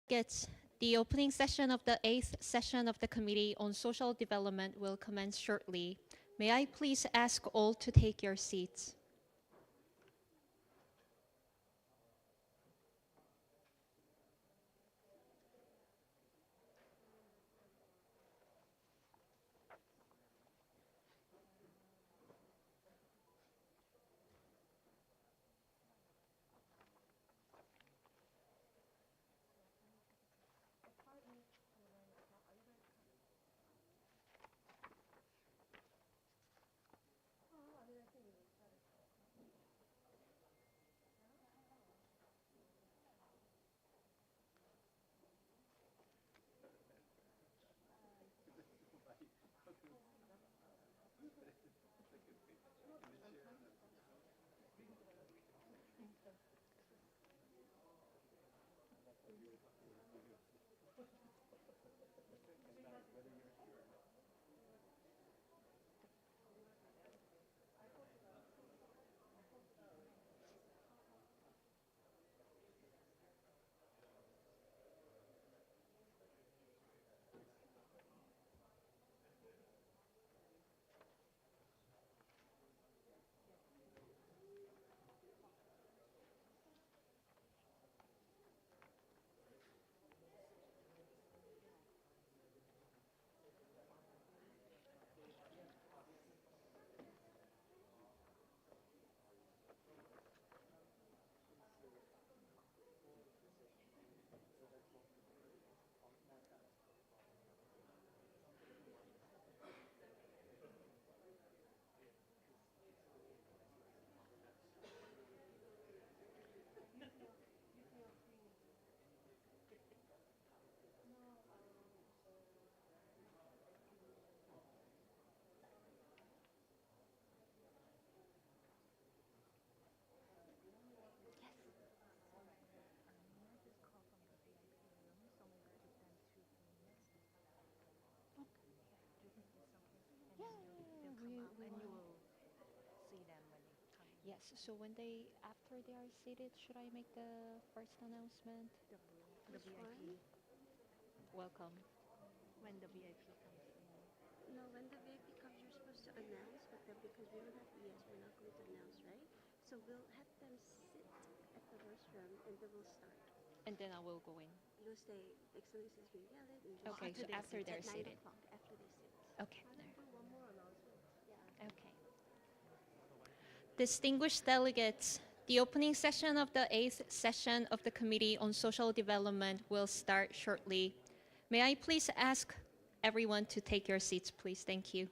Delegates, the opening session of the 8th session of the Committee on Social Development will commence shortly. May I please ask all to take your seats? Yes, so after they are seated, should I make the first announcement? The VIP. Welcome. When the VIP comes in. No, when the VIP comes, you're supposed to announce, but then because we don't have ES, we're not going to announce, right? So we'll have them sit at the rostrum and then we'll start. And then I will go in. You'll stay, like somebody says, you yell it and just Okay, so after they're at 9 seated. o'clock, after they sit. Okay. Do one more announcement. Yeah. Okay. Distinguished delegates, the opening session of the 8th session of the Committee on Social Development will start shortly. May I please ask everyone to take your seats, please? Thank you.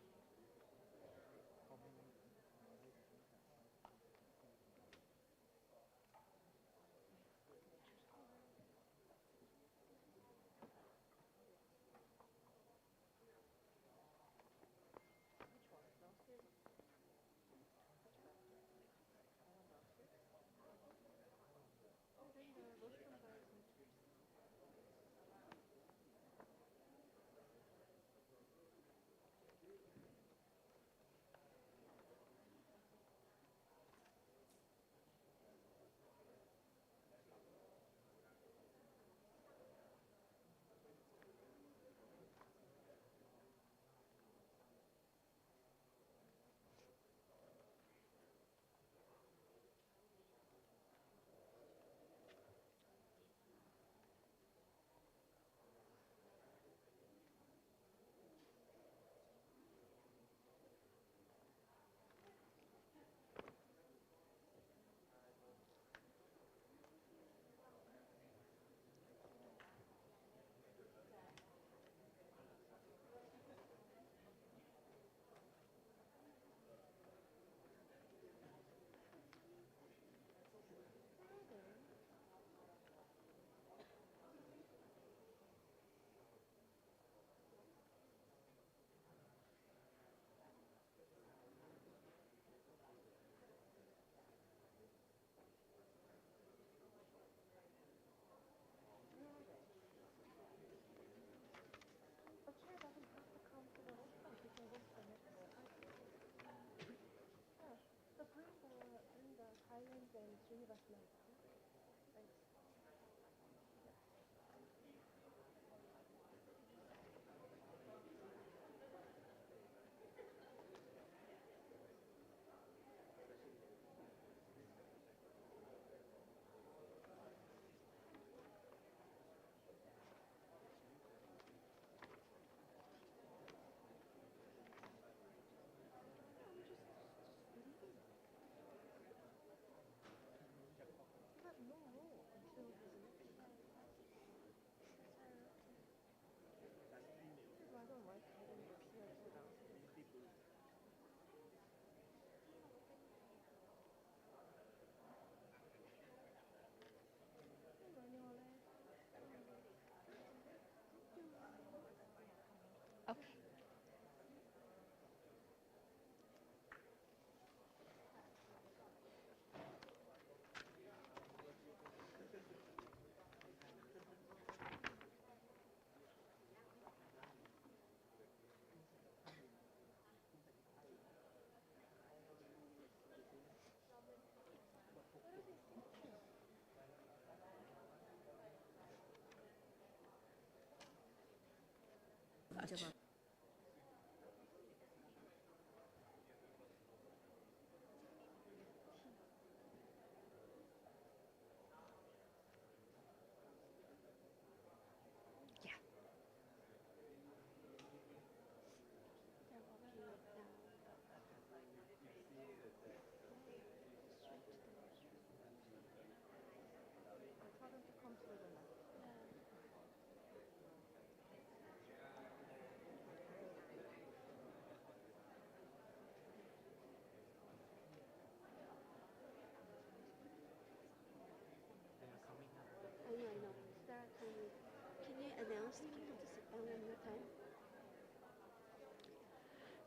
ask the people to sit down one more time?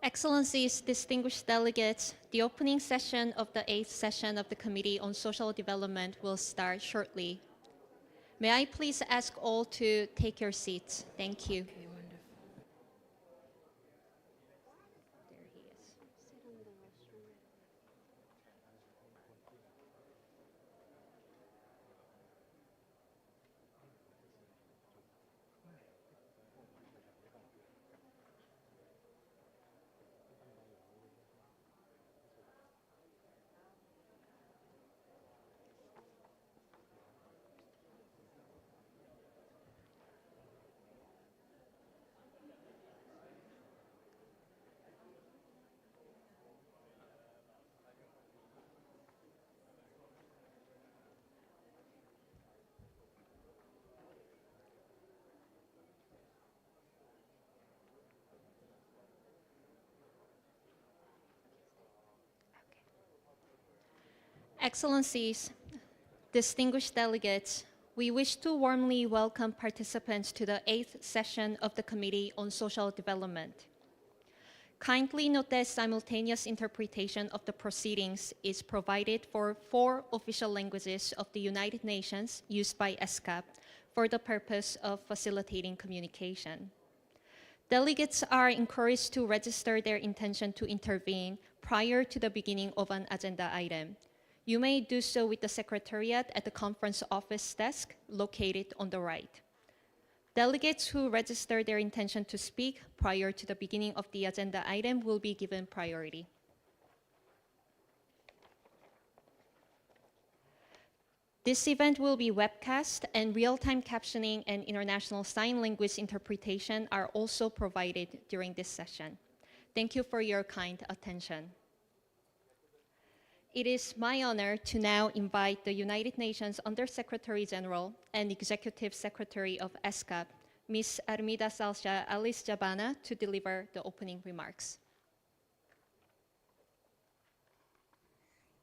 Excellencies, distinguished delegates, the opening session of the 8th session of the Committee on Social Development will start shortly. May I please ask all to take your seats? Thank you. There he is. Sit on the restroom. Excellencies, distinguished delegates, we wish to warmly welcome participants to the 8th session of the Committee on Social Development. Kindly note that simultaneous interpretation of the proceedings is provided for 4 official languages of the United Nations used by ESCAP for the purpose of facilitating communication. Delegates are encouraged to register their intention to intervene prior to the beginning of an agenda item. You may do so with the Secretariat at the conference office desk located on the right. Delegates who register their intention to speak prior to the beginning of the agenda item will be given priority. This event will be webcast, and real-time captioning and international sign language interpretation are also provided during this session. Thank you for your kind attention. It is my honor to now invite the United Nations Under-Secretary General and Executive Secretary of ESCAP, Ms. Armida Salcia Alice Jabana, to deliver the opening remarks.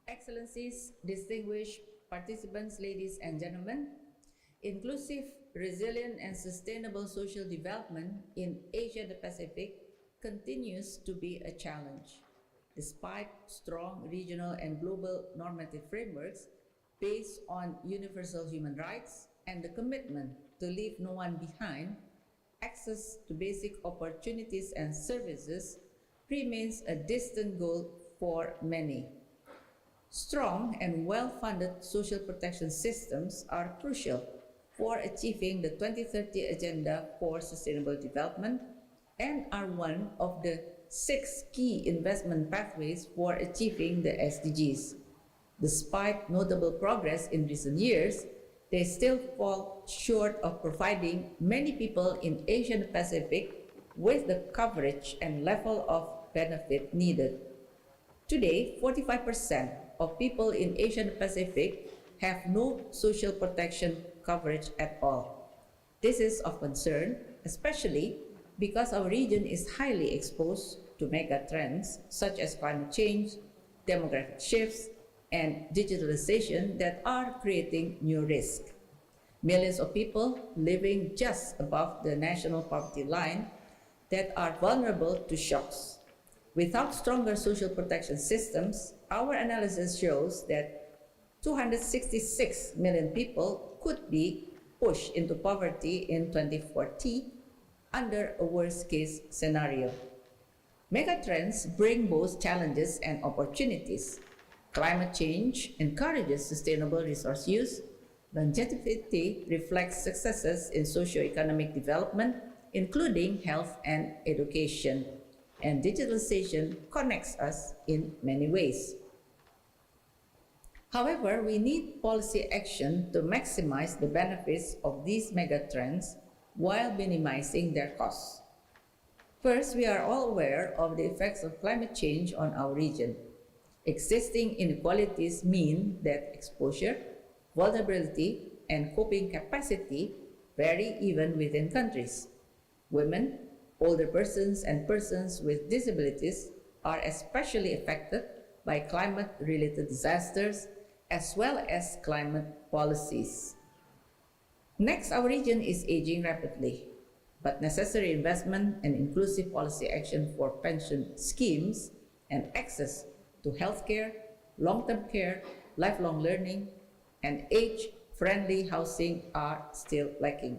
Excellencies, distinguished participants, ladies and gentlemen, inclusive, resilient, and sustainable social development in Asia Pacific continues to be a challenge. Despite strong regional and global normative frameworks based on universal human rights and the commitment to leave no one behind, access to basic opportunities and services remains a distant goal for many. Strong and well-funded social protection systems are crucial for achieving the 2030 Agenda for Sustainable Development and are one of the 6 key investment pathways for achieving the SDGs. Despite notable progress in recent years, they still fall short of providing many people in Asia Pacific with the coverage and level of benefit needed. Today, 45% of people in Asia Pacific have no social protection coverage at all. This is of concern, especially because our region is highly exposed to mega trends such as climate change, demographic shifts, and digitalization that are creating new risks. Millions of people living just above the national poverty line that are vulnerable to shocks. Without stronger social protection systems, our analysis shows that 266 million people could be pushed into poverty in 2040 under a worst-case scenario. Megatrends bring both challenges and opportunities. Climate change encourages sustainable resource use. Longevity reflects successes in socio-economic development, including health and education. And digitalization connects us in many ways. However, we need policy action to maximize the benefits of these megatrends while minimizing their costs. First, we are all aware of the effects of climate change on our region. Existing inequalities mean that exposure, vulnerability, and coping capacity vary even within countries. Women, older persons, and persons with disabilities are especially affected by climate-related disasters as well as climate policies. Next, our region is aging rapidly. but necessary investment and inclusive policy action for pension schemes and access to healthcare, long-term care, lifelong learning, and age-friendly housing are still lacking.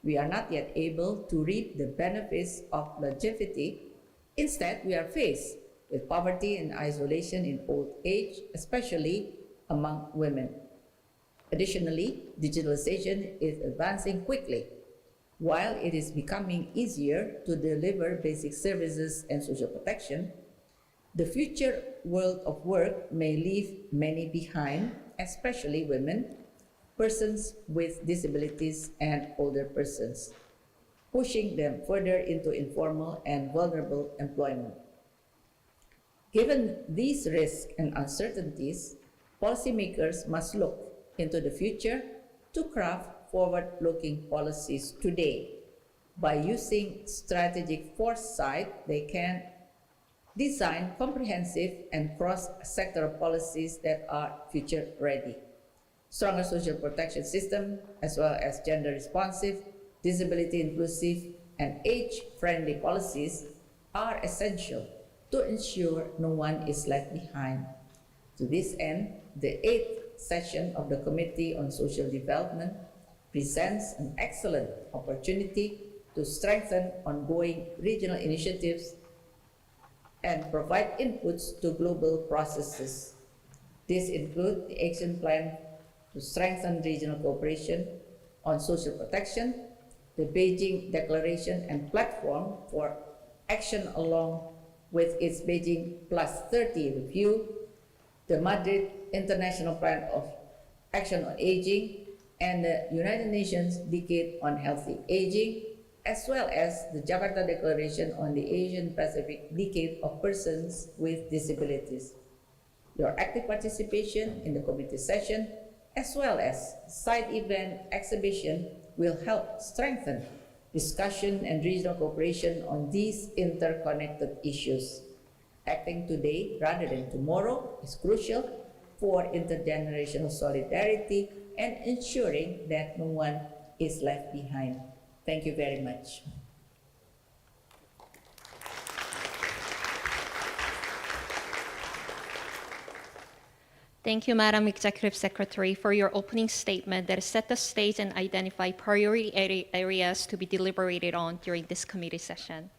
We are not yet able to reap the benefits of longevity. Instead, we are faced with poverty and isolation in old age, especially among women. Additionally, digitalization is advancing quickly. While it is becoming easier to deliver basic services and social protection, the future world of work may leave many behind, especially women, persons with disabilities, and older persons, pushing them further into informal and vulnerable employment. Given these risks and uncertainties, policymakers must look into the future to craft forward-looking policies today. By using strategic foresight, they can design comprehensive and cross-sectoral policies that are future-ready. Stronger social protection system, as well as gender-responsive, disability-inclusive, and age-friendly policies are essential to ensure no one is left behind. To this end, the 8th session of the Committee on Social Development presents an excellent opportunity to strengthen ongoing regional initiatives and provide inputs to global processes. These include the action plan to strengthen regional cooperation on social protection, the Beijing Declaration and Platform for Action along with its Beijing Plus 30 review, the Madrid International Plan of Action on Aging, and the United Nations Decade on Healthy Aging, as well as the Jakarta Declaration on the Asian Pacific Decade of Persons with Disabilities. Your active participation in the committee session, as well as side event exhibition, will help strengthen discussion and regional cooperation on these interconnected issues. Acting today rather than tomorrow is crucial for intergenerational solidarity and ensuring that no one is left behind. Thank you very much. Thank you, Madam Executive Secretary, for your opening statement that set the stage and identify priority areas to be deliberated on during this committee session.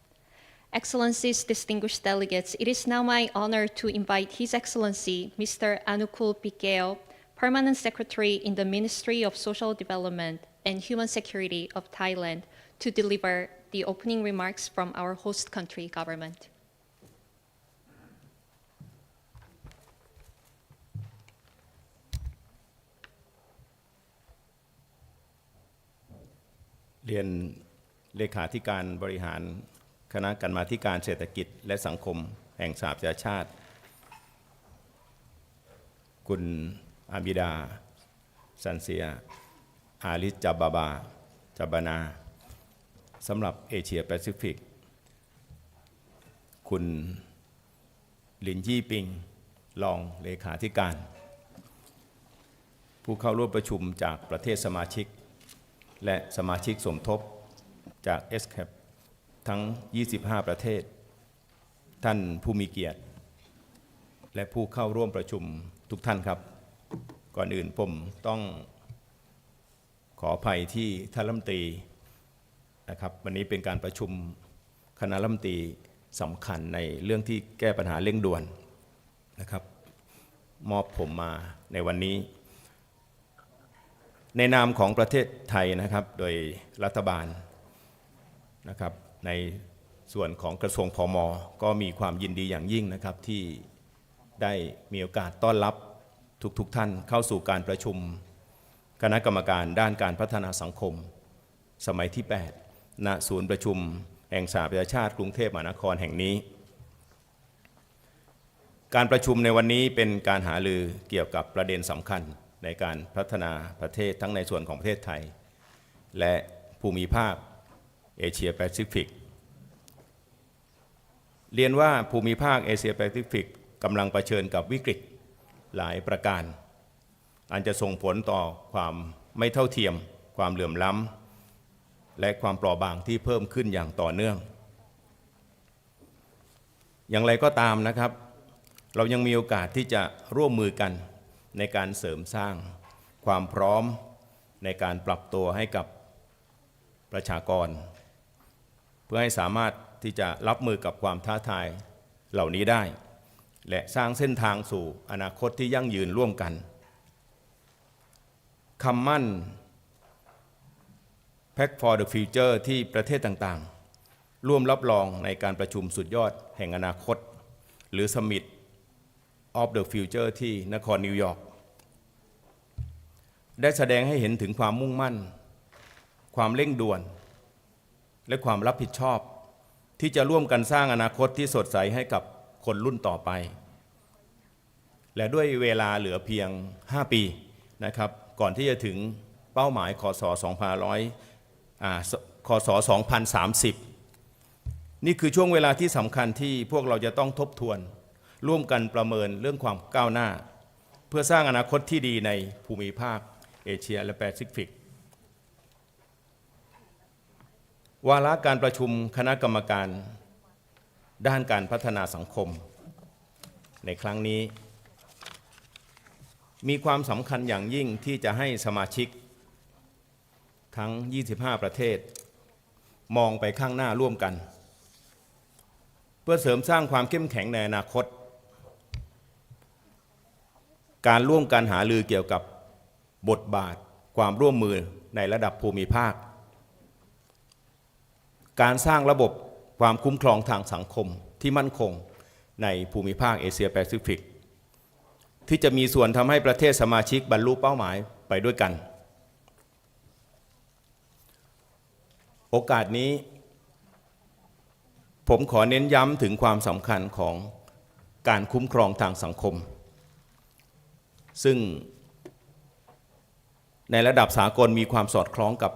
Excellencies, distinguished delegates, it is now my honor to invite His Excellency, Mr. Anukul Pikeo, Permanent Secretary in the Ministry of Social Development and Human Security of Thailand, to deliver the opening remarks from our host country government.เรียนเลขาธิการบริหารคณะกรรมาธิการเศรษฐกิจและสังคมแห่งสหประชาชาติคุณอาบิดาซันเซียอาลิจาบานาสำหรับเอเชียแปซิฟิกคุณลินยี่ปิงรองเลขาธิการผู้เข้าร่วมประชุมจากประเทศสมาชิกและสมาชิกสมทบจาก ESCAP ทั้ง 25 ประเทศท่านผู้มีเกียรติและผู้เข้าร่วมประชุมทุกท่านครับก่อนอื่นผมต้องขออภัยที่ท่านรัฐมนตรีนะครับวันนี้เป็นการประชุมคณะรัฐมนตรีสำคัญในเรื่องที่แก้ปัญหาเร่งด่วนนะครับมอบผมมาในวันนี้ในนามของประเทศไทยนะครับโดยรัฐบาลนะครับในส่วนของกระทรวงพม.ก็มีความยินดีอย่างยิ่งนะครับที่ได้มีโอกาสต้อนรับทุกท่านเข้าสู่การประชุมคณะกรรมการด้านการพัฒนาสังคมสมัยที่ 8 ณ ศูนย์ประชุมแห่งสหประชาชาติกรุงเทพมหานครแห่งนี้การประชุมในวันนี้เป็นการหารือเกี่ยวกับประเด็นสำคัญในการพัฒนาประเทศทั้งในส่วนของประเทศไทยและภูมิภาคเอเชียแปซิฟิกเรียนว่าภูมิภาคเอเชียแปซิฟิกกำลังเผชิญกับวิกฤตหลายประการอันจะส่งผลต่อความไม่เท่าเทียมความเหลื่อมล้ำ และความเปราะบางที่เพิ่มขึ้นอย่างต่อเนื่องอย่างไรก็ตามนะครับเรายังมีโอกาสที่จะร่วมมือกันในการเสริมสร้างความพร้อมในการปรับตัวให้กับประชากรเพื่อให้สามารถที่จะรับมือกับความท้าทายเหล่านี้ได้และสร้างเส้นทางสู่อนาคตที่ยั่งยืนร่วมกันคำมั่น Pact for the Future ที่ประเทศต่างๆร่วมรับรองในการประชุมสุดยอดแห่งอนาคตหรือ Summit of the Future ที่นครนิวยอร์กได้แสดงให้เห็นถึงความมุ่งมั่นความเร่งด่วนและความรับผิดชอบที่จะร่วมกันสร้างอนาคตที่สดใสให้กับคนรุ่นต่อไปและด้วยเวลาเหลือเพียง5 ปีนะครับก่อนที่จะถึงเป้าหมายคศ2030นี่คือช่วงเวลาที่สำคัญที่พวกเราจะต้องทบทวนร่วมกันประเมินเรื่องความก้าวหน้าเพื่อสร้างอนาคตที่ดีในภูมิภาคเอเชียและแปซิฟิกวาระการประชุมคณะกรรมการด้านการพัฒนาสังคมในครั้งนี้มีความสำคัญอย่างยิ่งที่จะให้สมาชิกทั้ง25ประเทศมองไปข้างหน้าร่วมกันเพื่อเสริมสร้างความเข้มแข็งในอนาคตการร่วมกันหารือเกี่ยวกับบทบาทความร่วมมือในระดับภูมิภาคการสร้างระบบความคุ้มครองทางสังคมที่มั่นคงในภูมิภาคเอเชียแปซิฟิกที่จะมีส่วนทำให้ประเทศสมาชิกบรรลุเป้าหมายไปด้วยกันโอกาสนี้ผมขอเน้นย้ำถึงความสำคัญของการคุ้มครองทางสังคมซึ่งในระดับสากลมีความสอดคล้องกับ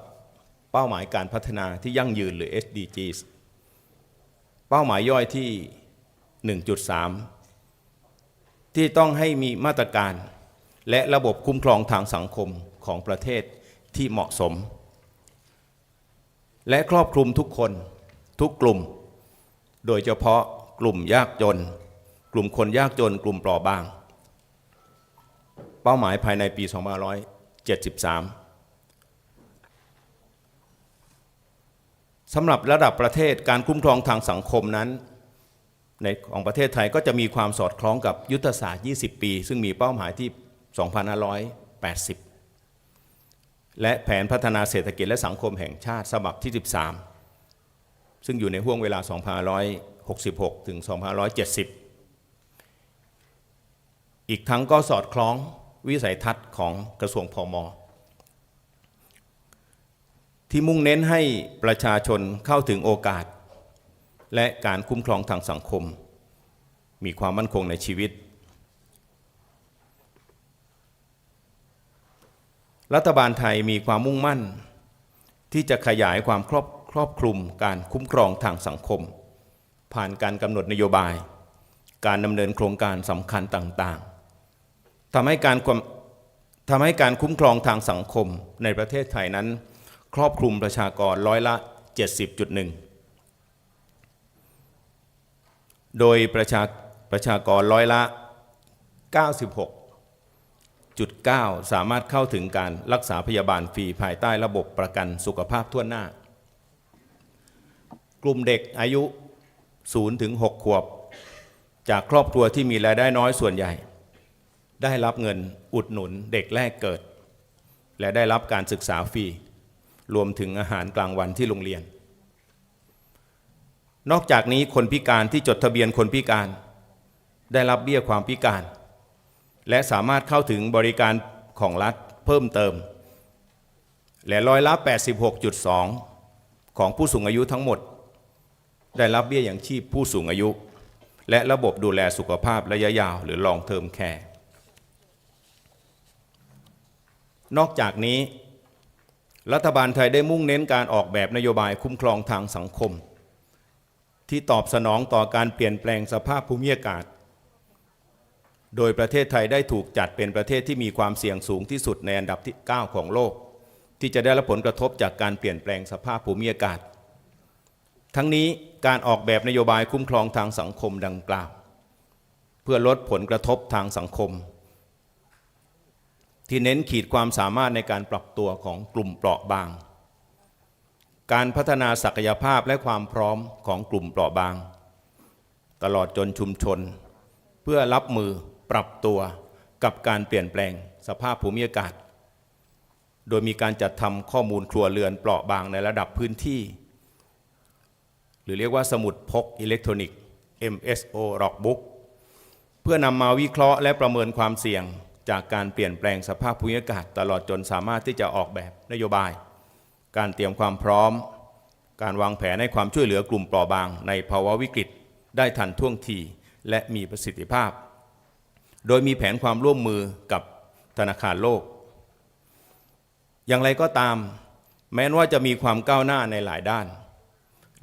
เป้าหมายการพัฒนาที่ยั่งยืนหรือ SDGs เป้าหมายย่อยที่ 1.3 ที่ต้องให้มีมาตรการและระบบคุ้มครองทางสังคมของประเทศที่เหมาะสมและครอบคลุมทุกคนทุกกลุ่มโดยเฉพาะกลุ่มยากจนกลุ่มคนยากจนกลุ่มเปราะบางเป้าหมายภายในปี 2573สำหรับระดับประเทศการคุ้มครองทางสังคมนั้นในของประเทศไทยก็จะมีความสอดคล้องกับยุทธศาสตร์20 ปีซึ่งมีเป้าหมายที่ 2580 และแผนพัฒนาเศรษฐกิจและสังคมแห่งชาติฉบับที่ 13 ซึ่งอยู่ในห่วงเวลา 2566 ถึง 2570 อีกทั้งก็สอดคล้องวิสัยทัศน์ของกระทรวงพม.ที่มุ่งเน้นให้ประชาชนเข้าถึงโอกาสและการคุ้มครองทางสังคมมีความมั่นคงในชีวิตรัฐบาลไทยมีความมุ่งมั่นที่จะขยายความครอบคลุมการคุ้มครองทางสังคมผ่านการกำหนดนโยบายการดำเนินโครงการสำคัญต่างๆทำให้การคุ้มครองทางสังคมในประเทศไทยนั้นครอบคลุมประชากรร้อยละ 70.1 โดยประชากรร้อยละ 96.9 สามารถเข้าถึงการรักษาพยาบาลฟรีภายใต้ระบบประกันสุขภาพทั่วหน้ากลุ่มเด็กอายุ 0-6 ขวบจากครอบครัวที่มีรายได้น้อยส่วนใหญ่ได้รับเงินอุดหนุนเด็กแรกเกิดและได้รับการศึกษาฟรีรวมถึงอาหารกลางวันที่โรงเรียนนอกจากนี้คนพิการที่จดทะเบียนคนพิการได้รับเบี้ยความพิการและสามารถเข้าถึงบริการของรัฐเพิ่มเติมและร้อยละ 86.2 ของผู้สูงอายุทั้งหมดได้รับเบี้ยยังชีพผู้สูงอายุและระบบดูแลสุขภาพระยะยาวหรือ Long Term Care นอกจากนี้รัฐบาลไทยได้มุ่งเน้นการออกแบบนโยบายคุ้มครองทางสังคมที่ตอบสนองต่อการเปลี่ยนแปลงสภาพภูมิอากาศโดยประเทศไทยได้ถูกจัดเป็นประเทศที่มีความเสี่ยงสูงที่สุดในอันดับที่ 9 ของโลก ที่จะได้รับผลกระทบจากการเปลี่ยนแปลงสภาพภูมิอากาศทั้งนี้การออกแบบนโยบายคุ้มครองทางสังคมดังกล่าวเพื่อลดผลกระทบทางสังคมที่เน้นขีดความสามารถในการปรับตัวของกลุ่มเปราะบางการพัฒนาศักยภาพและความพร้อมของกลุ่มเปราะบางตลอดจนชุมชนเพื่อรับมือปรับตัวกับการเปลี่ยนแปลงสภาพภูมิอากาศโดยมีการจัดทำข้อมูลครัวเรือนเปราะบางในระดับพื้นที่หรือเรียกว่าสมุดพกอิเล็กทรอนิกส์ MSO Logbook เพื่อนำมาวิเคราะห์และประเมินความเสี่ยงจากการเปลี่ยนแปลงสภาพภูมิอากาศตลอดจนสามารถที่จะออกแบบนโยบายการเตรียมความพร้อมการวางแผนให้ความช่วยเหลือกลุ่มเปราะบางในภาวะวิกฤตได้ทันท่วงทีและมีประสิทธิภาพโดยมีแผนความร่วมมือกับธนาคารโลกอย่างไรก็ตามแม้ว่าจะมีความก้าวหน้าในหลายด้าน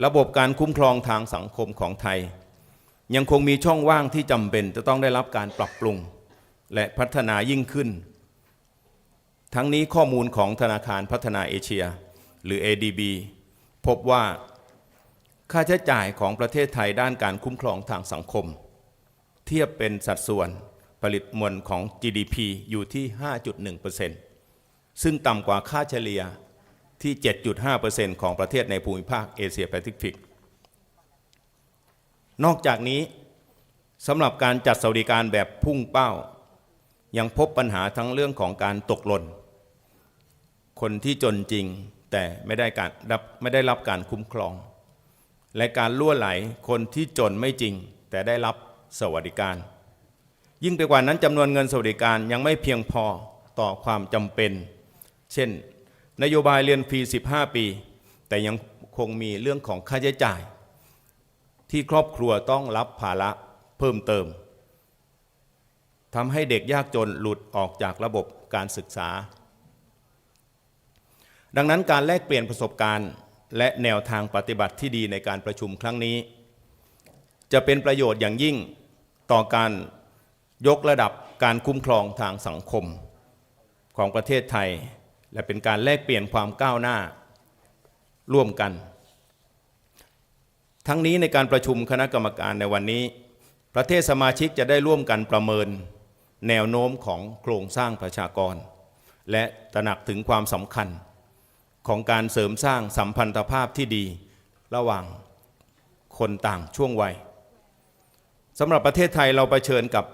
ระบบการคุ้มครองทางสังคมของไทยยังคงมีช่องว่างที่จำเป็นจะต้องได้รับการปรับปรุงและพัฒนายิ่งขึ้นทั้งนี้ข้อมูลของธนาคารพัฒนาเอเชียหรือ ADB พบว่าค่าใช้จ่ายของประเทศไทยด้านการคุ้มครองทางสังคมเทียบเป็นสัดส่วนผลิตมวลของ GDP อยู่ที่ 5.1% ซึ่งต่ำกว่าค่าเฉลี่ยที่ 7.5% ของประเทศในภูมิภาคเอเชียแปซิฟิกนอกจากนี้สำหรับการจัดสวัสดิการแบบพุ่งเป้ายังพบปัญหาทั้งเรื่องของการตกหล่นคนที่จนจริงแต่ไม่ได้รับการคุ้มครองและการล่วไหลคนที่จนไม่จริงแต่ได้รับสวัสดิการยิ่งไปกว่านั้นจำนวนเงินสวัสดิการยังไม่เพียงพอต่อความจำเป็นเช่นนโยบายเรียนฟรี15 ปีแต่ยังคงมีเรื่องของค่าใช้จ่ายที่ครอบครัวต้องรับภาระเพิ่มเติมทำให้เด็กยากจนหลุดออกจากระบบการศึกษาดังนั้นการแลกเปลี่ยนประสบการณ์และแนวทางปฏิบัติที่ดีในการประชุมครั้งนี้จะเป็นประโยชน์อย่างยิ่งต่อการยกระดับการคุ้มครองทางสังคมของประเทศไทยและเป็นการแลกเปลี่ยนความก้าวหน้าร่วมกันทั้งนี้ในการประชุมคณะกรรมการในวันนี้ประเทศสมาชิกจะได้ร่วมกันประเมินแนวโน้มของโครงสร้างประชากรและตระหนักถึงความสำคัญของการเสริมสร้างสัมพันธภาพที่ดีระหว่างคนต่างช่วงวัยสำหรับประเทศไทยเราเผชิญกับ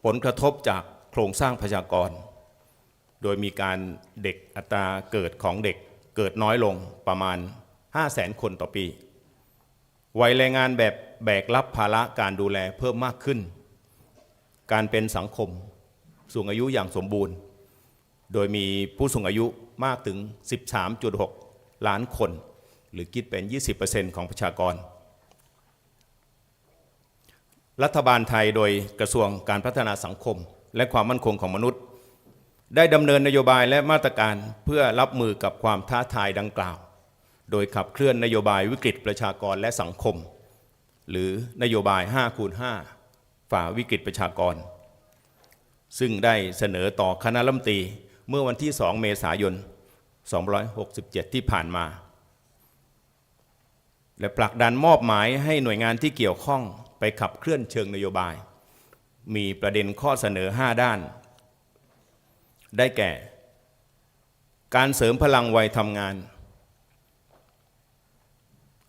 ผลกระทบจากโครงสร้างประชากรโดยมีการอัตราเกิดของเด็กเกิดน้อยลงประมาณ 500,000 คนต่อปีวัยแรงงานแบบแบกรับภาระการดูแลเพิ่มมากขึ้นการเป็นสังคมสูงอายุอย่างสมบูรณ์โดยมีผู้สูงอายุมากถึง 13.6 ล้านคนหรือคิดเป็น 20% ของประชากรรัฐบาลไทยโดยกระทรวงการพัฒนาสังคมและความมั่นคงของมนุษย์ได้ดำเนินนโยบายและมาตรการเพื่อรับมือกับความท้าทายดังกล่าวโดยขับเคลื่อนนโยบายวิกฤตประชากรและสังคมหรือนโยบาย 5x5 ฝ่าวิกฤตประชากรซึ่งได้เสนอต่อคณะรัฐมนตรีเมื่อวันที่ 2 เมษายน 2567 ที่ผ่านมาและผลักดันมอบหมายให้หน่วยงานที่เกี่ยวข้องไปขับเคลื่อนเชิงนโยบายมีประเด็นข้อเสนอ 5 ด้านได้แก่การเสริมพลังวัยทำงาน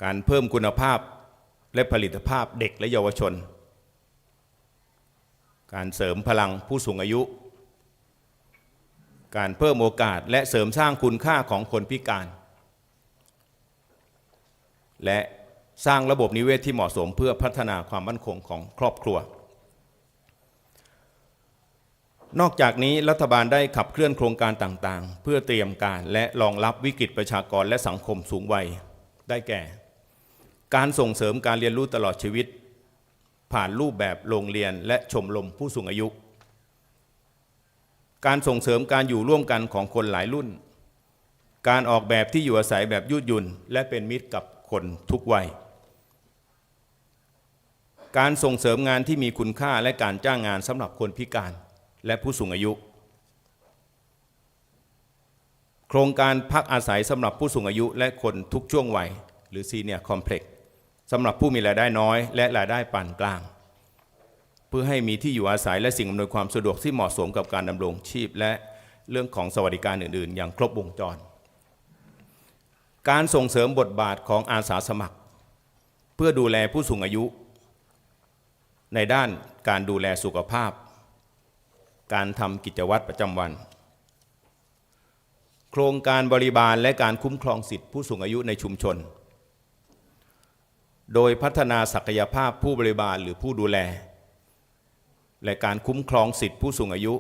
การเพิ่มคุณภาพและผลิตภาพเด็กและเยาวชนการเสริมพลังผู้สูงอายุการเพิ่มโอกาสและเสริมสร้างคุณค่าของคนพิการและสร้างระบบนิเวศที่เหมาะสมเพื่อพัฒนาความมั่นคงของครอบครัวนอกจากนี้รัฐบาลได้ขับเคลื่อนโครงการต่างๆเพื่อเตรียมการและรองรับวิกฤตประชากรและสังคมสูงวัยได้แก่การส่งเสริมการเรียนรู้ตลอดชีวิตผ่านรูปแบบโรงเรียนและชมรมผู้สูงอายุการส่งเสริมการอยู่ร่วมกันของคนหลายรุ่นการออกแบบที่อยู่อาศัยแบบยืดหยุ่นและเป็นมิตรกับคนทุกวัยการส่งเสริมงานที่มีคุณค่าและการจ้างงานสำหรับคนพิการและผู้สูงอายุโ โครงการพักอาศัยสำหรับผู้สูงอายุและคนทุกช่วงวัยหรือ Senior Complex สำหรับผู้มีรายได้น้อยและรายได้ปานกลางเพื่อให้มีที่อยู่อาศัยและสิ่งอำนวยความสะดวกที่เหมาะสมกับการดำรงชีพและเรื่องของสวัสดิการอื่นๆอย่างครบวงจรการส่งเสริมบทบาทของอาสาสมัครเพื่อดูแลผู้สูงอายุในด้านการดูแลสุขภาพการทำกิจวัตรประจำวันโครงการบริบาลและการคุ้มครองสิทธิผู้สูงอายุในชุมชนโดยพัฒนาศักยภาพผู้บริบาลหรือผู้ดูแลและการคุ้มครองสิทธิผู้สูงอายุ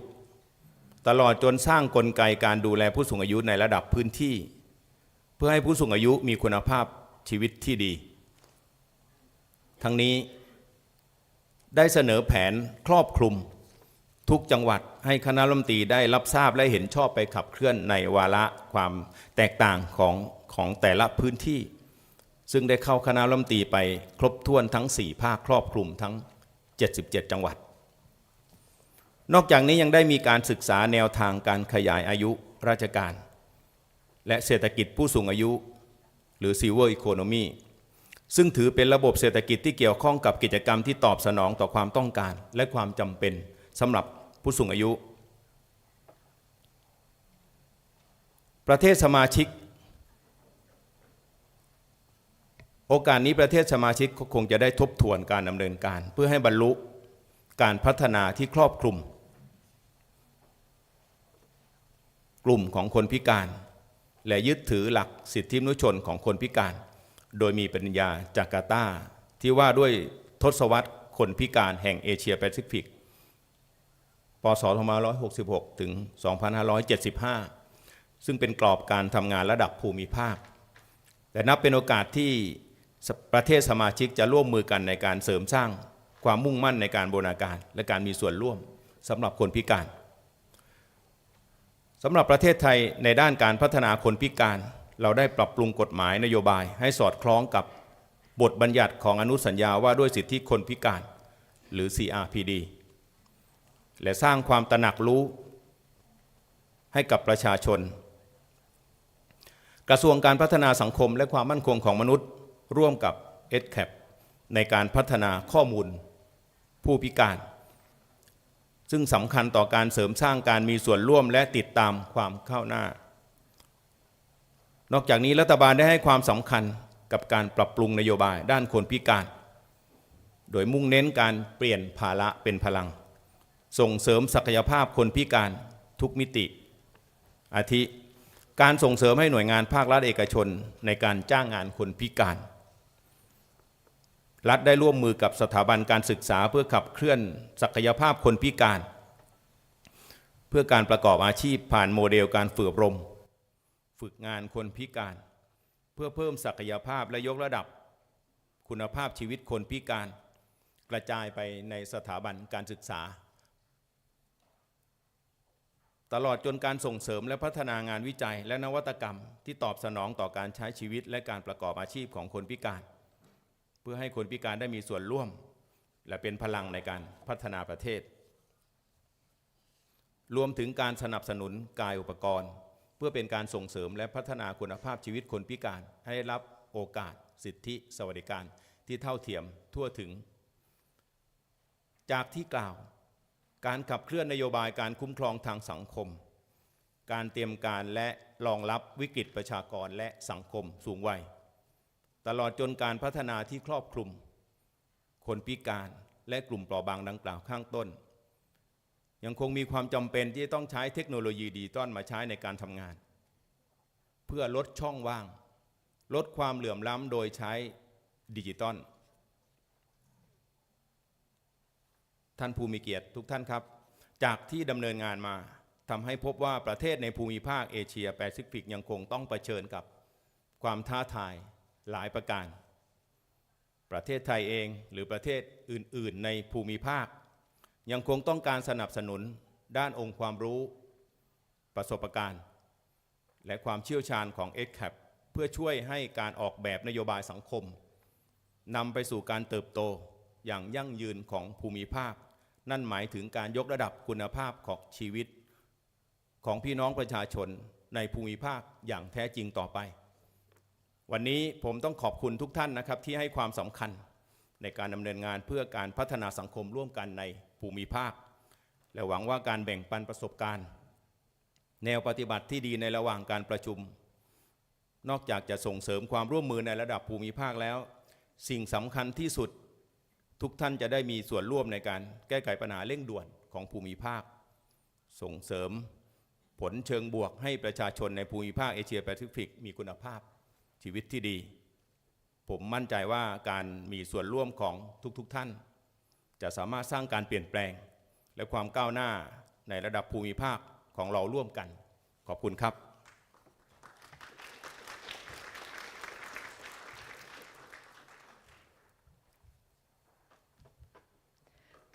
ตลอดจนสร้างกลไกการดูแลผู้สูงอายุในระดับพื้นที่เพื่อให้ผู้สูงอายุมีคุณภาพชีวิตที่ดีทั้งนี้ได้เสนอแผนครอบคลุมทุกจังหวัดให้คณะรัฐมนตรีได้รับทราบและเห็นชอบไปขับเคลื่อนในวาระความแตกต่างของแต่ละพื้นที่ซึ่งได้เข้าคณะรัฐมนตรีไปครบถ้วนทั้ง4ภาคครอบคลุมทั้ง77จังหวัดนอกจากนี้ยังได้มีการศึกษาแนวทางการขยายอายุราชการและเศรษฐกิจผู้สูงอายุหรือ Silver Economy ซึ่งถือเป็นระบบเศรษฐกิจที่เกี่ยวข้องกับกิจกรรมที่ตอบสนองต่อความต้องการและความจำเป็นสำหรับผู้สูงอายุประเทศสมาชิกโอกาสนี้ประเทศสมาชิกคงจะได้ทบทวนการดำเนินการเพื่อให้บรรลุการพัฒนาที่ครอบคลุมกลุ่มของคนพิการและยึดถือหลักสิทธิมนุษยชนของคนพิการโดยมีปริญญาจาการ์ตาที่ว่าด้วยทศวรรษคนพิการแห่งเอเชียแปซิฟิกปศ2566 ถึง 2575 ซึ่งเป็นกรอบการทำงานระดับภูมิภาคและนับเป็นโอกาสที่ประเทศสมาชิกจะร่วมมือกันในการเสริมสร้างความมุ่งมั่นในการบูรณาการและการมีส่วนร่วมสำหรับคนพิการสำหรับประเทศไทยในด้านการพัฒนาคนพิการเราได้ปรับปรุงกฎหมายนโยบายให้สอดคล้องกับบทบัญญัติของอนุสัญญาว่าด้วยสิทธิคนพิการหรือ CRPD และสร้างความตระหนักรู้ให้กับประชาชนกระทรวงการพัฒนาสังคมและความมั่นคงของมนุษย์ร่วมกับ ESCAP ในการพัฒนาข้อมูลผู้พิการซึ่งสำคัญต่อการเสริมสร้างการมีส่วนร่วมและติดตามความก้าวหน้านอกจากนี้รัฐบาลได้ให้ความสำคัญกับการปรับปรุงนโยบายด้านคนพิการโดยมุ่งเน้นการเปลี่ยนภาระเป็นพลังส่งเสริมศักยภาพคนพิการทุกมิติอาทิการส่งเสริมให้หน่วยงานภาครัฐเอกชนในการจ้างงานคนพิการรัฐได้ร่วมมือกับสถาบันการศึกษาเพื่อขับเคลื่อนศักยภาพคนพิการเพื่อการประกอบอาชีพผ่านโมเดลการฝึกอบรมฝึกงานคนพิการเพื่อเพิ่มศักยภาพและยกระดับคุณภาพชีวิตคนพิการกระจายไปในสถาบันการศึกษาตลอดจนการส่งเสริมและพัฒนางานวิจัยและนวัตกรรมที่ตอบสนองต่อการใช้ชีวิตและการประกอบอาชีพของคนพิการเพื่อให้คนพิการได้มีส่วนร่วมและเป็นพลังในการพัฒนาประเทศรวมถึงการสนับสนุนกายอุปกรณ์เพื่อเป็นการส่งเสริมและพัฒนาคุณภาพชีวิตคนพิการให้ได้รับโอกาสสิทธิสวัสดิการที่เท่าเทียมทั่วถึงจากที่กล่าวการขับเคลื่อนนโยบายการคุ้มครองทางสังคมการเตรียมการและรองรับวิกฤตประชากรและสังคมสูงวัยตลอดจนการพัฒนาที่ครอบคลุมคนพิการและกลุ่มเปราะบางดังกล่าวข้างต้นยังคงมีความจำเป็นที่ต้องใช้เทคโนโลยีดิจิตอลมาใช้ในการทำงานเพื่อลดช่องว่างลดความเหลื่อมล้ำโดยใช้ดิจิตอลท่านผู้มีเกียรติทุกท่านครับจากที่ดำเนินงานมาทำให้พบว่าประเทศในภูมิภาคเอเชียแปซิฟิกยังคงต้องเผชิญกับความท้าทายหลายประการประเทศไทยเองหรือประเทศอื่นๆในภูมิภาคยังคงต้องการสนับสนุนด้านองค์ความรู้ประสบการณ์และความเชี่ยวชาญของ ESCAP เพื่อช่วยให้การออกแบบนโยบายสังคมนำไปสู่การเติบโตอย่างยั่งยืนของภูมิภาคนั่นหมายถึงการยกระดับคุณภาพของชีวิตของพี่น้องประชาชน ในภูมิภาคอย่างแท้จริงต่อไปวันนี้ผมต้องขอบคุณทุกท่านนะครับที่ให้ความสำคัญในการดำเนินงานเพื่อการพัฒนาสังคมร่วมกันในภูมิภาคและหวังว่าการแบ่งปันประสบการณ์แนวปฏิบัติที่ดีในระหว่างการประชุมนอกจากจะส่งเสริมความร่วมมือในระดับภูมิภาคแล้วสิ่งสำคัญที่สุดทุกท่านจะได้มีส่วนร่วมในการแก้ไขปัญหาเร่งด่วนของภูมิภาคส่งเสริมผลเชิงบวกให้ประชาชนในภูมิภาคเอเชียแปซิฟิกมีคุณภาพชีวิตที่ดีผมมั่นใจว่าการมีส่วนร่วมของทุกท่านจะสามารถสร้างการเปลี่ยนแปลงและความก้าวหน้าในระดับภูมิภาคของเราร่วมกันขอบคุณครับ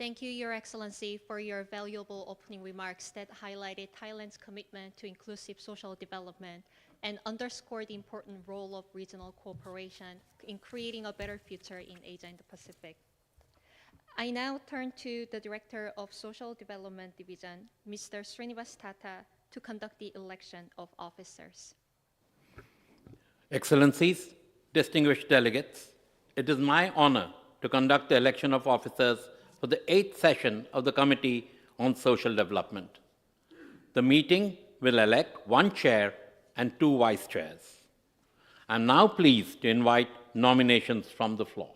Thank you, Your Excellency, for your valuable opening remarks that highlighted Thailand's commitment to inclusive social development and underscored the important role of regional cooperation in creating a better future in Asia and the Pacific. I now turn to the Director of Social Development Division, Mr. Srinivas Tata, to conduct the election of officers. Excellencies, distinguished delegates, it is my honor to conduct the election of officers for the 8th session of the Committee on Social Development. The meeting will elect 1 chair and 2 vice chairs. I am now pleased to invite nominations from the floor.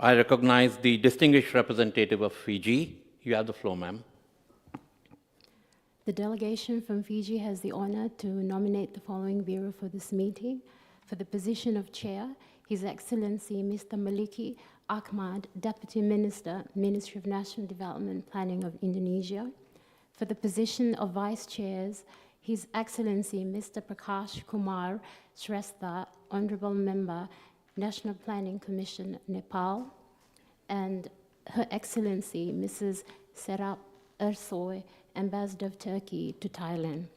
I recognize the distinguished representative of Fiji. You have the floor, ma'am. The delegation from Fiji has the honor to nominate the following bureau for this meeting. For the position of chair, His Excellency Mr. Maliki Ahmad, Deputy Minister, Ministry of National Development Planning of Indonesia. For the position of vice chairs, His Excellency Mr. Prakash Kumar Shrestha, Honorable Member, National Planning Commission, Nepal, and Her Excellency Mrs. Serap Ersoy, Ambassador of Turkey to Thailand.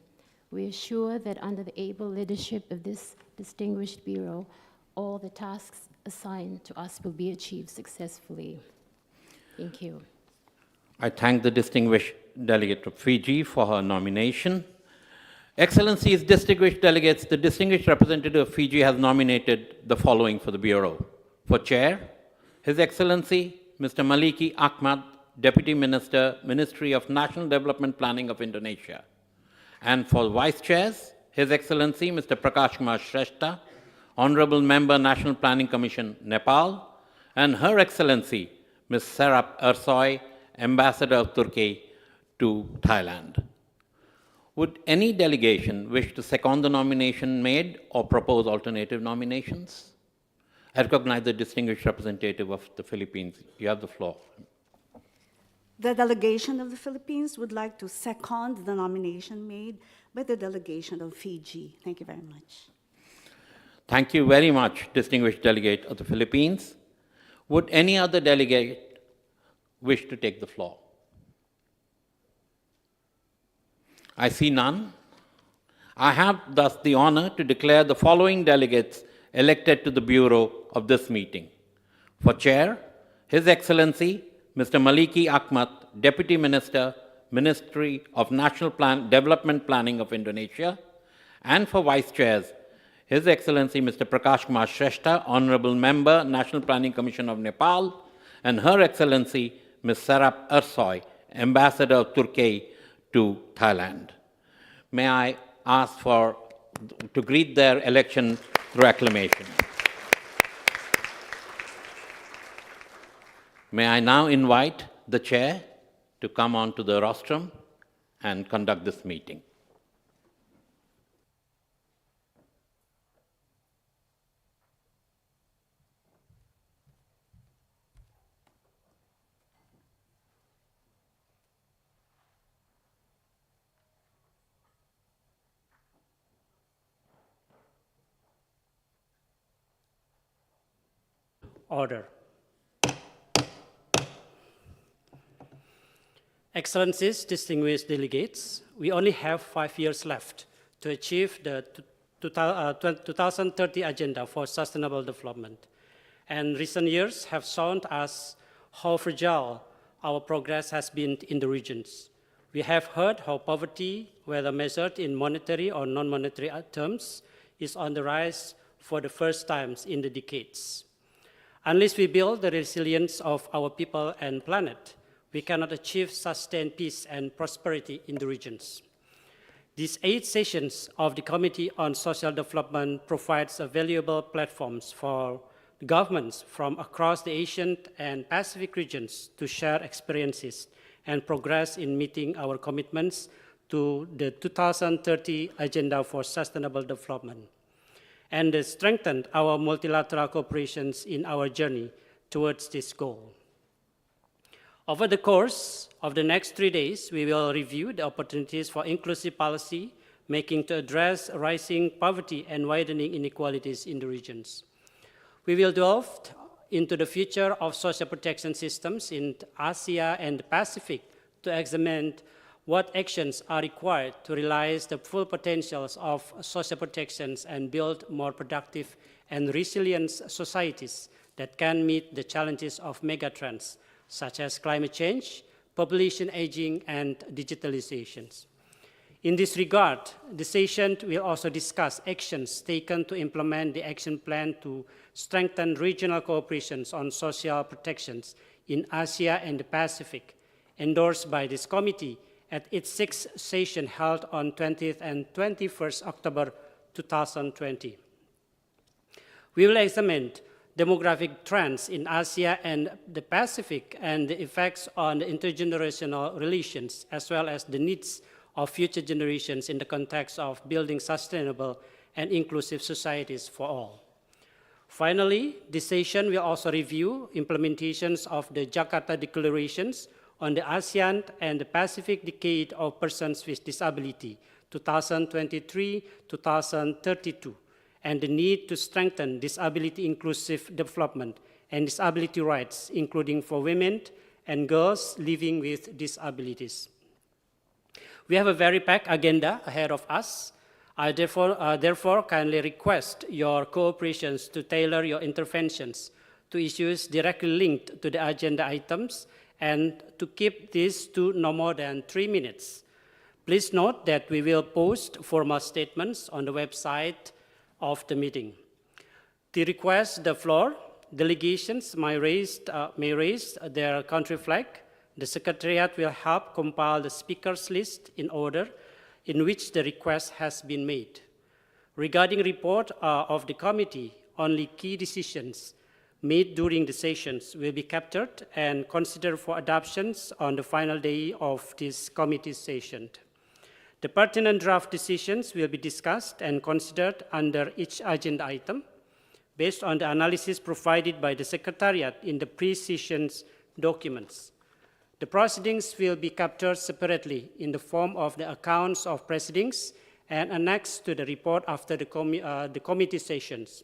We are sure that under the able leadership of this distinguished bureau, all the tasks assigned to us will be achieved successfully. Thank you. I thank the distinguished delegate of Fiji for her nomination. Excellencies, distinguished delegates, the distinguished representative of Fiji has nominated the following for the Bureau. For Chair, His Excellency Mr. Maliki Ahmad, Deputy Minister, Ministry of National Development Planning of Indonesia. And for Vice Chairs, His Excellency Mr. Prakash Kumar Shrestha, Honorable Member, National Planning Commission, Nepal, and Her Excellency Ms. Serap Ersoy, Ambassador of Turkey to Thailand. Would any delegation wish to second the nomination made or propose alternative nominations? I recognize the distinguished representative of the Philippines. You have the floor. The delegation of the Philippines would like to second the nomination made by the delegation of Fiji. Thank you very much. Thank you very much, distinguished delegate of the Philippines. Would any other delegate wish to take the floor? I see none. I have thus the honor to declare the following delegates elected to the Bureau of this meeting. For Chair, His Excellency Mr. Maliki Ahmad, Deputy Minister, Ministry of National Development Planning of Indonesia. And for Vice Chairs, His Excellency Mr. Prakash Kumar Shrestha, Honorable Member, National Planning Commission of Nepal, and Her Excellency Ms. Serap Ersoy, Ambassador of Turkey to Thailand. May I ask to greet their election through acclamation. May I now invite the Chair to come onto the rostrum and conduct this meeting. Order. Excellencies, distinguished delegates, we only have 5 years left to achieve the 2030 Agenda for Sustainable Development. And recent years have shown us how fragile our progress has been in the regions. We have heard how poverty, whether measured in monetary or non-monetary terms, is on the rise for the first time in the decades. Unless we build the resilience of our people and planet, we cannot achieve sustained peace and prosperity in the regions. These 8 sessions of the Committee on Social Development provides valuable platforms for governments from across the Asian and Pacific regions to share experiences and progress in meeting our commitments to the 2030 Agenda for Sustainable Development, and strengthen our multilateral cooperations in our journey towards this goal. Over the course of the next 3 days, we will review the opportunities for inclusive policy making to address rising poverty and widening inequalities in the regions. We will delve into the future of social protection systems in Asia and the Pacific to examine what actions are required to realize the full potentials of social protections and build more productive and resilient societies that can meet the challenges of megatrends such as climate change, population aging, and digitalizations. In this regard, the session will also discuss actions taken to implement the action plan to strengthen regional cooperations on social protections in Asia and the Pacific, endorsed by this committee at its 6th session held on 20th and 21st October 2020. We will examine demographic trends in Asia and the Pacific and the effects on the intergenerational relations, as well as the needs of future generations in the context of building sustainable and inclusive societies for all. Finally, this session will also review implementations of the Jakarta Declarations on the ASEAN and the Pacific Decade of Persons with Disability, 2023-2032, and the need to strengthen disability-inclusive development and disability rights, including for women and girls living with disabilities. We have a very packed agenda ahead of us. I therefore kindly request your cooperations to tailor your interventions to issues directly linked to the agenda items and to keep this to no more than 3 minutes. Please note that we will post formal statements on the website of the meeting. To request the floor, delegations may raise their country flag. The Secretariat will help compile the speakers list in order in which the request has been made. Regarding report of the committee, only key decisions made during the sessions will be captured and considered for adoptions on the final day of this committee session. The pertinent draft decisions will be discussed and considered under each agenda item based on the analysis provided by the Secretariat in the pre-sessions documents. The proceedings will be captured separately in the form of the accounts of proceedings and annexed to the report after the committee sessions.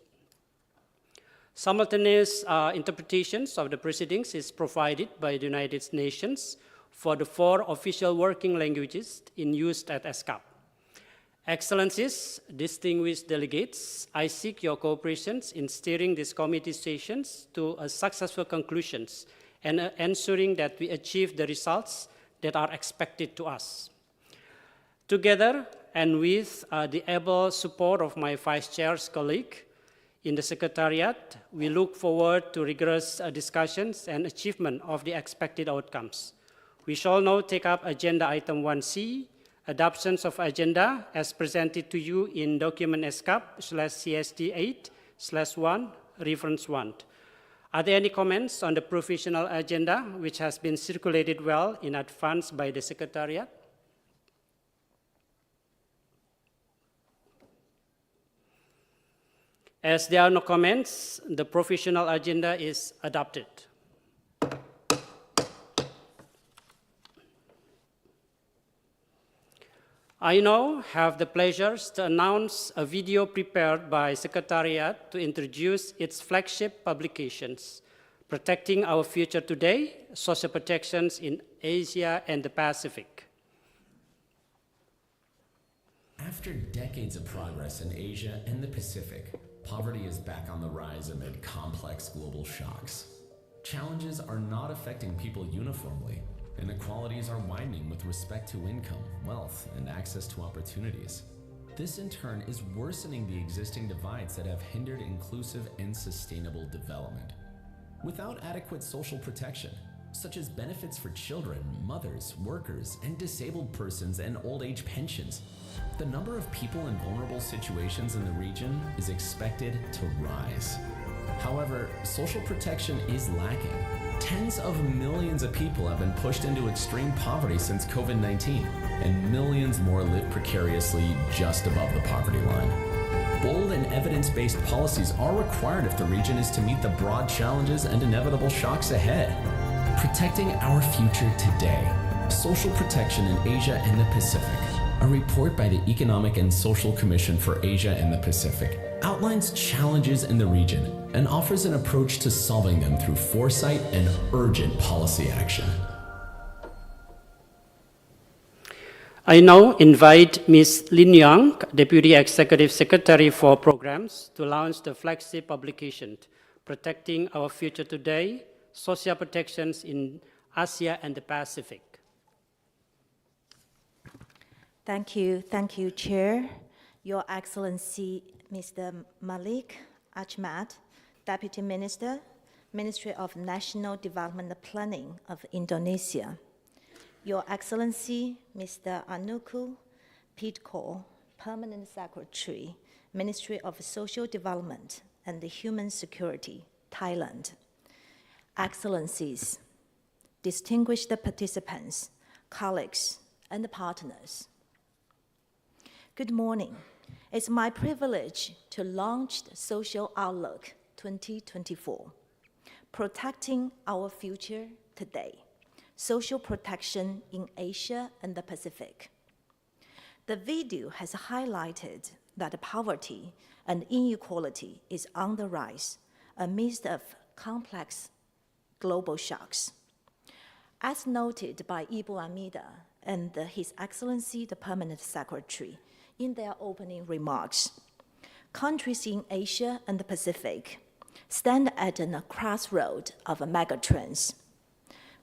Simultaneous interpretations of the proceedings is provided by the United Nations for the 4 official working languages in use at ESCAP. Excellencies, distinguished delegates, I seek your cooperation in steering these committee sessions to a successful conclusions and ensuring that we achieve the results that are expected to us. Together and with the able support of my Vice Chair's colleague in the Secretariat, we look forward to rigorous discussions and achievement of the expected outcomes. We shall now take up Agenda Item 1C, adoptions of agenda as presented to you in document ESCAP/CSD8/1, reference 1. Are there any comments on the provisional agenda which has been circulated well in advance by the Secretariat? As there are no comments, the provisional agenda is adopted. I now have the pleasure to announce a video prepared by Secretariat to introduce its flagship publications, Protecting Our Future Today, Social Protections in Asia and the Pacific. After decades of progress in Asia and the Pacific, poverty is back on the rise amid complex global shocks. Challenges are not affecting people uniformly. Inequalities are widening with respect to income, wealth, and access to opportunities. This in turn is worsening the existing divides that have hindered inclusive and sustainable development. Without adequate social protection, such as benefits for children, mothers, workers, and disabled persons and old age pensions, the number of people in vulnerable situations in the region is expected to rise. However, social protection is lacking. Tens of millions of people have been pushed into extreme poverty since COVID-19, and millions more live precariously just above the poverty line. Bold and evidence-based policies are required if the region is to meet the broad challenges and inevitable shocks ahead. Protecting our future today. Social protection in Asia and the Pacific. A report by the Economic and Social Commission for Asia and the Pacific outlines challenges in the region and offers an approach to solving them through foresight and urgent policy action. I now invite Ms. Lin Yang, Deputy Executive Secretary for Programs, to launch the flagship publication, Protecting Our Future Today, Social Protections in Asia and the Pacific. Thank you, Chair. Your Excellency, Mr. Malik Ahmad, Deputy Minister, Ministry of National Development Planning of Indonesia. Your Excellency, Mr. Anuku Pitko, Permanent Secretary, Ministry of Social Development and Human Security, Thailand. Excellencies, distinguished participants, colleagues, and partners. Good morning. It's my privilege to launch the Social Outlook 2024, Protecting Our Future Today, Social Protection in Asia and the Pacific. The video has highlighted that poverty and inequality is on the rise amidst of complex global shocks. As noted by Ibu Amida and His Excellency, the Permanent Secretary, in their opening remarks, countries in Asia and the Pacific stand at a crossroad of megatrends: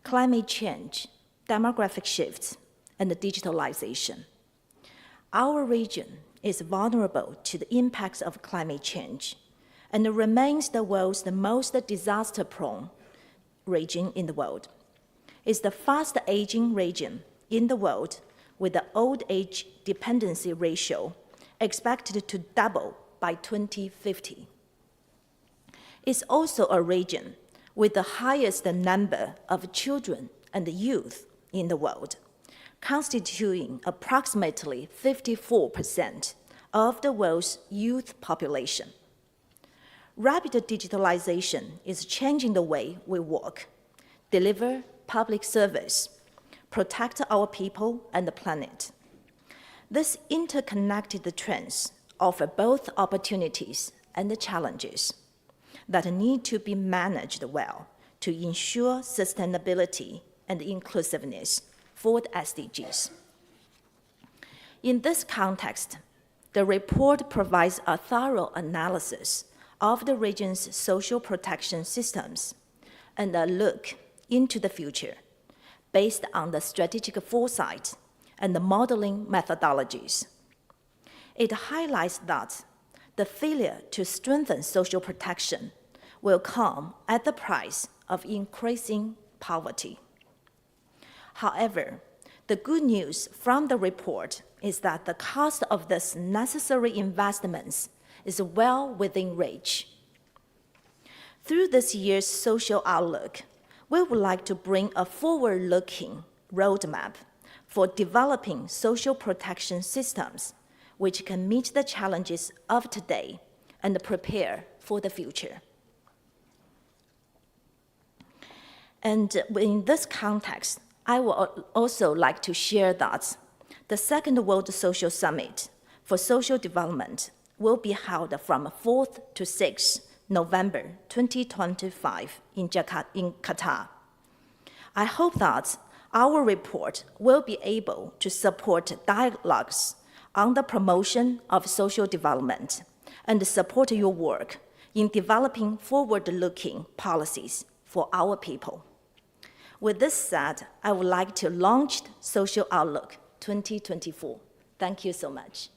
climate change, demographic shifts, and digitalization. Our region is vulnerable to the impacts of climate change and remains the world's most disaster-prone region in the world. It's the fast-aging region in the world with the old age dependency ratio expected to double by 2050. It's also a region with the highest number of children and youth in the world, constituting approximately 54% of the world's youth population. Rapid digitalization is changing the way we work, deliver public service, protect our people and the planet. These interconnected trends offer both opportunities and challenges that need to be managed well to ensure sustainability and inclusiveness for the SDGs. In this context, the report provides a thorough analysis of the region's social protection systems and a look into the future based on the strategic foresight and the modeling methodologies. It highlights that the failure to strengthen social protection will come at the price of increasing poverty. However, the good news from the report is that the cost of these necessary investments is well within reach. Through this year's social outlook, we would like to bring a forward-looking roadmap for developing social protection systems which can meet the challenges of today and prepare for the future. And in this context, I would also like to share that the Second World Social Summit for Social Development will be held from 4th to 6th November 2025 in Qatar. I hope that our report will be able to support dialogues on the promotion of social development and support your work in developing forward-looking policies for our people. With this said, I would like to launch Social Outlook 2024. Thank you so much.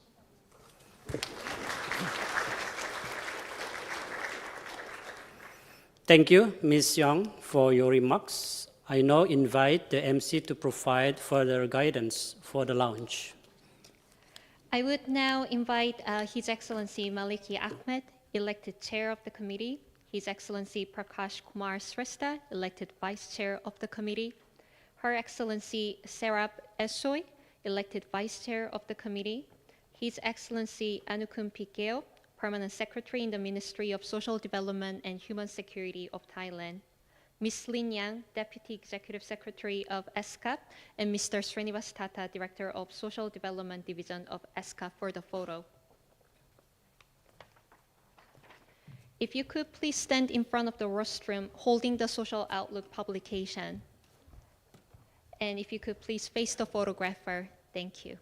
Thank you, Ms. Young, for your remarks. I now invite the MC to provide further guidance for the launch. I would now invite His Excellency Maliki Ahmed, elected Chair of the Committee, His Excellency Prakash Kumar Shrestha, elected Vice Chair of the Committee, Her Excellency Serap Esoy, elected Vice Chair of the Committee, His Excellency Anukum Pikeo, Permanent Secretary in the Ministry of Social Development and Human Security of Thailand, Ms. Lin Yang, Deputy Executive Secretary of ESCAP, and Mr. Srinivas Tata, Director of Social Development Division of ESCAP for the photo. If you could please stand in front of the rostrum holding the Social Outlook publication. And if you could please face the photographer, thank you.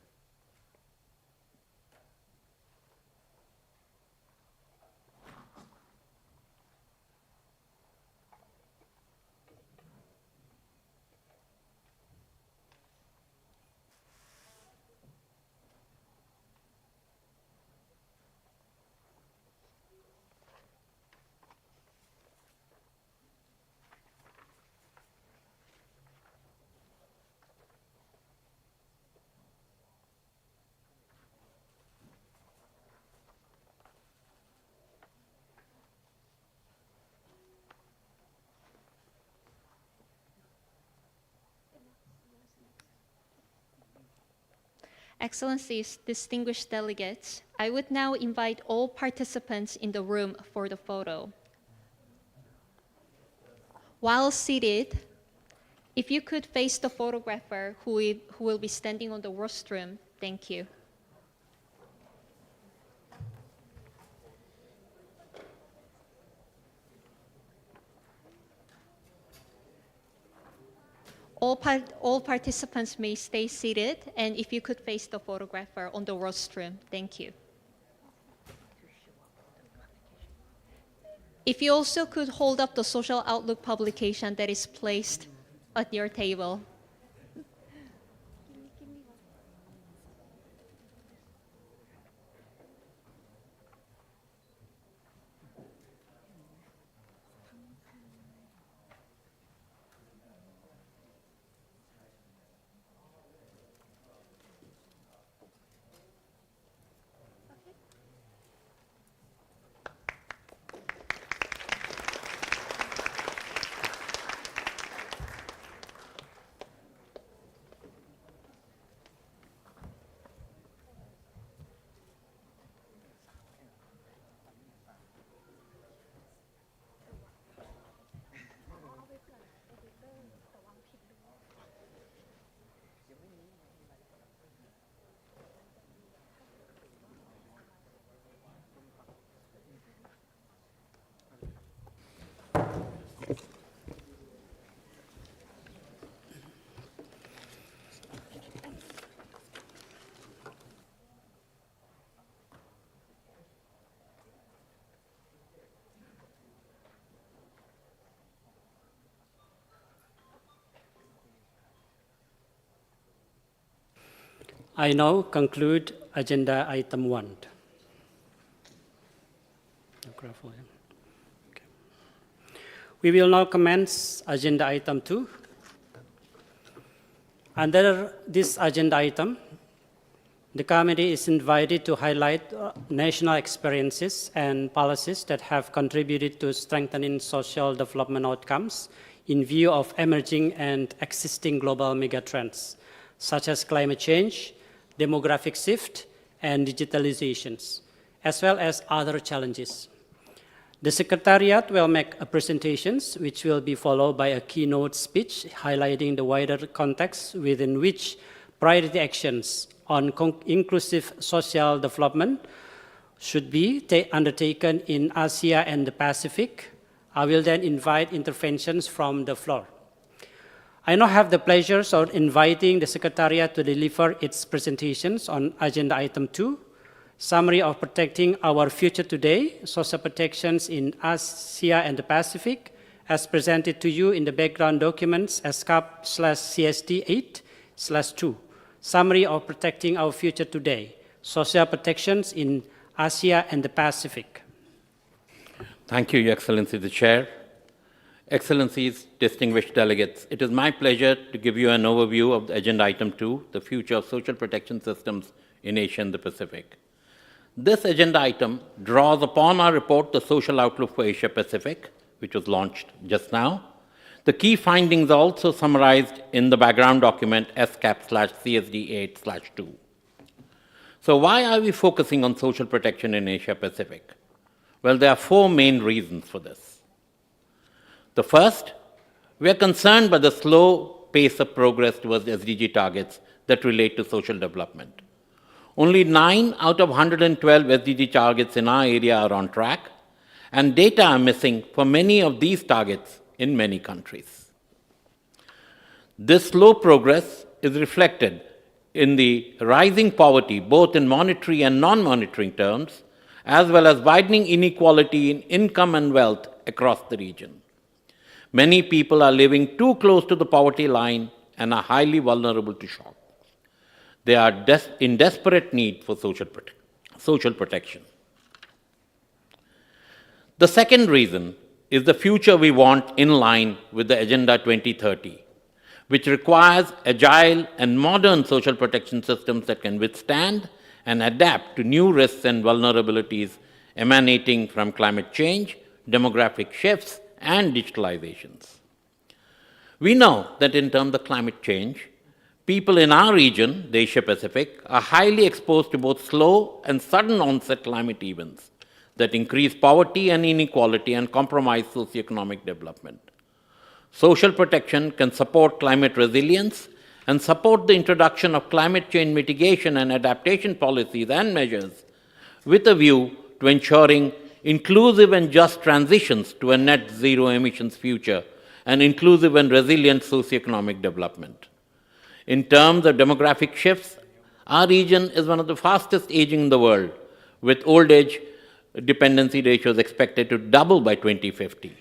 Excellencies, distinguished delegates, I would now invite all participants in the room for the photo. While seated, if you could face the photographer who will be standing on the rostrum, thank you. All participants may stay seated, and if you could face the photographer on the rostrum, thank you. If you also could hold up the Social Outlook publication that is placed at your table. I now conclude agenda item 1. Okay. We will now commence agenda item 2. Under this agenda item, the committee is invited to highlight national experiences and policies that have contributed to strengthening social development outcomes in view of emerging and existing global megatrends, such as climate change, demographic shift, and digitalizations, as well as other challenges. The Secretariat will make presentations, which will be followed by a keynote speech highlighting the wider context within which priority actions on inclusive social development should be undertaken in Asia and the Pacific. I will then invite interventions from the floor. I now have the pleasure of inviting the Secretariat to deliver its presentations on agenda item 2, summary of protecting our future today, social protections in Asia and the Pacific, as presented to you in the background documents ESCAP/CSD8/2, Summary of Protecting Our Future Today, Social Protections in Asia and the Pacific. Thank you, Your Excellency the Chair. Excellencies, distinguished delegates, it is my pleasure to give you an overview of the Agenda Item 2, the future of social protection systems in Asia and the Pacific. This agenda item draws upon our report, The Social Outlook for Asia Pacific, which was launched just now. The key findings are also summarized in the background document ESCAP/CSD8/2. So why are we focusing on social protection in Asia Pacific? Well, there are four main reasons for this. The first, we are concerned by the slow pace of progress towards SDG targets that relate to social development. Only 9 out of 112 SDG targets in our area are on track, and data are missing for many of these targets in many countries. This slow progress is reflected in the rising poverty, both in monetary and non-monetary terms, as well as widening inequality in income and wealth across the region. Many people are living too close to the poverty line and are highly vulnerable to shock. They are in desperate need for social protection. The second reason is the future we want in line with the Agenda 2030, which requires agile and modern social protection systems that can withstand and adapt to new risks and vulnerabilities emanating from climate change, demographic shifts, and digitalizations. We know that in terms of climate change, people in our region, the Asia Pacific, are highly exposed to both slow and sudden onset climate events that increase poverty and inequality and compromise socioeconomic development. Social protection can support climate resilience and support the introduction of climate change mitigation and adaptation policies and measures with a view to ensuring inclusive and just transitions to a net zero emissions future and inclusive and resilient socioeconomic development. In terms of demographic shifts, our region is one of the fastest aging in the world, with old age dependency ratios expected to double by 2050.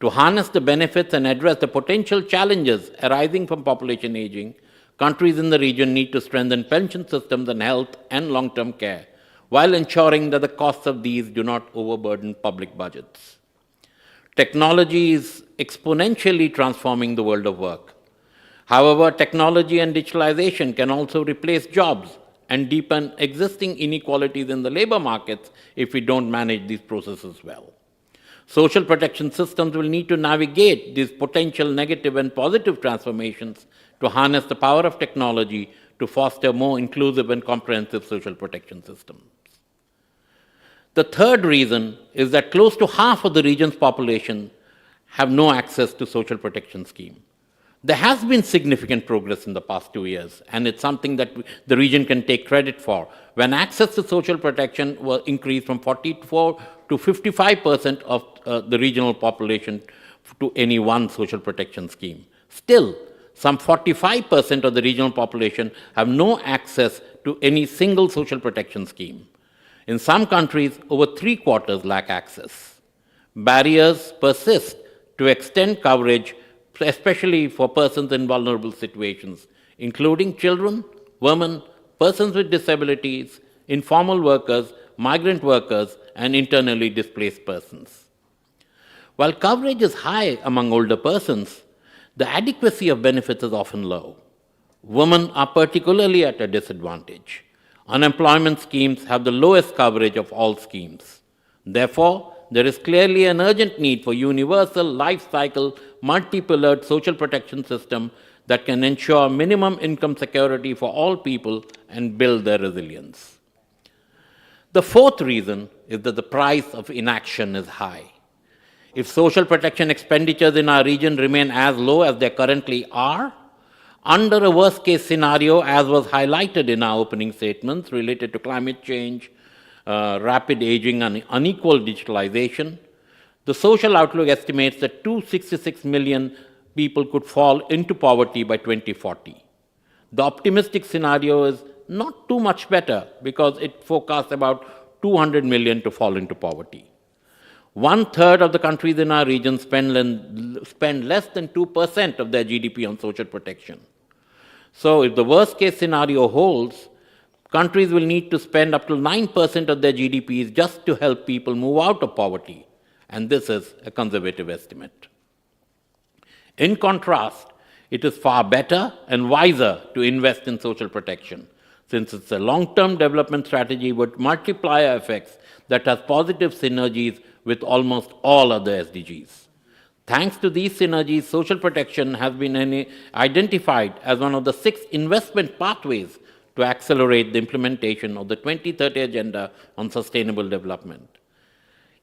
To harness the benefits and address the potential challenges arising from population aging, countries in the region need to strengthen pension systems and health and long-term care, while ensuring that the costs of these do not overburden public budgets. Technology is exponentially transforming the world of work. However, technology and digitalization can also replace jobs and deepen existing inequalities in the labor markets if we don't manage these processes well. Social protection systems will need to navigate these potential negative and positive transformations to harness the power of technology to foster more inclusive and comprehensive social protection systems. The third reason is that close to half of the region's population have no access to social protection scheme. There has been significant progress in the past 2 years, and it's something that the region can take credit for. When access to social protection was increased from 44 to 55% of the regional population to any one social protection scheme. Still, some 45% of the regional population have no access to any single social protection scheme. In some countries, over 3/4 lack access. Barriers persist to extend coverage, especially for persons in vulnerable situations, including children, women, persons with disabilities, informal workers, migrant workers, and internally displaced persons. While coverage is high among older persons, the adequacy of benefits is often low. Women are particularly at a disadvantage. Unemployment schemes have the lowest coverage of all schemes. Therefore, there is clearly an urgent need for universal, life cycle, multi-pillared social protection system that can ensure minimum income security for all people and build their resilience. The fourth reason is that the price of inaction is high. If social protection expenditures in our region remain as low as they currently are, under a worst-case scenario, as was highlighted in our opening statements related to climate change, rapid aging, and unequal digitalization, the social outlook estimates that 266 million people could fall into poverty by 2040. The optimistic scenario is not too much better because it forecasts about 200 million to fall into poverty. 1/3 of the countries in our region spend less than 2% of their GDP on social protection. So if the worst case scenario holds, countries will need to spend up to 9% of their GDPs just to help people move out of poverty, and this is a conservative estimate. In contrast, it is far better and wiser to invest in social protection, since it's a long-term development strategy with multiplier effects that has positive synergies with almost all other SDGs. Thanks to these synergies, social protection has been identified as one of the 6 investment pathways to accelerate the implementation of the 2030 Agenda on Sustainable Development.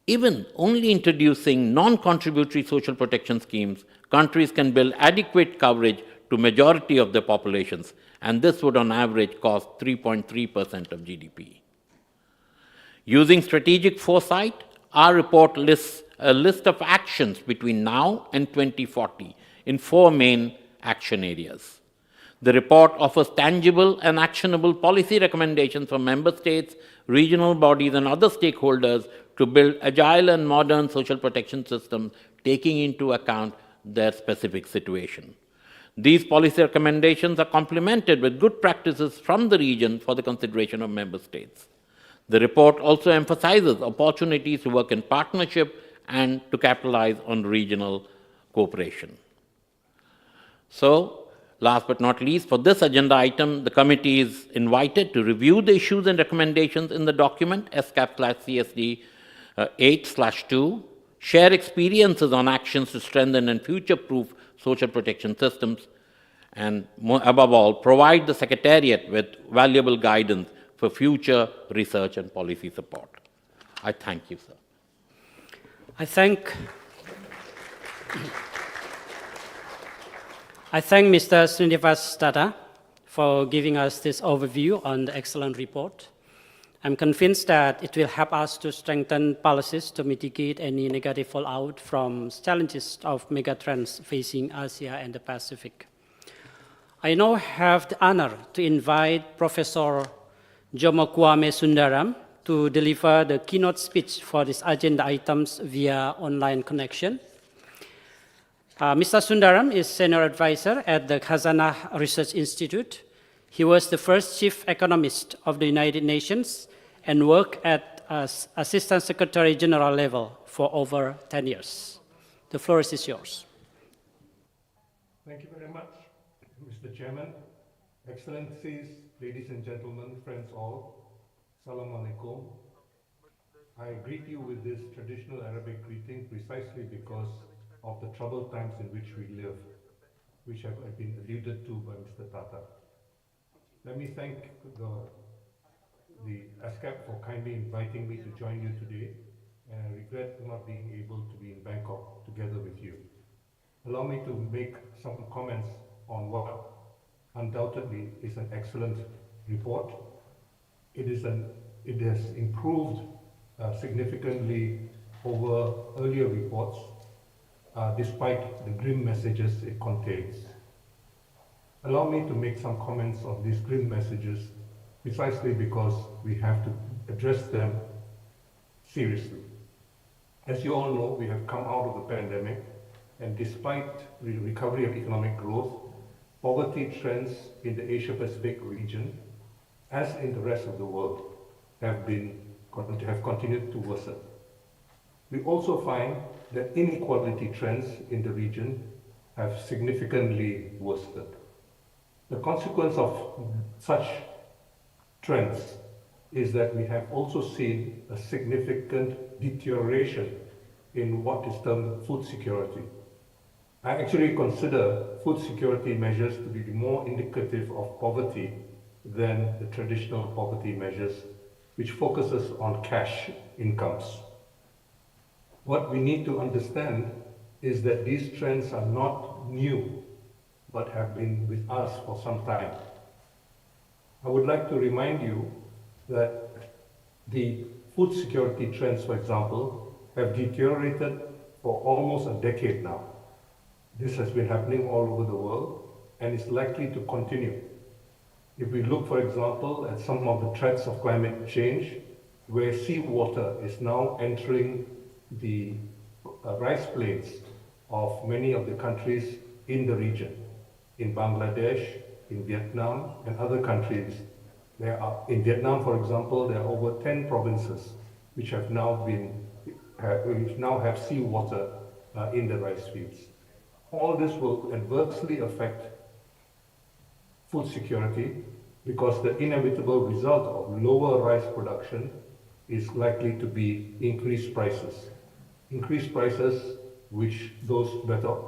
Even only introducing non-contributory social protection schemes, countries can build adequate coverage to majority of their populations, and this would on average cost 3.3% of GDP. Using strategic foresight, our report lists a list of actions between now and 2040 in 4 main action areas. The report offers tangible and actionable policy recommendations for member states, regional bodies, and other stakeholders to build agile and modern social protection systems, taking into account their specific situation. These policy recommendations are complemented with good practices from the region for the consideration of member states. The report also emphasizes opportunities to work in partnership and to capitalize on regional cooperation. So, last but not least, for this agenda item, the committee is invited to review the issues and recommendations in the document ESCAP/CSD 8/2, share experiences on actions to strengthen and future-proof social protection systems, and above all, provide the Secretariat with valuable guidance for future research and policy support. I thank you, sir. I thank Mr. Srinivas Tata for giving us this overview on the excellent report. I'm convinced that it will help us to strengthen policies to mitigate any negative fallout from challenges of megatrends facing Asia and the Pacific. I now have the honor to invite Professor Jomo Kwame Sundaram to deliver the keynote speech for these agenda items via online connection. Mr. Sundaram is Senior Advisor at the Khazanah Research Institute. He was the first Chief Economist of the United Nations and worked at Assistant Secretary General level for over 10 years. The floor is yours. Thank you very much, Mr. Chairman. Excellencies, ladies and gentlemen, friends all, Assalamu alaikum. I greet you with this traditional Arabic greeting precisely because of the troubled times in which we live, which have been alluded to by Mr. Tata. Let me thank the ESCAP for kindly inviting me to join you today, and I regret not being able to be in Bangkok together with you. Allow me to make some comments on what undoubtedly is an excellent report. It has improved significantly over earlier reports, despite the grim messages it contains. Allow me to make some comments on these grim messages precisely because we have to address them seriously. As you all know, we have come out of the pandemic, and despite the recovery of economic growth, poverty trends in the Asia-Pacific region, as in the rest of the world, have continued to worsen. We also find that inequality trends in the region have significantly worsened. The consequence of such trends is that we have also seen a significant deterioration in what is termed food security. I actually consider food security measures to be more indicative of poverty than the traditional poverty measures, which focuses on cash incomes. What we need to understand is that these trends are not new, but have been with us for some time. I would like to remind you that the food security trends, for example, have deteriorated for almost a decade now. This has been happening all over the world and is likely to continue. If we look, for example, at some of the threats of climate change, where seawater is now entering the rice plains of many of the countries in the region. In Bangladesh, in Vietnam, and other countries, in Vietnam, for example, there are over 10 provinces which have now have seawater in the rice fields. All this will adversely affect food security because the inevitable result of lower rice production is likely to be increased prices. Increased prices which those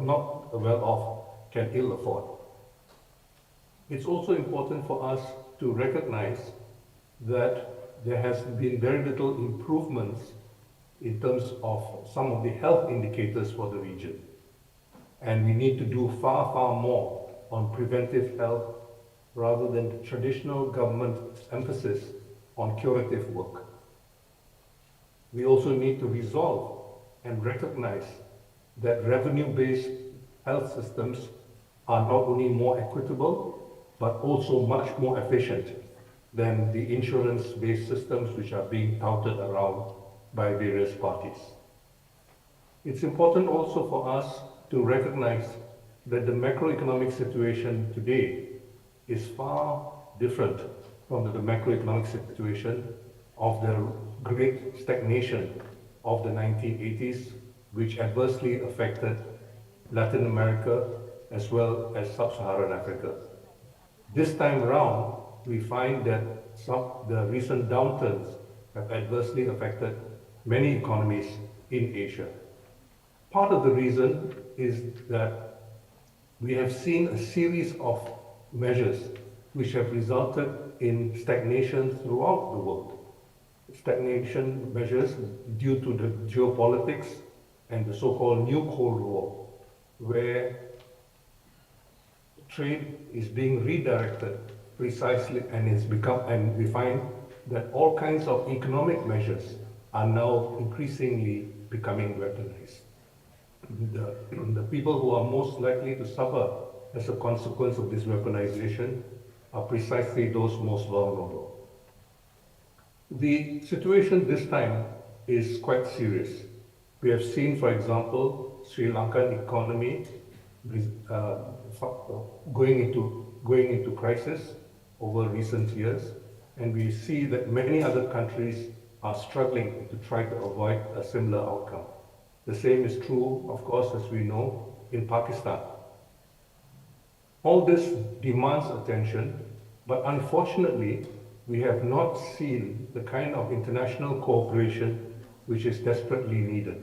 not well off can ill afford. It's also important for us to recognize that there has been very little improvements in terms of some of the health indicators for the region. And we need to do far, far more on preventive health rather than traditional government emphasis on curative work. We also need to resolve and recognize that revenue-based health systems are not only more equitable, but also much more efficient than the insurance-based systems which are being touted around by various parties. It's important also for us to recognize that the macroeconomic situation today is far different from the macroeconomic situation of the great stagnation of the 1980s, which adversely affected Latin America as well as Sub-Saharan Africa. This time around, we find that the recent downturns have adversely affected many economies in Asia. Part of the reason is that we have seen a series of measures which have resulted in stagnation throughout the world. Stagnation measures due to the geopolitics and the so-called New Cold War, where trade is being redirected precisely and we find that all kinds of economic measures are now increasingly becoming weaponized. The people who are most likely to suffer as a consequence of this weaponization are precisely those most vulnerable. The situation this time is quite serious. We have seen, for example, Sri Lankan economy going into crisis over recent years, and we see that many other countries are struggling to try to avoid a similar outcome. The same is true, of course, as we know, in Pakistan. All this demands attention, but unfortunately, we have not seen the kind of international cooperation which is desperately needed.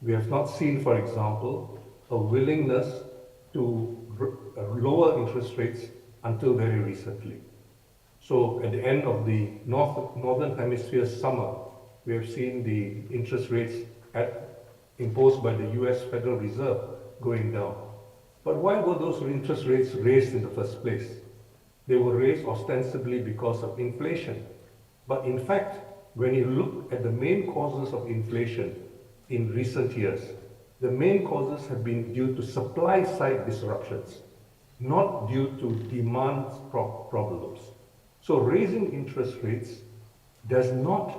We have not seen, for example, a willingness to lower interest rates until very recently. So at the end of the Northern Hemisphere summer, we have seen the interest rates imposed by the US Federal Reserve going down. But why were those interest rates raised in the first place? They were raised ostensibly because of inflation. But in fact, when you look at the main causes of inflation in recent years, the main causes have been due to supply-side disruptions, not due to demand problems. So raising interest rates does not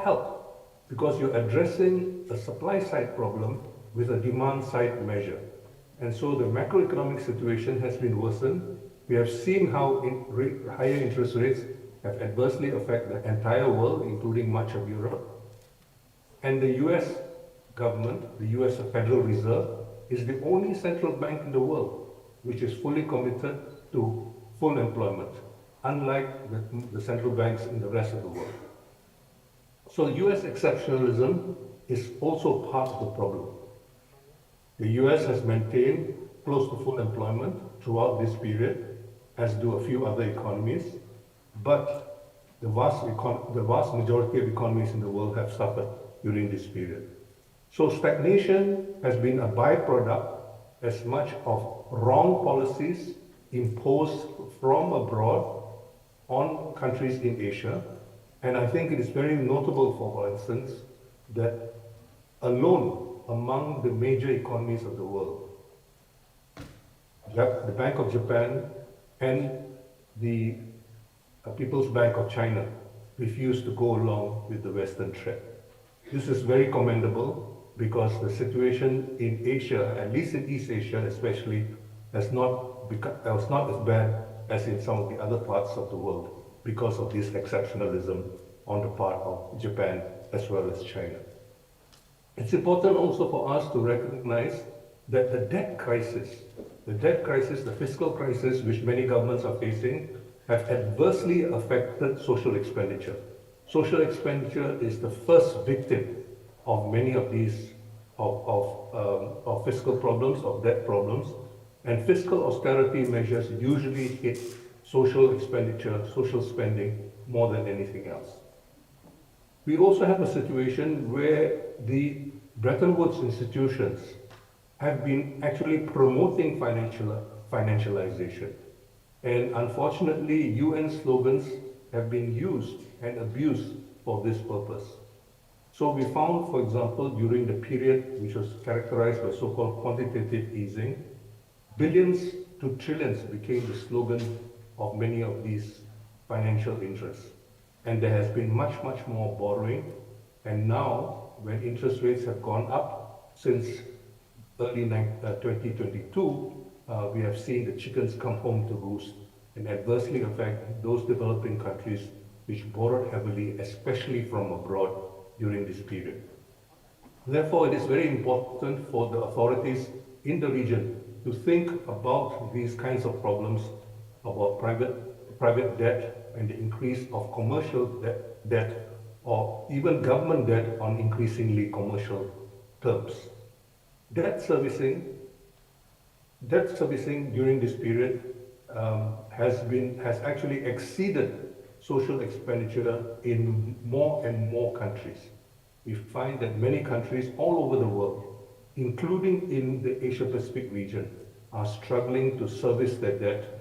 help because you're addressing a supply-side problem with a demand-side measure. And so the macroeconomic situation has been worsened. We have seen how higher interest rates have adversely affected the entire world, including much of Europe. And the US government, the US Federal Reserve, is the only central bank in the world which is fully committed to full employment, unlike the central banks in the rest of the world. So US exceptionalism is also part of the problem. The US has maintained close to full employment throughout this period, as do a few other economies, but the vast majority of economies in the world have suffered during this period. So stagnation has been a byproduct as much of wrong policies imposed from abroad on countries in Asia. And I think it is very notable, for instance, that alone among the major economies of the world, the Bank of Japan and the People's Bank of China refused to go along with the Western trend. This is very commendable because the situation in Asia, at least in East Asia especially, was not as bad as in some of the other parts of the world because of this exceptionalism on the part of Japan as well as China. It's important also for us to recognize that the debt crisis, the fiscal crisis which many governments are facing, have adversely affected social expenditure. Social expenditure is the first victim of many of these of fiscal problems, of debt problems, and fiscal austerity measures usually hit social expenditure, social spending more than anything else. We also have a situation where the Bretton Woods institutions have been actually promoting financialization. And unfortunately, UN slogans have been used and abused for this purpose. So we found, for example, during the period which was characterized by so-called quantitative easing, billions to trillions became the slogan of many of these financial interests. And there has been much, much more borrowing. And now, when interest rates have gone up since early 2022, we have seen the chickens come home to roost and adversely affect those developing countries which borrowed heavily, especially from abroad during this period. Therefore, it is very important for the authorities in the region to think about these kinds of problems, about private debt and the increase of commercial debt or even government debt on increasingly commercial terms. Debt servicing during this period has actually exceeded social expenditure in more and more countries. We find that many countries all over the world, including in the Asia-Pacific region, are struggling to service their debt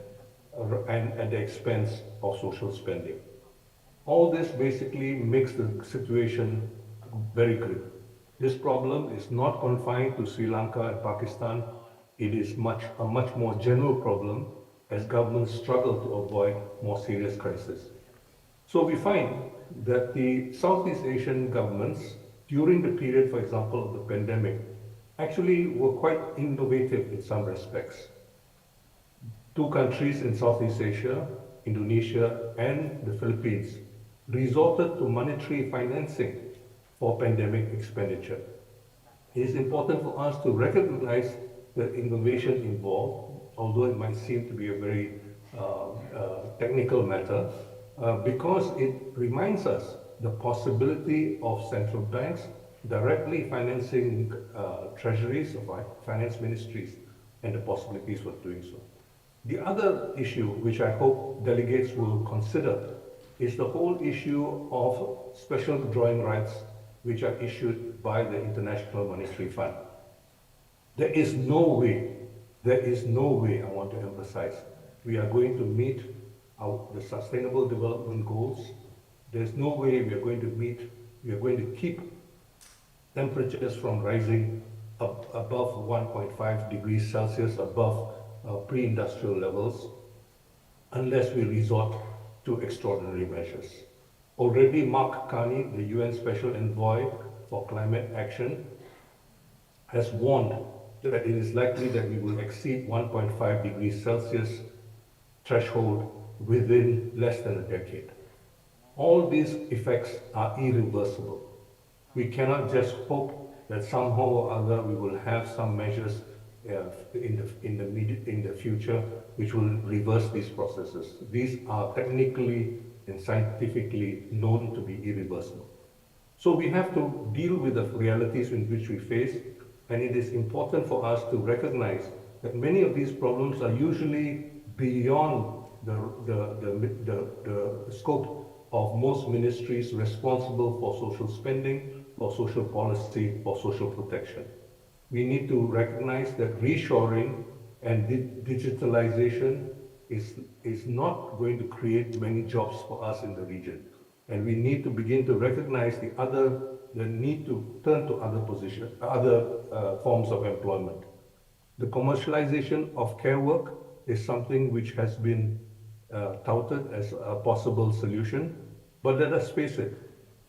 and at the expense of social spending. All this basically makes the situation very grim. This problem is not confined to Sri Lanka and Pakistan. It is a much more general problem as governments struggle to avoid more serious crises. So we find that the Southeast Asian governments, during the period, for example, of the pandemic, actually were quite innovative in some respects. Two countries in Southeast Asia, Indonesia and the Philippines, resorted to monetary financing for pandemic expenditure. It is important for us to recognize the innovation involved, although it might seem to be a very technical matter, because it reminds us the possibility of central banks directly financing treasuries or finance ministries and the possibilities for doing so. The other issue which I hope delegates will consider is the whole issue of special drawing rights which are issued by the International Monetary Fund. There is no way, I want to emphasize, we are going to meet the Sustainable Development Goals. There's no way we are going to keep temperatures from rising above 1.5 degrees Celsius above pre-industrial levels unless we resort to extraordinary measures. Already Mark Carney, the UN Special Envoy for Climate Action, has warned that it is likely that we will exceed 1.5 degrees Celsius threshold within less than a decade. All these effects are irreversible. We cannot just hope that somehow or other we will have some measures in the future which will reverse these processes. These are technically and scientifically known to be irreversible. So we have to deal with the realities in which we face, and it is important for us to recognize that many of these problems are usually beyond the scope of most ministries responsible for social spending, for social policy, for social protection. We need to recognize that reshoring and digitalization is not going to create many jobs for us in the region. And we need to begin to recognize the need to turn to other forms of employment. The commercialization of care work is something which has been touted as a possible solution, but let us face it,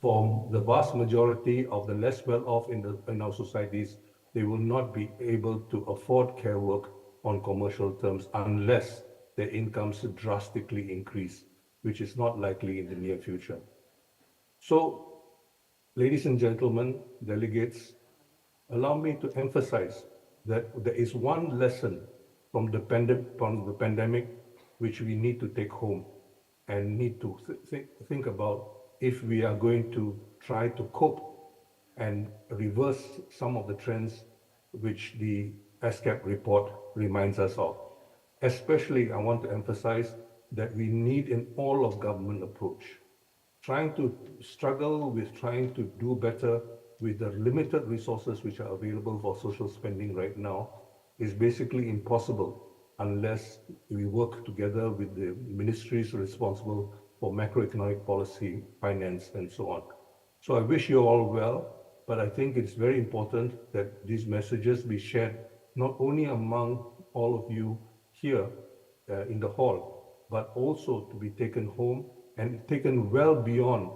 for the vast majority of the less well-off in our societies, they will not be able to afford care work on commercial terms unless their incomes drastically increase, which is not likely in the near future. So, ladies and gentlemen, delegates, allow me to emphasize that there is one lesson from the pandemic which we need to take home and need to think about if we are going to try to cope and reverse some of the trends which the ESCAP report reminds us of. Especially, I want to emphasize that we need an all-of-government approach. Trying to do better with the limited resources which are available for social spending right now is basically impossible unless we work together with the ministries responsible for macroeconomic policy, finance, and so on. So I wish you all well, but I think it's very important that these messages be shared not only among all of you here in the hall, but also to be taken home and taken well beyond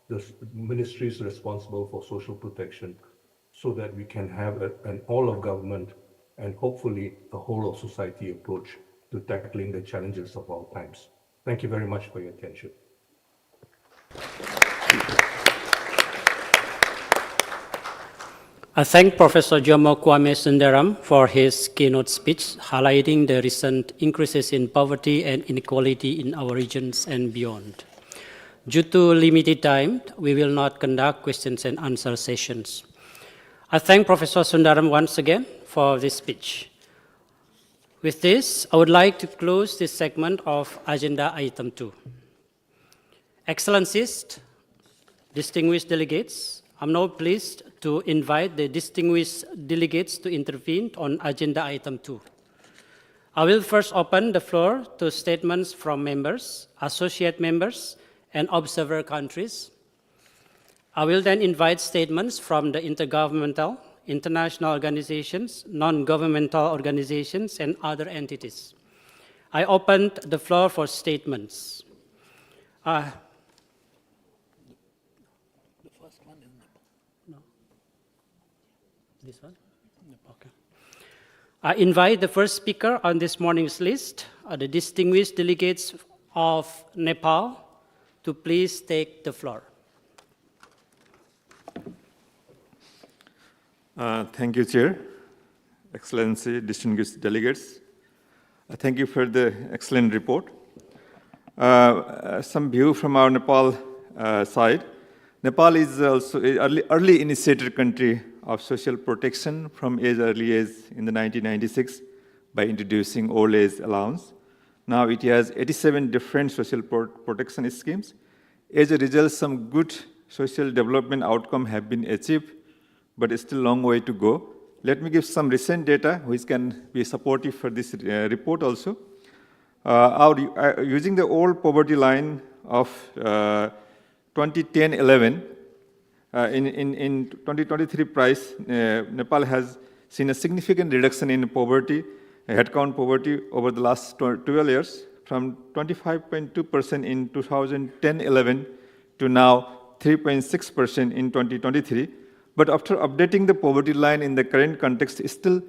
the ministries responsible for social protection so that we can have an all-of-government and hopefully a whole-of-society approach to tackling the challenges of our times. Thank you very much for your attention. I thank Professor Jomo Kwame Sundaram for his keynote speech, highlighting the recent increases in poverty and inequality in our regions and beyond. Due to limited time, we will not conduct questions and answer sessions. I thank Professor Sundaram once again for this speech. With this, I would like to close this segment of Agenda Item 2. Excellencies, distinguished delegates, I'm now pleased to invite the distinguished delegates to intervene on Agenda Item 2. I will first open the floor to statements from members, associate members, and observer countries. I will then invite statements from the intergovernmental, international organizations, non-governmental organizations, and other entities. I opened the floor for statements. This one? Okay. I invite the first speaker on this morning's list, the distinguished delegates of Nepal, to please take the floor. Thank you, Chair. Excellency, distinguished delegates. Thank you for the excellent report. Some view from our Nepal side. Nepal is also an early initiated country of social protection from as early as in the 1996 by introducing old age allowance. Now it has 87 different social protection schemes. As a result, some good social development outcomes have been achieved, but it's still a long way to go. Let me give some recent data which can be supportive for this report also. Using the old poverty line of 2010-11, in 2023 price, Nepal has seen a significant reduction in poverty, headcount poverty over the last 12 years, from 25.2% in 2010-11 to now 3.6% in 2023. But after updating the poverty line in the current context, still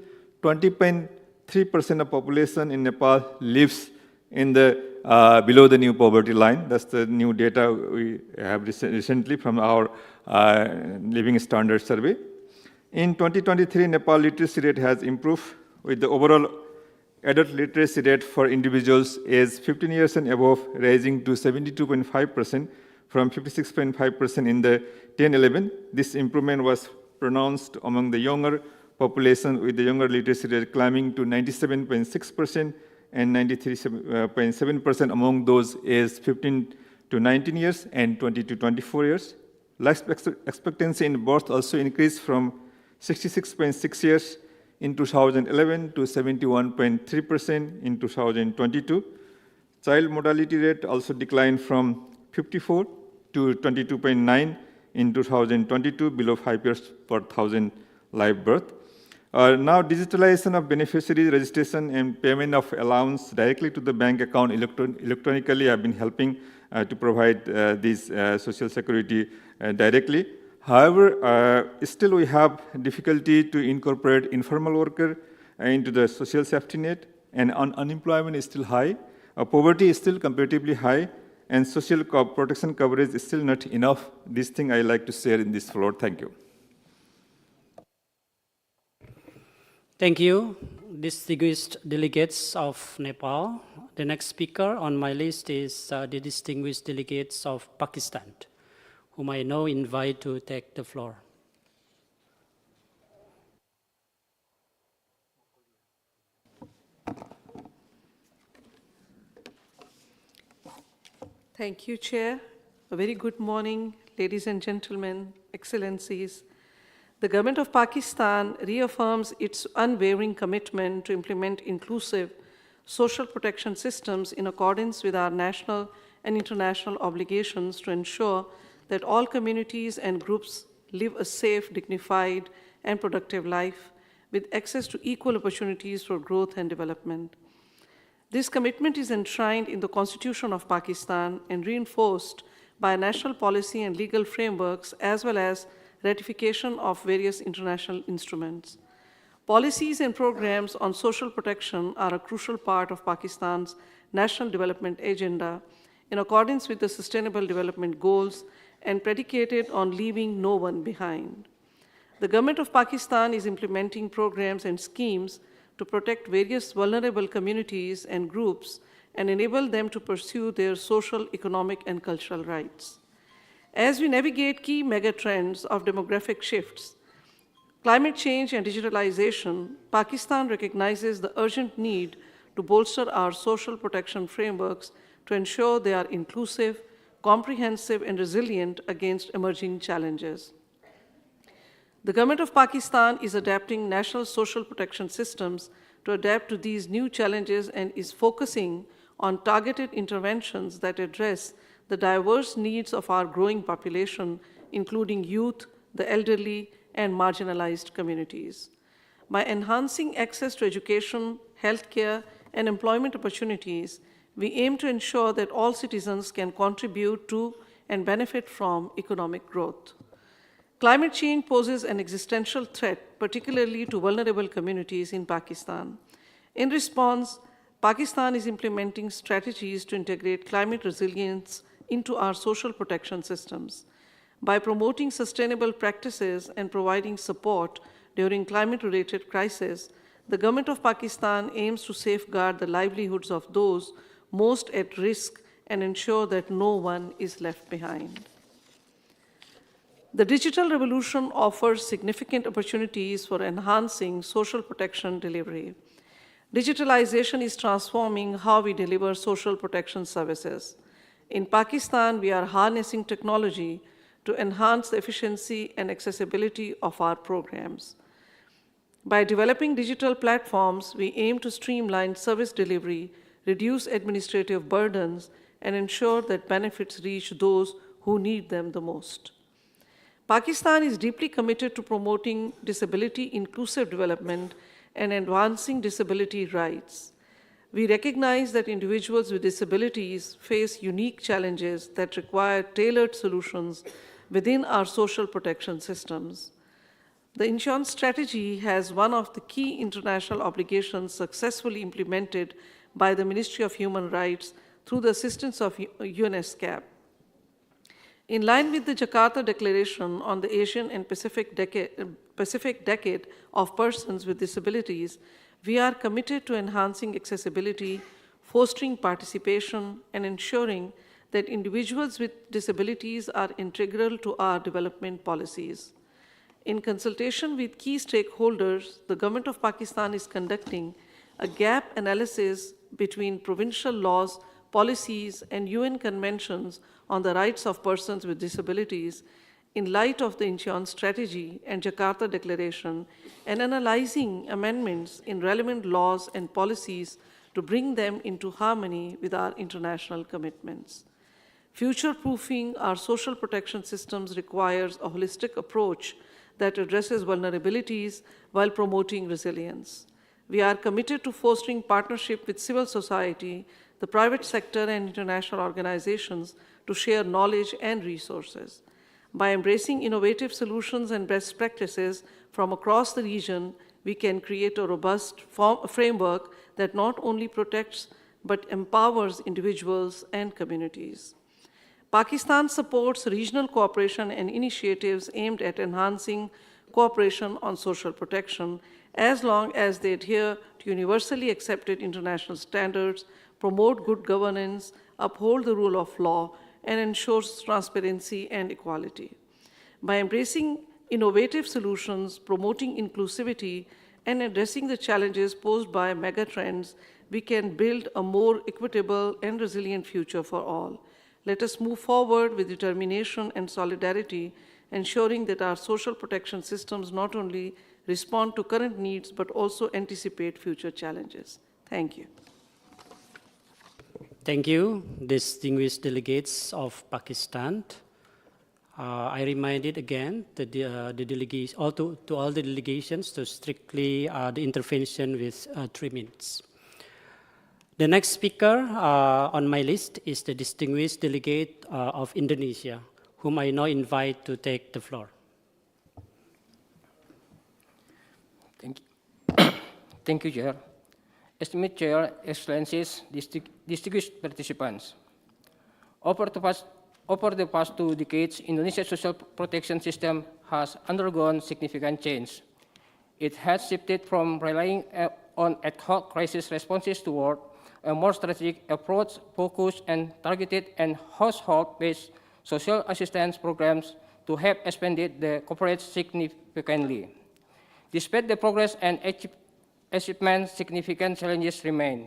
20.3% of population in Nepal lives in the below the new poverty line. That's the new data we have recently from our Living Standard Survey. In 2023, Nepal literacy rate has improved with the overall adult literacy rate for individuals aged 15 years and above rising to 72.5% from 56.5% in the 10-11. This improvement was pronounced among the younger population, with the younger literacy rate climbing to 97.6% and 93.7% among those aged 15 to 19 years and 20 to 24 years. Life expectancy in birth also increased from 66.6 years in 2011 to 71.3% in 2022. Child mortality rate also declined from 54 to 22.9 in 2022, below 5 years per thousand live birth. Now, digitalization of beneficiary registration and payment of allowance directly to the bank account electronically have been helping to provide this social security directly. However, still we have difficulty to incorporate informal worker into the social safety net, and unemployment is still high. Poverty is still comparatively high, and social protection coverage is still not enough. This thing I like to share in this floor. Thank you. Thank you, distinguished delegates of Nepal. The next speaker on my list is the distinguished delegates of Pakistan, whom I now invite to take the floor. Thank you, Chair. A very good morning, ladies and gentlemen, excellencies. The government of Pakistan reaffirms its unwavering commitment to implement inclusive social protection systems in accordance with our national and international obligations to ensure that all communities and groups live a safe, dignified, and productive life with access to equal opportunities for growth and development. This commitment is enshrined in the Constitution of Pakistan and reinforced by national policy and legal frameworks, as well as ratification of various international instruments. Policies and programs on social protection are a crucial part of Pakistan's national development agenda in accordance with the Sustainable Development Goals and predicated on leaving no one behind. The government of Pakistan is implementing programs and schemes to protect various vulnerable communities and groups and enable them to pursue their social, economic, and cultural rights. As we navigate key megatrends of demographic shifts, climate change and digitalization, Pakistan recognizes the urgent need to bolster our social protection frameworks to ensure they are inclusive, comprehensive, and resilient against emerging challenges. The government of Pakistan is adapting national social protection systems to adapt to these new challenges and is focusing on targeted interventions that address the diverse needs of our growing population, including youth, the elderly, and marginalized communities. By enhancing access to education, healthcare, and employment opportunities, we aim to ensure that all citizens can contribute to and benefit from economic growth. Climate change poses an existential threat, particularly to vulnerable communities in Pakistan. In response, Pakistan is implementing strategies to integrate climate resilience into our social protection systems. By promoting sustainable practices and providing support during climate-related crises, the government of Pakistan aims to safeguard the livelihoods of those most at risk and ensure that no one is left behind. The digital revolution offers significant opportunities for enhancing social protection delivery. Digitalization is transforming how we deliver social protection services. In Pakistan, we are harnessing technology to enhance the efficiency and accessibility of our programs. By developing digital platforms, we aim to streamline service delivery, reduce administrative burdens, and ensure that benefits reach those who need them the most. Pakistan is deeply committed to promoting disability-inclusive development and advancing disability rights. We recognize that individuals with disabilities face unique challenges that require tailored solutions within our social protection systems. The insurance strategy has one of the key international obligations successfully implemented by the Ministry of Human Rights through the assistance of ESCAP. In line with the Jakarta Declaration on the Asian and Pacific Decade of Persons with Disabilities, we are committed to enhancing accessibility, fostering participation, and ensuring that individuals with disabilities are integral to our development policies. In consultation with key stakeholders, the government of Pakistan is conducting a gap analysis between provincial laws, policies, and UN conventions on the rights of persons with disabilities in light of the insurance strategy and Jakarta Declaration, and analyzing amendments in relevant laws and policies to bring them into harmony with our international commitments. Future-proofing our social protection systems requires a holistic approach that addresses vulnerabilities while promoting resilience. We are committed to fostering partnership with civil society, the private sector, and international organizations to share knowledge and resources. By embracing innovative solutions and best practices from across the region, we can create a robust framework that not only protects but empowers individuals and communities. Pakistan supports regional cooperation and initiatives aimed at enhancing cooperation on social protection as long as they adhere to universally accepted international standards, promote good governance, uphold the rule of law, and ensures transparency and equality. By embracing innovative solutions, promoting inclusivity, and addressing the challenges posed by megatrends, we can build a more equitable and resilient future for all. Let us move forward with determination and solidarity, ensuring that our social protection systems not only respond to current needs, but also anticipate future challenges. Thank you. Thank you, distinguished delegates of Pakistan. I reminded again that to all the delegations to strictly the intervention with 3 minutes. The next speaker on my list is the distinguished delegate of Indonesia, whom I now invite to take the floor. Thank you. Thank you, Chair. Esteemed Chair, Excellencies, distinguished participants. Over the past 2 decades, Indonesia's social protection system has undergone significant change. It has shifted from relying on ad hoc crisis responses toward a more strategic approach, focused and targeted and household-based social assistance programs to have expanded the coverage significantly. Despite the progress and achievements, significant challenges remain.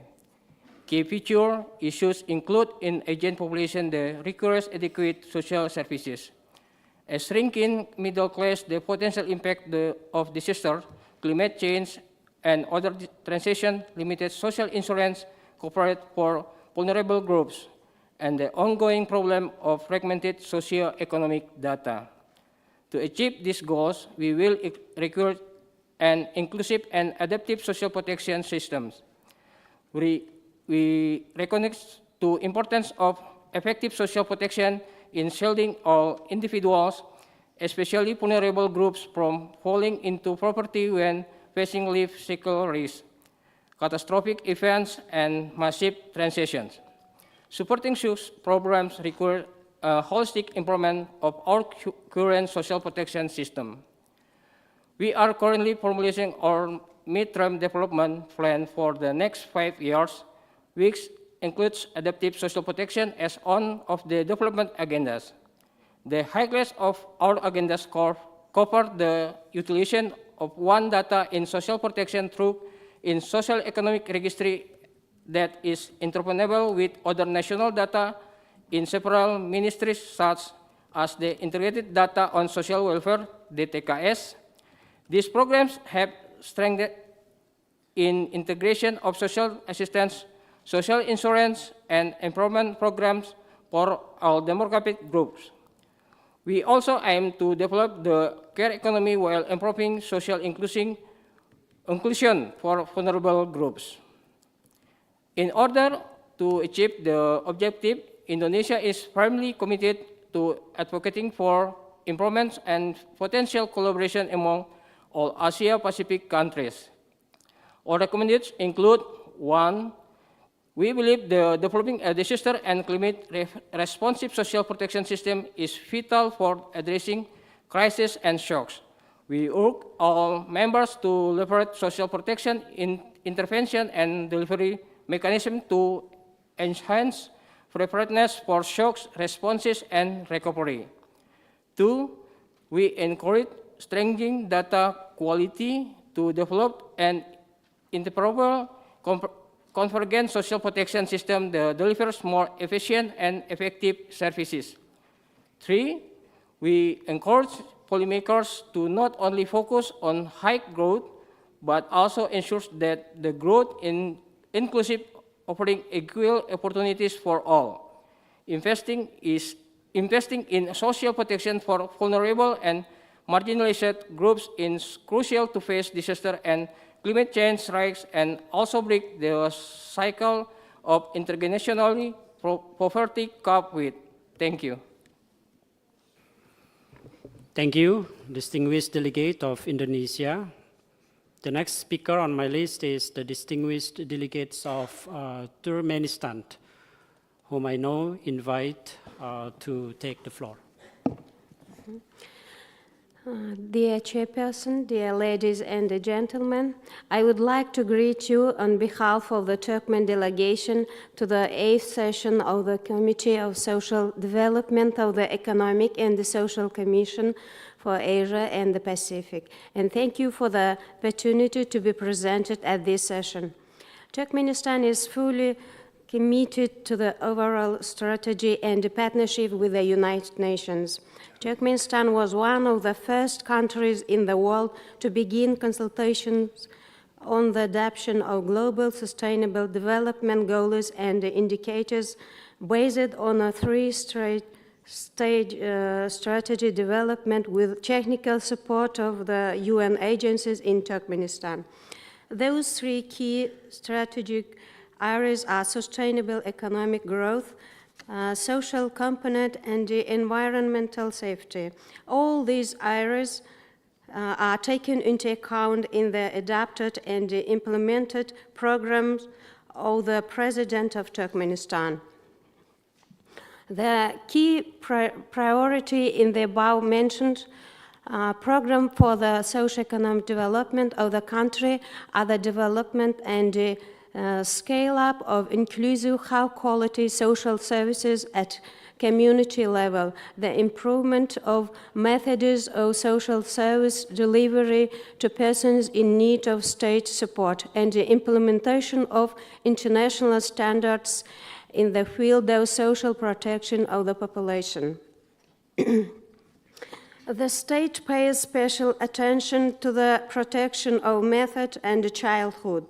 Key feature issues include in aging population the requires adequate social services, a shrinking middle class, the potential impact of disaster, climate change, and other transition, limited social insurance coverage for vulnerable groups, and the ongoing problem of fragmented socio-economic data. To achieve these goals, we will require an inclusive and adaptive social protection systems. We recognize the importance of effective social protection in shielding all individuals, especially vulnerable groups, from falling into poverty when facing life cycle risks, catastrophic events, and massive transitions. Supporting such programs require a holistic improvement of our current social protection system. We are currently formulating our mid-term development plan for the next 5 years, which includes adaptive social protection as one of the development agendas. The highlights of our agendas cover the utilization of one data in social protection through in social economic registry that is interoperable with other national data in several ministries such as the Integrated Data on Social Welfare, DTKS. These programs have strengthened in integration of social assistance, social insurance, and employment programs for all demographic groups. We also aim to develop the care economy while improving social inclusion for vulnerable groups. In order to achieve the objective, Indonesia is firmly committed to advocating for improvements and potential collaboration among all Asia-Pacific countries. Our recommendations include: 1, we believe developing a disaster and climate-responsive social protection system is vital for addressing crises and shocks. We urge all members to leverage social protection intervention and delivery mechanisms to enhance preparedness for shocks, responses, and recovery. 2, we encourage strengthening data quality to develop an interoperable convergent social protection system that delivers more efficient and effective services. 3, we encourage policymakers to not only focus on high growth, but also ensures that the growth in inclusive, offering equal opportunities for all. Investing in social protection for vulnerable and marginalized groups is crucial to face disaster and climate change risks and also break the cycle of intergenerational poverty cope with. Thank you. Thank you, distinguished delegate of Indonesia. The next speaker on my list is the distinguished delegates of Turkmenistan, whom I now invite to take the floor. Dear Chairperson, dear ladies and gentlemen, I would like to greet you on behalf of the Turkmen delegation to the 8th session of the Committee of Social Development of the Economic and the Social Commission for Asia and the Pacific, and thank you for the opportunity to be presented at this session. Turkmenistan is fully committed to the overall strategy and the partnership with the United Nations. Turkmenistan was one of the first countries in the world to begin consultations on the adoption of global sustainable development goals and indicators based on a three-stage strategy development with technical support of the UN agencies in Turkmenistan. Those three key strategic areas are sustainable economic growth, social component, and the environmental safety. All these areas are taken into account in the adopted and implemented programs of the President of Turkmenistan. The key priority in the above-mentioned program for the socio-economic development of the country are the development and scale-up of inclusive, high-quality social services at community level, the improvement of methods of social service delivery to persons in need of state support, and the implementation of international standards in the field of social protection of the population. The state pays special attention to the protection of method and childhood.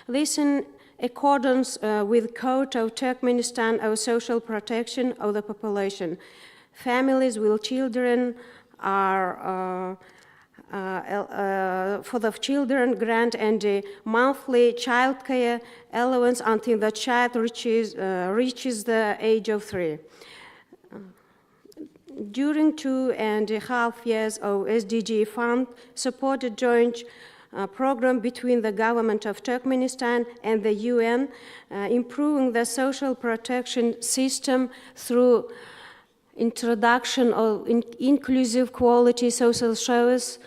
This in accordance with Code of Turkmenistan of Social Protection of the Population. Families with children are for the children grant and monthly child care allowance until the child reaches the age of 3. During 2.5 years of SDG Fund supported joint program between the government of Turkmenistan and the UN, improving the social protection system through introduction of inclusive quality social service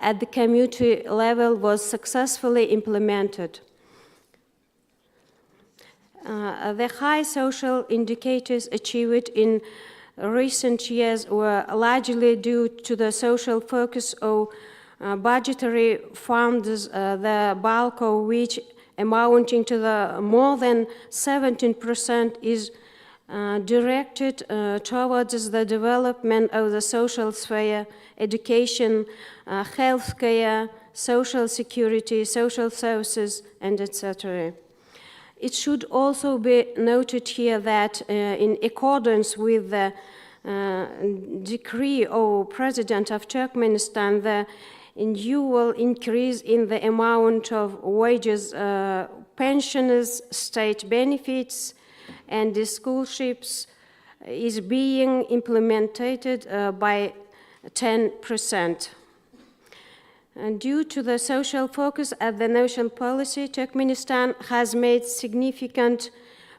at the community level was successfully implemented. The high social indicators achieved in recent years were largely due to the social focus of budgetary funds, the bulk of which amounting to the more than 17% is directed towards the development of the social sphere, education, healthcare, social security, social services, and etc. It should also be noted here that in accordance with the decree of President of Turkmenistan, the annual increase in the amount of wages, pensions, state benefits, and the scholarships is being implemented by 10%. And due to the social focus at the national policy, Turkmenistan has made significant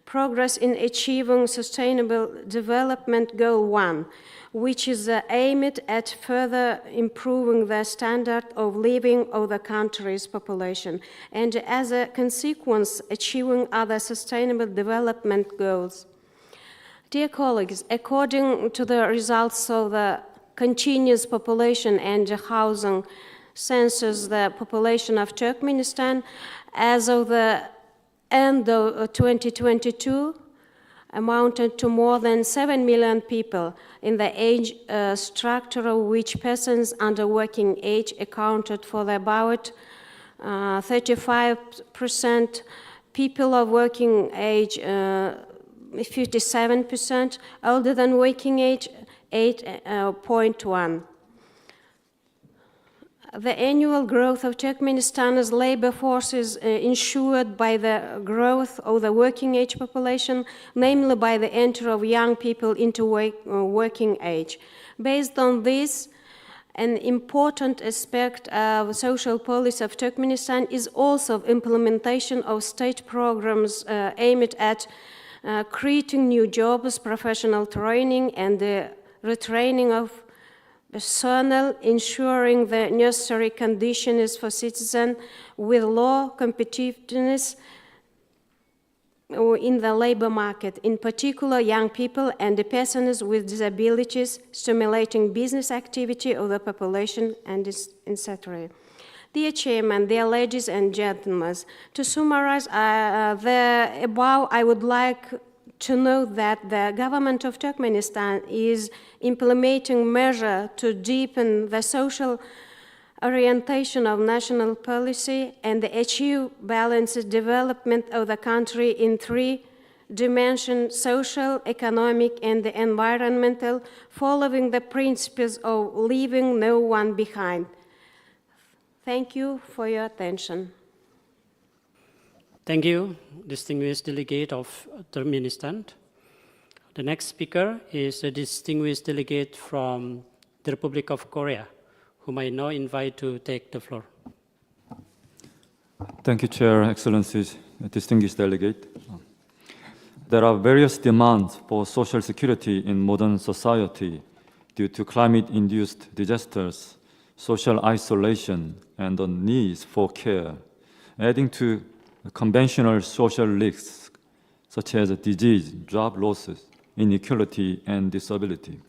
progress in achieving Sustainable Development Goal 1, which is aimed at further improving the standard of living of the country's population, and as a consequence, achieving other sustainable development goals. Dear colleagues, according to the results of the continuous population and housing census, the population of Turkmenistan as of the end of 2022 amounted to more than 7 million people in the age structure, of which persons under working age accounted for about 35%, people of working age 57%, older than working age 8.1%. The annual growth of Turkmenistan's labor force is ensured by the growth of the working age population, namely by the entry of young people into working age. Based on this, an important aspect of social policy of Turkmenistan is also implementation of state programs aimed at creating new jobs, professional training, and the retraining of personnel, ensuring the necessary conditions for citizens with low competitiveness in the labor market, in particular young people and the persons with disabilities, stimulating business activity of the population, and etc. Dear Chairman, dear ladies and gentlemen, to summarize the above, I would like to note that the government of Turkmenistan is implementing measures to deepen the social orientation of national policy and achieve balanced development of the country in three dimensions: social, economic, and environmental, following the principles of leaving no one behind. Thank you for your attention. Thank you, distinguished delegate of Turkmenistan. The next speaker is a distinguished delegate from the Republic of Korea, whom I now invite to take the floor. Thank you, Chair, Excellencies, distinguished delegate. There are various demands for social security in modern society due to climate-induced disasters, social isolation, and the needs for care, adding to conventional social risks such as disease, job losses, inequality, and disability.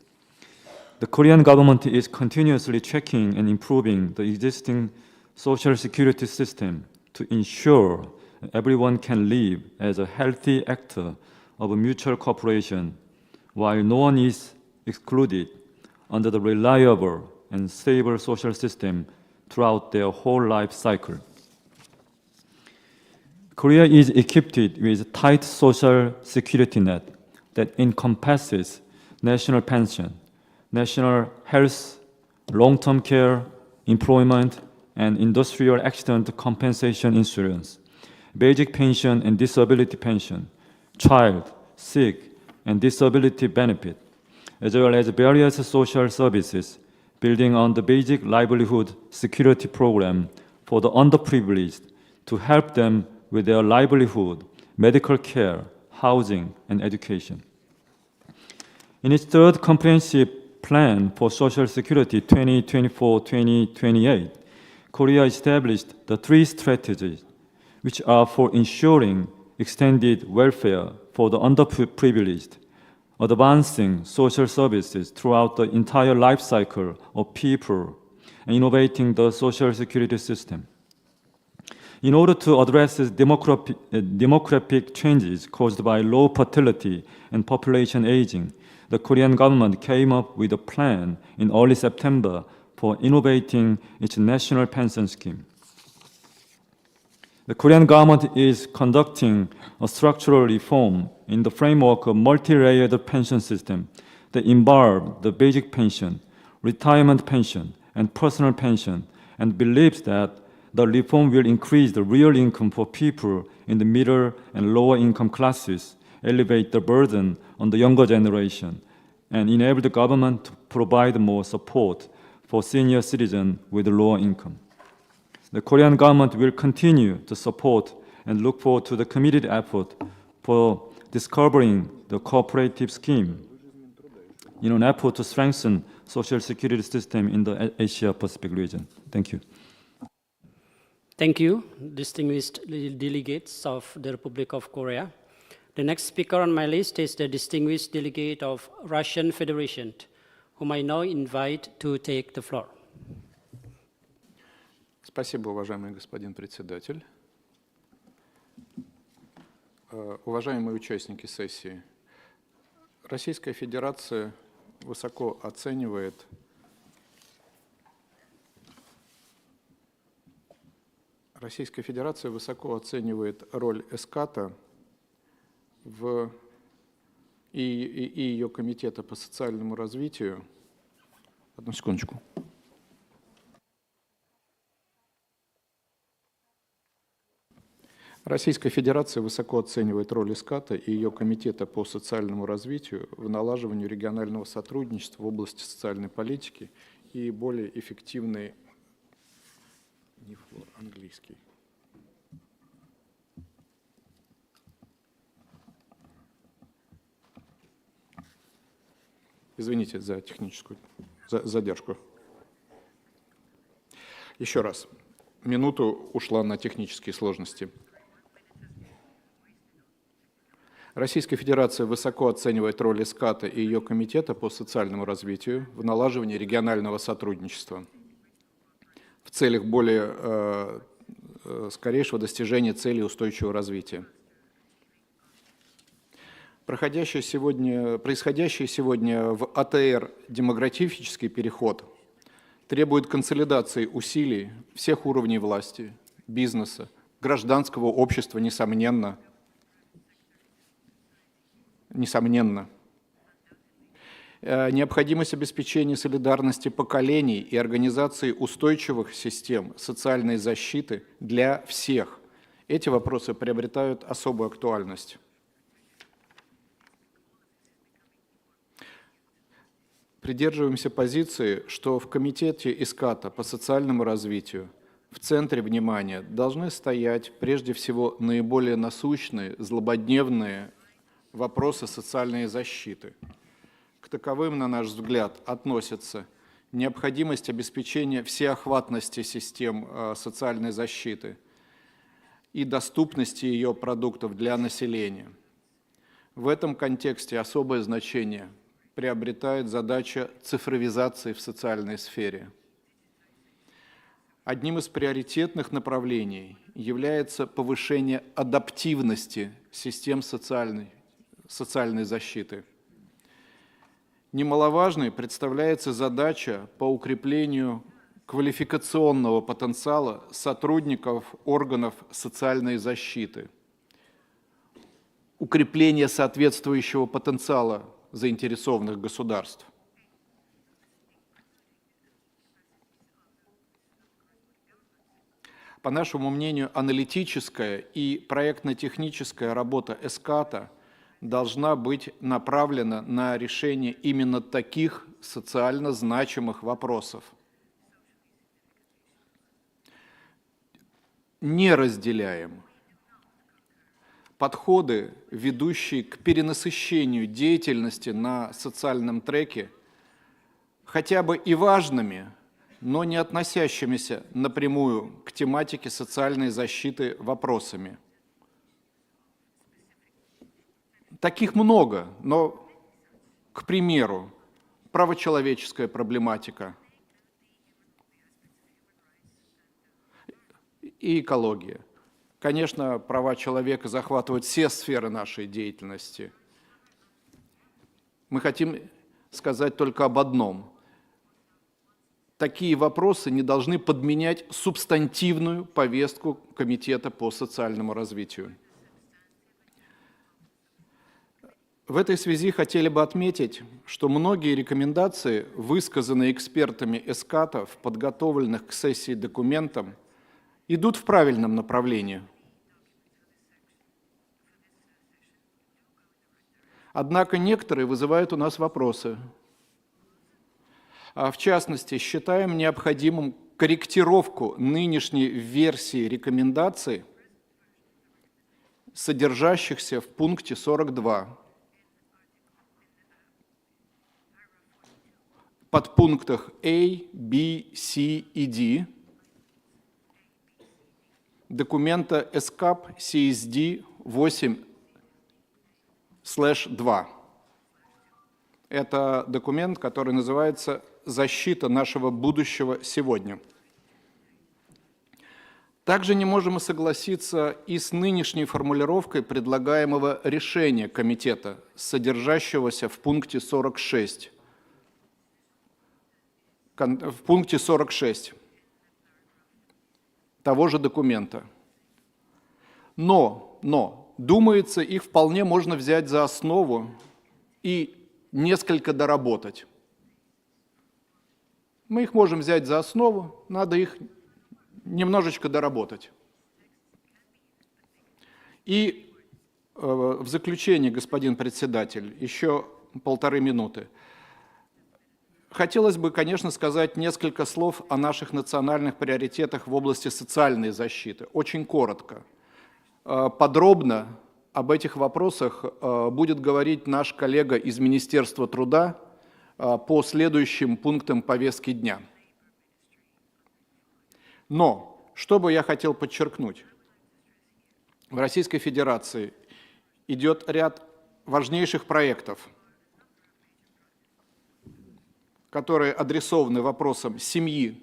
The Korean government is continuously checking and improving the existing social security system to ensure everyone can live as a healthy actor of a mutual cooperation, while no one is excluded under the reliable and stable social system throughout their whole life cycle. Korea is equipped with a tight social security net that encompasses national pension, national health, long-term care, employment, and industrial accident compensation insurance, basic pension and disability pension, child, sick, and disability benefit, as well as various social services, building on the basic livelihood security program for the underprivileged to help them with their livelihood, medical care, housing, and education. In its third comprehensive plan for Social Security 2024-2028, Korea established the three strategies, which are for ensuring extended welfare for the underprivileged, advancing social services throughout the entire life cycle of people, and innovating the social security system. In order to address demographic changes caused by low fertility and population aging, the Korean government came up with a plan in early September for innovating its national pension scheme. The Korean government is conducting a structural reform in the framework of multi-layered pension system that involve the basic pension, retirement pension, and personal pension, and believes that the reform will increase the real income for people in the middle and lower income classes, elevate the burden on the younger generation, and enable the government to provide more support for senior citizens with lower income. The Korean government will continue to support and look forward to the committed effort for discovering the cooperative scheme in an effort to strengthen social security system in the Asia-Pacific region. Thank you. Thank you, distinguished delegates of the Republic of Korea. The next speaker on my list is the distinguished delegate of Russian Federation, whom I now invite to take the floor. Спасибо, уважаемый господин председатель. Уважаемые участники сессии, Российская Федерация высоко оценивает роль ESCAP и ее Комитета по социальному развитию. Одну секундочку. Российская Федерация высоко оценивает роль ESCAP и ее Комитета по социальному развитию в налаживании регионального сотрудничества в области социальной политики и более эффективной английский. Извините за техническую задержку. Еще раз. Минуту ушла на технические сложности. Российская Федерация высоко оценивает роль ESCAP и ее Комитета по социальному развитию в налаживании регионального сотрудничества в целях более скорейшего достижения целей устойчивого развития. Происходящий сегодня в АТР демографический переход требует консолидации усилий всех уровней власти, бизнеса, гражданского общества, несомненно. Необходимость обеспечения солидарности поколений и организации устойчивых систем социальной защиты для всех. Эти вопросы приобретают особую актуальность. Придерживаемся позиции, что в Комитете ESCAP по социальному развитию в центре внимания должны стоять прежде всего наиболее насущные, злободневные вопросы социальной защиты. К таковым, на наш взгляд, относятся необходимость обеспечения всеохватности систем социальной защиты и доступности ее продуктов для населения. В этом контексте особое значение приобретает задача цифровизации в социальной сфере. Одним из приоритетных направлений является повышение адаптивности систем социальной защиты. Немаловажной представляется задача по укреплению квалификационного потенциала сотрудников органов социальной защиты, укрепление соответствующего потенциала заинтересованных государств. По нашему мнению, аналитическая и проектно-техническая работа ESCAP должна быть направлена на решение именно таких социально значимых вопросов. Не разделяем подходы, ведущие к перенасыщению деятельности на социальном треке, хотя бы и важными, но не относящимися напрямую к тематике социальной защиты вопросами. Таких много, но, к примеру, правочеловеческая проблематика и экология. Конечно, права человека захватывают все сферы нашей деятельности. Мы хотим сказать только об одном. Такие вопросы не должны подменять субстантивную повестку Комитета по социальному развитию. В этой связи хотели бы отметить, что многие рекомендации, высказанные экспертами ESCAP в подготовленных к сессии документах, идут в правильном направлении. Однако некоторые вызывают у нас вопросы. В частности, считаем необходимым корректировку нынешней версии рекомендаций, содержащихся в пункте 42. Подпунктах A, B, C и D документа ESCAP CSD 8/2. Это документ, который называется «Защита нашего будущего сегодня». Также не можем и согласиться и с нынешней формулировкой предлагаемого решения комитета, содержащегося в пункте 46. В пункте 46 того же документа. Но, думается, их вполне можно взять за основу и несколько доработать. Мы их можем взять за основу, надо их немножечко доработать. И в заключение, господин председатель, еще 1,5 минуты. Хотелось бы, конечно, сказать несколько слов о наших национальных приоритетах в области социальной защиты. Очень коротко. Подробно об этих вопросах будет говорить наш коллега из Министерства труда по следующим пунктам повестки дня. Но, что бы я хотел подчеркнуть, в Российской Федерации идет ряд важнейших проектов, которые адресованы вопросам семьи,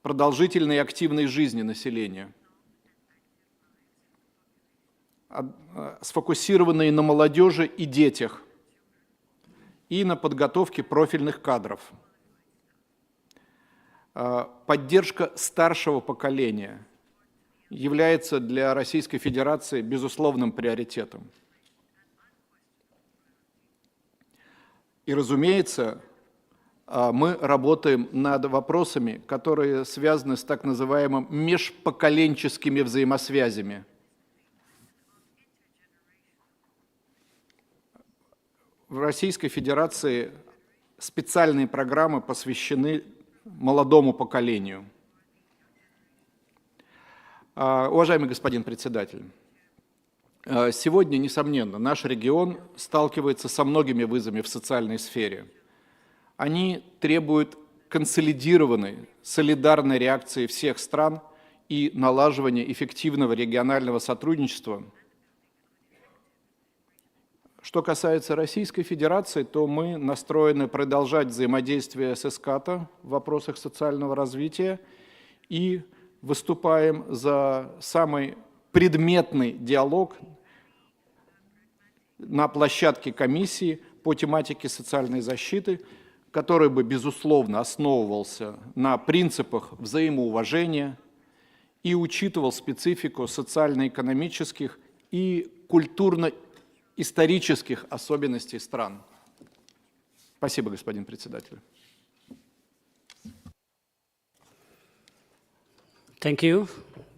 продолжительной и активной жизни населения, сфокусированные на молодежи и детях и на подготовке профильных кадров. Поддержка старшего поколения является для Российской Федерации безусловным приоритетом. И, разумеется, мы работаем над вопросами, которые связаны с так называемыми межпоколенческими взаимосвязями. В Российской Федерации специальные программы посвящены молодому поколению. Уважаемый господин председатель, сегодня, несомненно, наш регион сталкивается со многими вызовами в социальной сфере. Они требуют консолидированной, солидарной реакции всех стран и налаживания эффективного регионального сотрудничества. Что касается Российской Федерации, то мы настроены продолжать взаимодействие с ESCAP в вопросах социального развития и выступаем за самый предметный диалог на площадке комиссии по тематике социальной защиты, который бы, безусловно, основывался на принципах взаимоуважения и учитывал специфику социально-экономических и культурно-исторических особенностей стран. Спасибо, господин председатель. Thank you,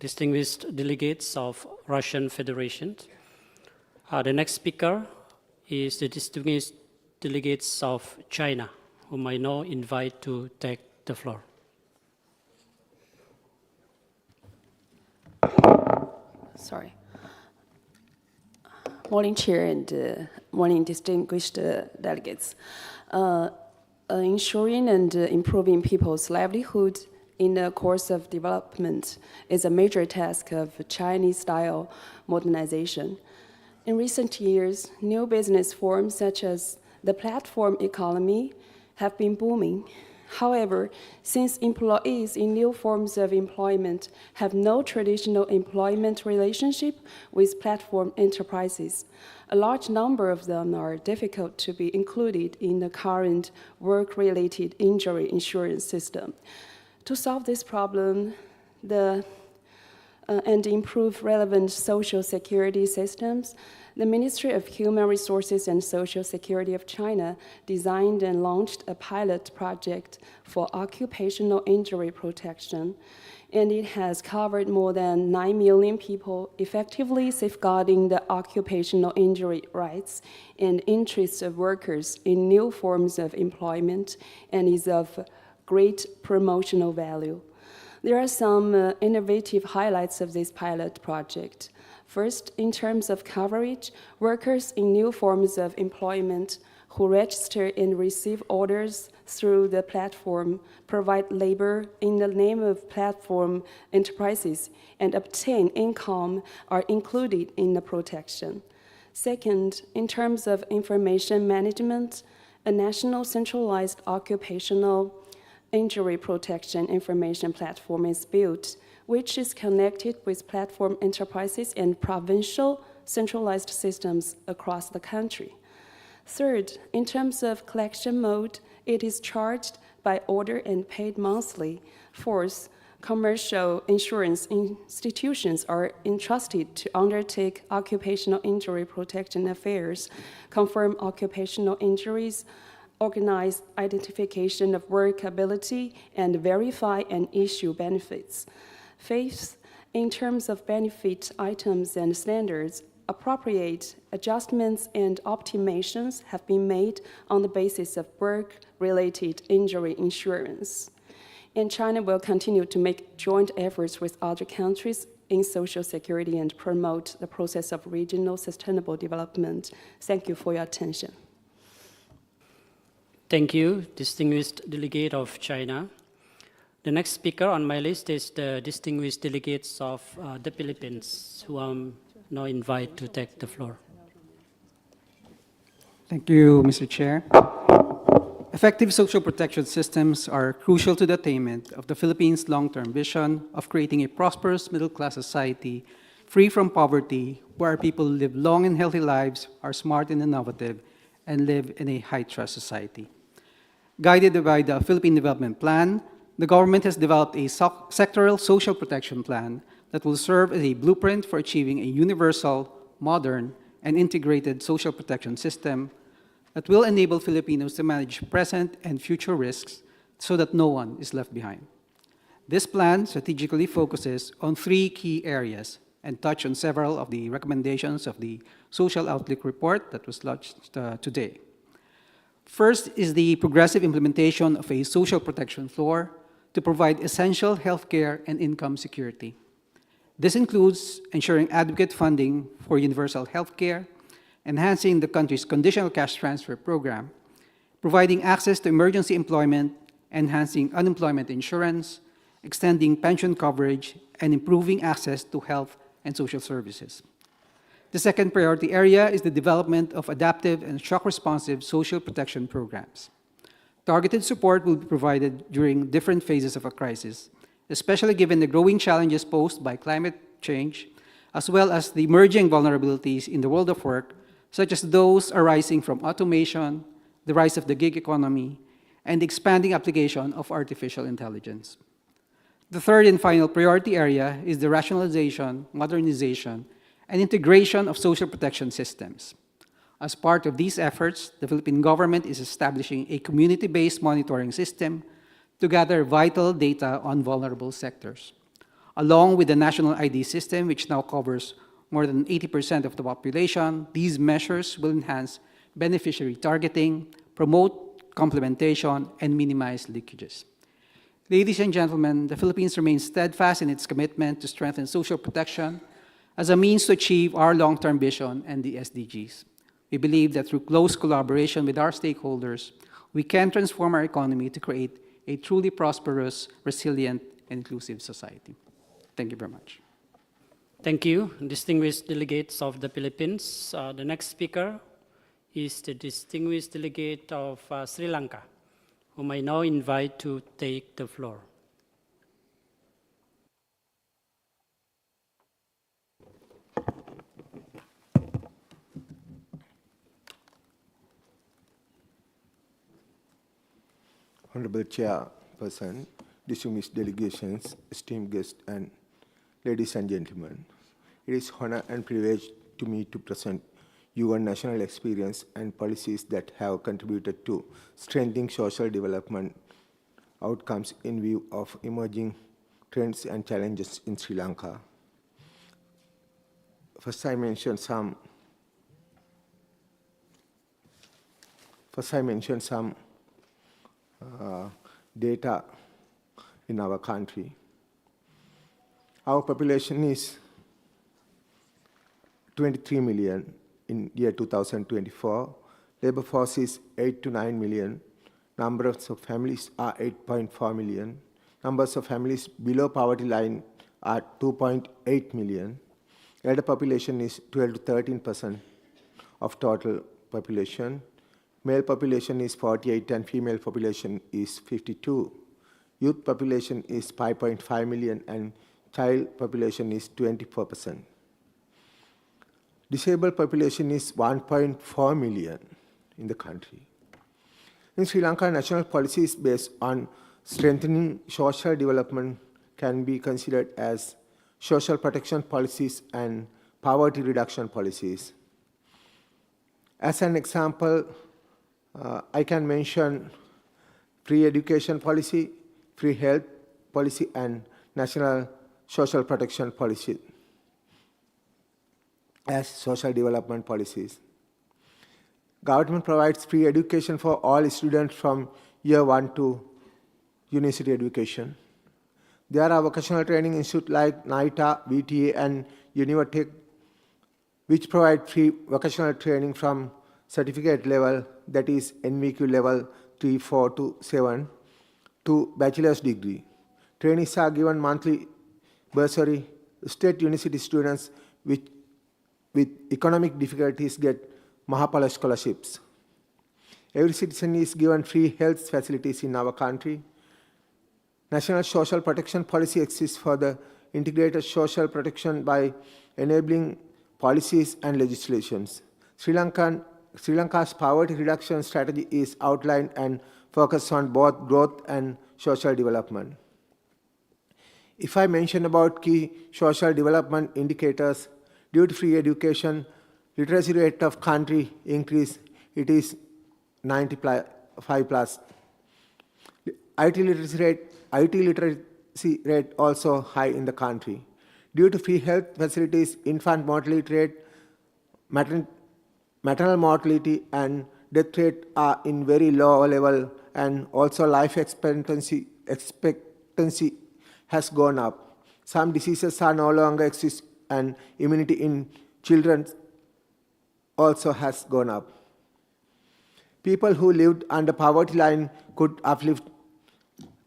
distinguished delegates of Russian Federation. The next speaker is the distinguished delegates of China, whom I now invite to take the floor. Sorry. Morning, Chair, and morning, distinguished delegates. Ensuring and improving people's livelihood in the course of development is a major task of Chinese-style modernization. In recent years, new business forms such as the platform economy have been booming. However, since employees in new forms of employment have no traditional employment relationship with platform enterprises, a large number of them are difficult to be included in the current work-related injury insurance system. To solve this problem and improve relevant social security systems, the Ministry of Human Resources and Social Security of China designed and launched a pilot project for occupational injury protection, and it has covered more than 9 million people, effectively safeguarding the occupational injury rights and interests of workers in new forms of employment, and is of great promotional value. There are some innovative highlights of this pilot project. First, in terms of coverage, workers in new forms of employment who register and receive orders through the platform, provide labor in the name of platform enterprises, and obtain income are included in the protection. Second, in terms of information management, a national centralized occupational injury protection information platform is built, which is connected with platform enterprises and provincial centralized systems across the country. Third, in terms of collection mode, it is charged by order and paid monthly. Fourth, commercial insurance institutions are entrusted to undertake occupational injury protection affairs, confirm occupational injuries, organize identification of workability, and verify and issue benefits. Fifth, In terms of benefit items and standards, appropriate adjustments and optimizations have been made on the basis of work-related injury insurance. And China will continue to make joint efforts with other countries in social security and promote the process of regional sustainable development. Thank you for your attention. Thank you, distinguished delegate of China. The next speaker on my list is the distinguished delegates of the Philippines, who I'm now invite to take the floor. Thank you, Mr. Chair. Effective social protection systems are crucial to the attainment of the Philippines' long-term vision of creating a prosperous middle-class society free from poverty, where people live long and healthy lives, are smart and innovative, and live in a high-trust society. Guided by the Philippine Development Plan, the government has developed a sectoral social protection plan that will serve as a blueprint for achieving a universal, modern, and integrated social protection system that will enable Filipinos to manage present and future risks so that no one is left behind. This plan strategically focuses on 3 key areas and touch on several of the recommendations of the Social Outlook Report that was launched today. First is the progressive implementation of a social protection floor to provide essential healthcare and income security. This includes ensuring adequate funding for universal healthcare, enhancing the country's conditional cash transfer program, providing access to emergency employment, enhancing unemployment insurance, extending pension coverage, and improving access to health and social services. The second priority area is the development of adaptive and shock-responsive social protection programs. Targeted support will be provided during different phases of a crisis, especially given the growing challenges posed by climate change, as well as the emerging vulnerabilities in the world of work, such as those arising from automation, the rise of the gig economy, and the expanding application of artificial intelligence. The third and final priority area is the rationalization, modernization, and integration of social protection systems. As part of these efforts, the Philippine government is establishing a community-based monitoring system to gather vital data on vulnerable sectors. Along with the national ID system, which now covers more than 80% of the population, these measures will enhance beneficiary targeting, promote complementation, and minimize leakages. Ladies and gentlemen, the Philippines remains steadfast in its commitment to strengthen social protection as a means to achieve our long-term vision and the SDGs. We believe that through close collaboration with our stakeholders, we can transform our economy to create a truly prosperous, resilient, and inclusive society. Thank you very much. Thank you, distinguished delegates of the Philippines. The next speaker is the distinguished delegate of Sri Lanka, whom I now invite to take the floor. Honorable Chairperson, distinguished delegations, esteemed guests, and ladies and gentlemen, it is honor and privilege to me to present your national experience and policies that have contributed to strengthening social development outcomes in view of emerging trends and challenges in Sri Lanka. First, I mention some data in our country. Our population is 23 million in year 2024. Labor force is 8 to 9 million. Numbers of families are 8.4 million. Numbers of families below poverty line are 2.8 million. Elder population is 12 to 13% of total population. Male population is 48 and female population is 52. Youth population is 5.5 million and child population is 24%. Disabled population is 1.4 million in the country. In Sri Lanka, national policies based on strengthening social development can be considered as social protection policies and poverty reduction policies. As an example, I can mention free education policy, free health policy, and national social protection policy as social development policies. Government provides free education for all students from year 1 to university education. There are vocational training institutes like NITA, VTA, and Univatech, which provide free vocational training from certificate level, that is NVQ level 3, 4 to 7, to bachelor's degree. Trainees are given monthly bursary. State university students with economic difficulties get Mahapala scholarships. Every citizen is given free health facilities in our country. National social protection policy exists for the integrated social protection by enabling policies and legislations. Sri Lanka's poverty reduction strategy is outlined and focused on both growth and social development. If I mention about key social development indicators, duty-free education, literacy rate of country increase, it is 95 plus. IT literacy rate also high in the country. Due to free health facilities, infant mortality rate, maternal mortality and death rate are in very low level, and also life expectancy has gone up. Some diseases are no longer exist, and immunity in children also has gone up. People who lived under poverty line could uplift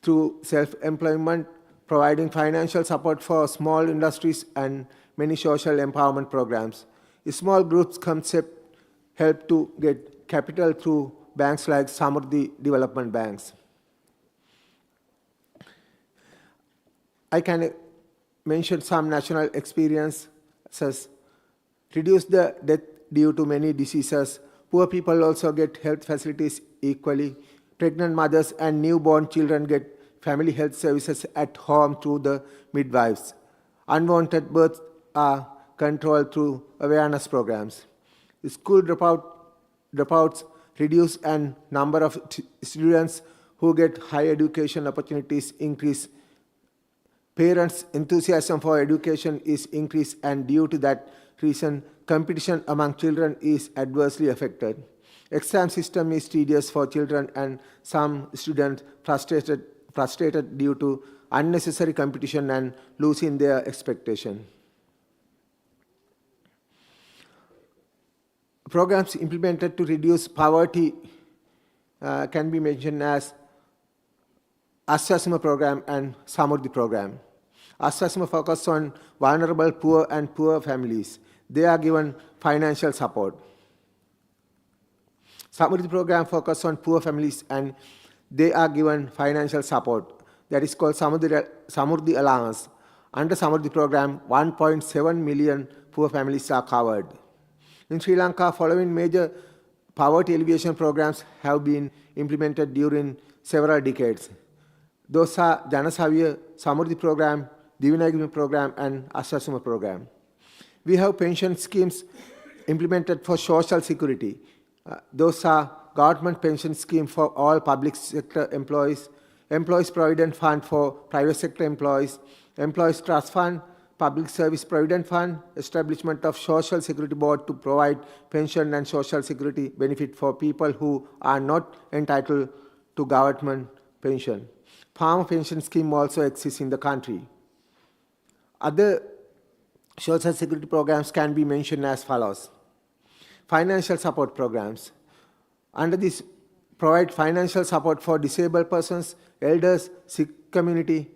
through self-employment, providing financial support for small industries and many social empowerment programs. Small groups concept help to get capital through banks like Samurdhi Development Banks. I can mention some national experiences. Reduce the death due to many diseases. Poor people also get health facilities equally. Pregnant mothers and newborn children get family health services at home through the midwives. Unwanted births are controlled through awareness programs. School dropouts reduce, and number of students who get higher education opportunities increase. Parents' enthusiasm for education is increased, and due to that reason, competition among children is adversely affected. Exam system is tedious for children, and some students frustrated due to unnecessary competition and losing their expectation. Programs implemented to reduce poverty can be mentioned as Aswasima program and Samurdhi program. Aswasima focus on vulnerable, poor and poor families. They are given financial support. Samurdhi program focus on poor families and they are given financial support. That is called Samurdhi allowance. Under Samurdhi program, 1.7 million poor families are covered. In Sri Lanka, following major poverty alleviation programs have been implemented during several decades. Those are Janasavya, Samurdhi program, Divinagami program, and Aswasima program. We have pension schemes implemented for social security. Those are government pension scheme for all public sector employees, employees provident fund for private sector employees, employees trust fund, public service provident fund, establishment of social security board to provide pension and social security benefit for people who are not entitled to government pension. Farm pension scheme also exists in the country. Other social security programs can be mentioned as follows. Financial support programs. Under this, provide financial support for disabled persons, elders, sick community,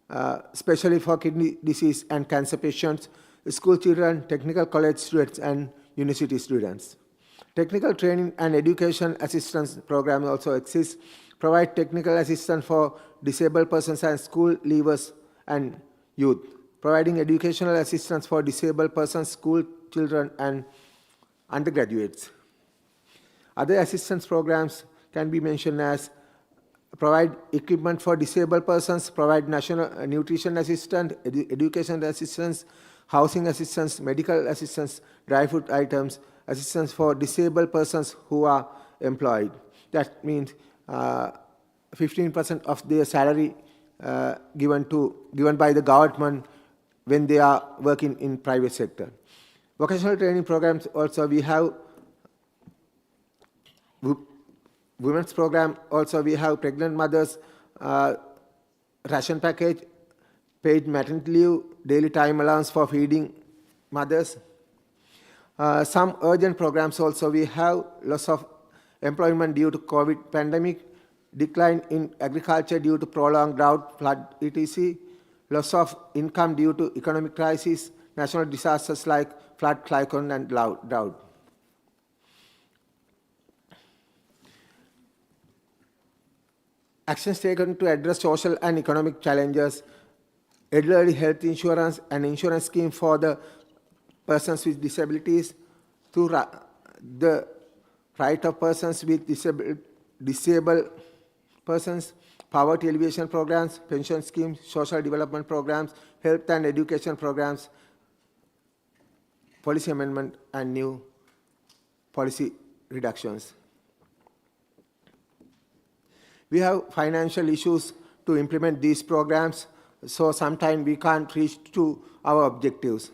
especially for kidney disease and cancer patients, school children, technical college students, and university students. Technical training and education assistance program also exists. Provide technical assistance for disabled persons and school leavers and youth. Providing educational assistance for disabled persons, school children, and undergraduates. Other assistance programs can be mentioned as provide equipment for disabled persons, provide national nutrition assistance, education assistance, housing assistance, medical assistance, dry food items, assistance for disabled persons who are employed. That means 15% of their salary given by the government when they are working in private sector. Vocational training programs also we have women's program, also we have pregnant mothers, ration package, paid maternity leave, daily time allowance for feeding mothers. Some urgent programs also we have loss of employment due to COVID pandemic, decline in agriculture due to prolonged drought, flood, etc., loss of income due to economic crisis, natural disasters like flood, cyclone, and drought. Actions taken to address social and economic challenges, elderly health insurance and insurance scheme for the persons with disabilities, through the right of persons with disabled persons, poverty alleviation programs, pension schemes, social development programs, health and education programs, policy amendment, and new policy reductions. We have financial issues to implement these programs, so sometimes we can't reach to our objectives.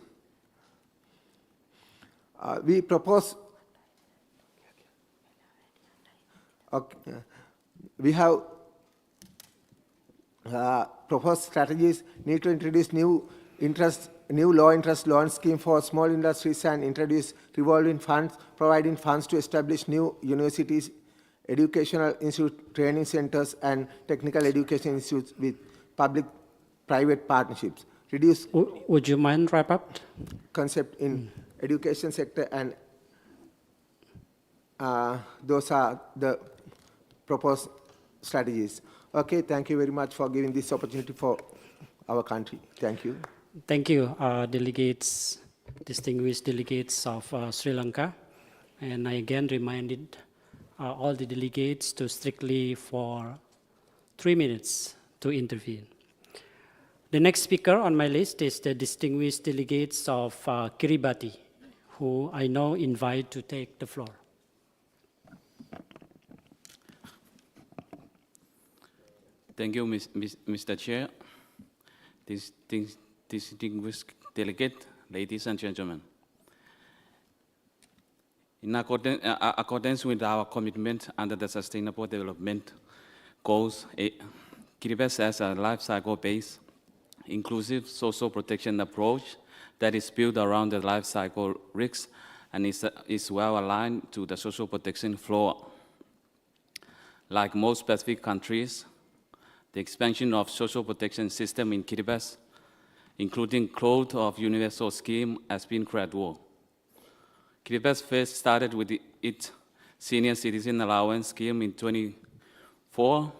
We propose, we have proposed strategies, need to introduce new low interest loan scheme for small industries and introduce revolving funds, providing funds to establish new universities, educational institute, training centers, and technical education institutes with public-private partnerships. Reduce. Would you mind wrap up? Concept in education sector, and those are the proposed strategies. Okay, thank you very much for giving this opportunity for our country. Thank you. Thank you, delegates, distinguished delegates of Sri Lanka. And I again reminded all the delegates to strictly for 3 minutes to intervene. The next speaker on my list is the distinguished delegates of Kiribati, who I now invite to take the floor. Thank you, Mr. Chair. Distinguished delegate, ladies and gentlemen. In accordance with our commitment under the Sustainable Development Goals, Kiribati has a life cycle-based, inclusive social protection approach that is built around the life cycle risks and is well aligned to the social protection flow. Like most Pacific countries, the expansion of social protection system in Kiribati, including growth of universal scheme, has been gradual. Kiribati first started with its senior citizen allowance scheme in 2004,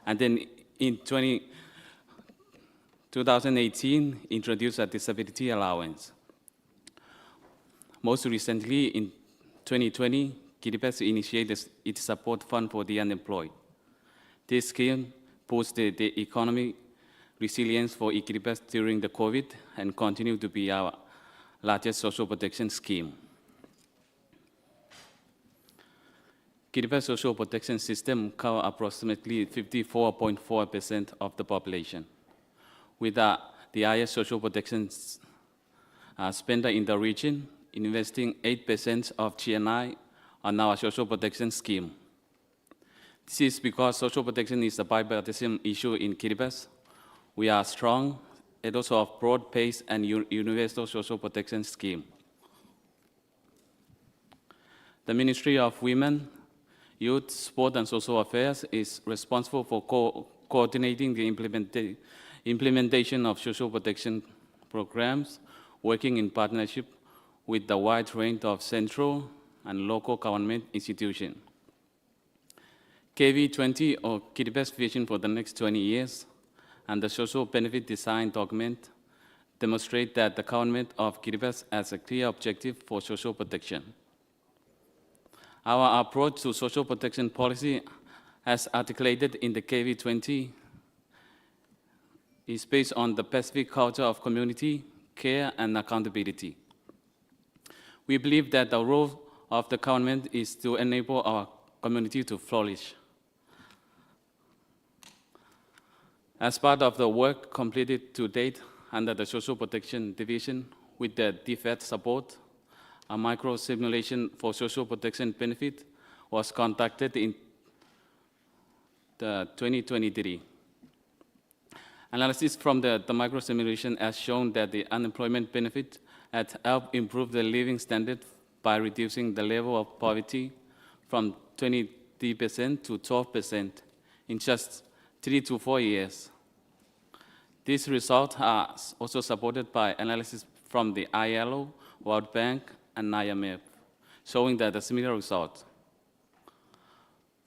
and then in 2018 introduced a disability allowance. Most recently, in 2020, Kiribati initiated its support fund for the unemployed. This scheme boosted the economic resilience for Kiribati during the COVID and continued to be our largest social protection scheme. Kiribati social protection system covers approximately 54.4% of the population, with the highest social protection spender in the region, investing 8% of GNI on our social protection scheme. This is because social protection is a bipartisan issue in Kiribati. We are strong and also of broad-based and universal social protection scheme. The Ministry of Women, Youth, Sport and Social Affairs is responsible for coordinating the implementation of social protection programs, working in partnership with the wide range of central and local government institutions. KV20, or Kiribati's vision for the next 20 years, and the social benefit design document demonstrate that the government of Kiribati has a clear objective for social protection. Our approach to social protection policy, as articulated in the KV20, is based on the Pacific culture of community, care, and accountability. We believe that the role of the government is to enable our community to flourish. As part of the work completed to date under the Social Protection Division with the DFAT support, a micro-simulation for social protection benefit was conducted in the 2023. Analysis from the micro-simulation has shown that the unemployment benefit had helped improve the living standard by reducing the level of poverty from 23% to 12% in just 3 to 4 years. These results are also supported by analysis from the ILO, World Bank, and IMF, showing that a similar result.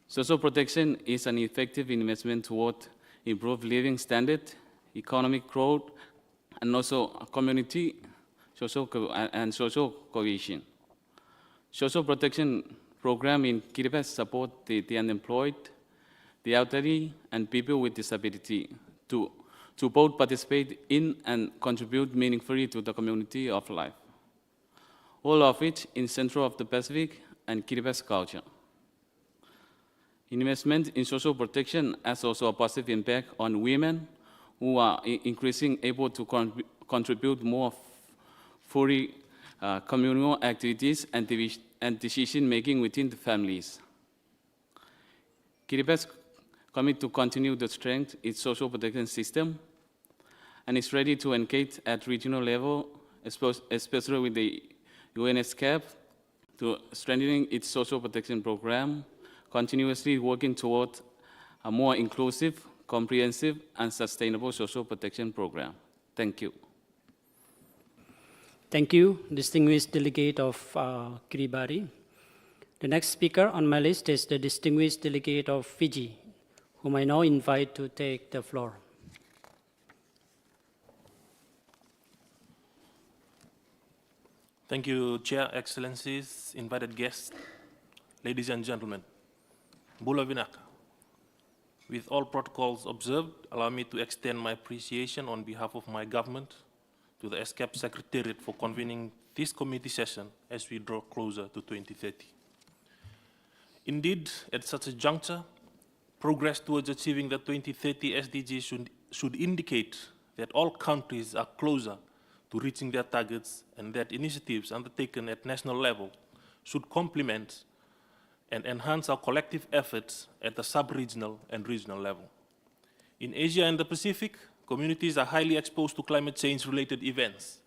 Social protection is an effective investment toward improved living standard, economic growth, and also community social cohesion. Social protection program in Kiribati support the unemployed, the elderly, and people with disability to both participate in and contribute meaningfully to the community of life, all of which in Central of the Pacific and Kiribati culture. Investment in social protection has also a positive impact on women who are increasingly able to contribute more fully communal activities and decision-making within the families. Kiribati is committed to continue to strengthen its social protection system and is ready to engage at regional level, especially with the ESCAP, to strengthening its social protection program, continuously working toward a more inclusive, comprehensive, and sustainable social protection program. Thank you. Thank you, distinguished delegate of Kiribati. The next speaker on my list is the distinguished delegate of Fiji, whom I now invite to take the floor. Thank you, Chair, Excellencies, invited guests, ladies and gentlemen. Bula Vinaka. With all protocols observed, allow me to extend my appreciation on behalf of my government to the ESCAP Secretariat for convening this committee session as we draw closer to 2030. Indeed, at such a juncture, progress towards achieving the 2030 SDGs should indicate that all countries are closer to reaching their targets and that initiatives undertaken at national level should complement and enhance our collective efforts at the sub-regional and regional level. In Asia and the Pacific, communities are highly exposed to climate change-related events.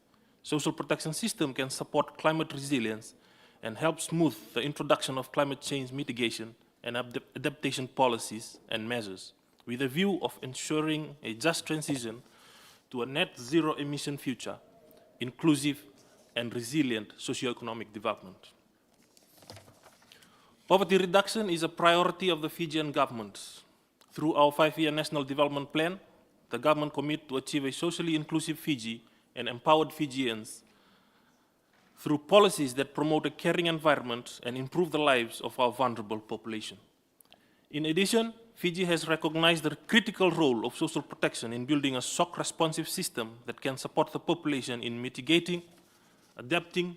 Social protection system can support climate resilience and help smooth the introduction of climate change mitigation and adaptation policies and measures, with a view of ensuring a just transition to a net zero emission future, inclusive and resilient socioeconomic development. Poverty reduction is a priority of the Fijian government. Through our 5-year National Development Plan, the government commits to achieve a socially inclusive Fiji and empowered Fijians through policies that promote a caring environment and improve the lives of our vulnerable population. In addition, Fiji has recognized the critical role of social protection in building a shock-responsive system that can support the population in mitigating, adapting,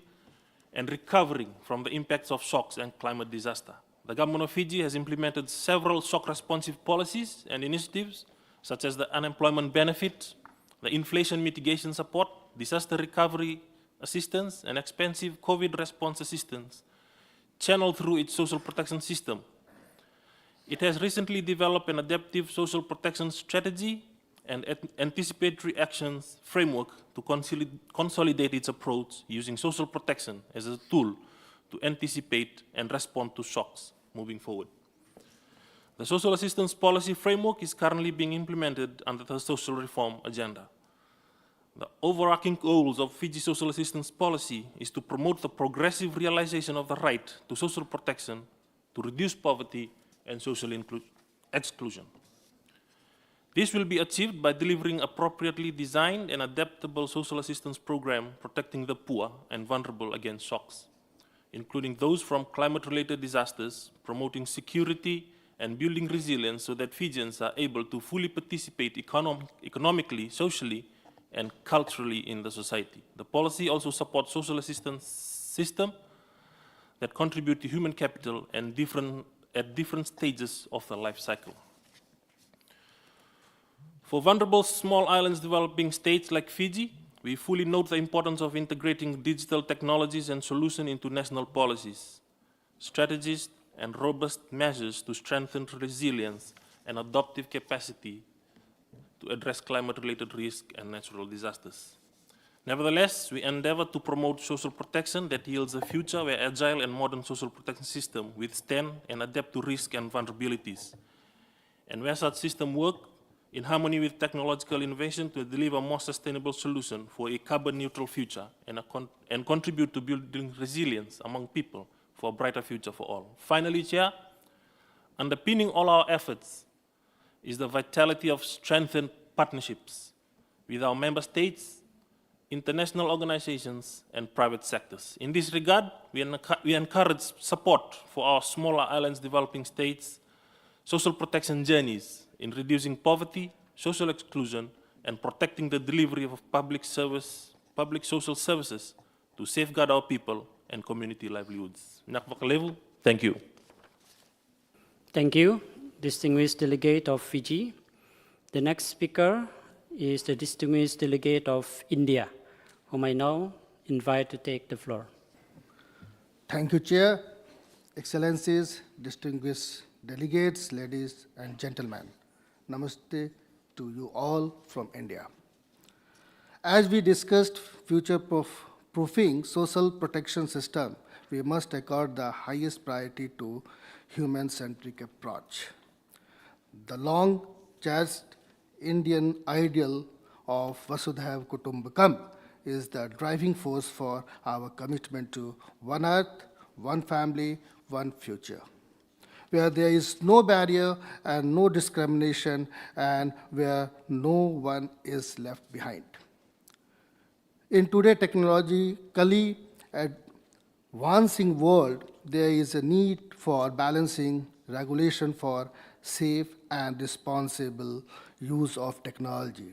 and recovering from the impacts of shocks and climate disaster. The government of Fiji has implemented several shock-responsive policies and initiatives, such as the unemployment benefit, the inflation mitigation support, disaster recovery assistance, and expensive COVID response assistance, channeled through its social protection system. It has recently developed an adaptive social protection strategy and anticipatory actions framework to consolidate its approach using social protection as a tool to anticipate and respond to shocks moving forward. The social assistance policy framework is currently being implemented under the social reform agenda. The overarching goals of Fiji social assistance policy is to promote the progressive realization of the right to social protection, to reduce poverty and social exclusion. This will be achieved by delivering appropriately designed and adaptable social assistance program protecting the poor and vulnerable against shocks, including those from climate-related disasters, promoting security and building resilience so that Fijians are able to fully participate economically, socially, and culturally in the society. The policy also supports social assistance system that contribute to human capital and at different stages of the life cycle. For vulnerable small islands developing states like Fiji, we fully note the importance of integrating digital technologies and solutions into national policies, strategies, and robust measures to strengthen resilience and adaptive capacity to address climate-related risks and natural disasters. Nevertheless, we endeavor to promote social protection that yields a future where agile and modern social protection systems withstand and adapt to risk and vulnerabilities, and where such systems work in harmony with technological innovation to deliver more sustainable solutions for a carbon-neutral future and contribute to building resilience among people for a brighter future for all. Finally, Chair, underpinning all our efforts is the vitality of strengthened partnerships with our member states, international organizations, and private sectors. In this regard, we encourage support for our smaller islands developing states' social protection journeys in reducing poverty, social exclusion, and protecting the delivery of public social services to safeguard our people and community livelihoods. Thank you. Thank you, distinguished delegate of Fiji. The next speaker is the distinguished delegate of India, whom I now invite to take the floor. Thank you, Chair, Excellencies, distinguished delegates, ladies and gentlemen. Namaste to you all from India. As we discussed future-proofing social protection system, we must accord the highest priority to human-centric approach. The long-cherished Indian ideal of Vasudhaiva Kutumbakam is the driving force for our commitment to one earth, one family, one future, where there is no barrier and no discrimination, and where no one is left behind. In today's technologically advancing world, there is a need for balancing regulation for safe and responsible use of technology,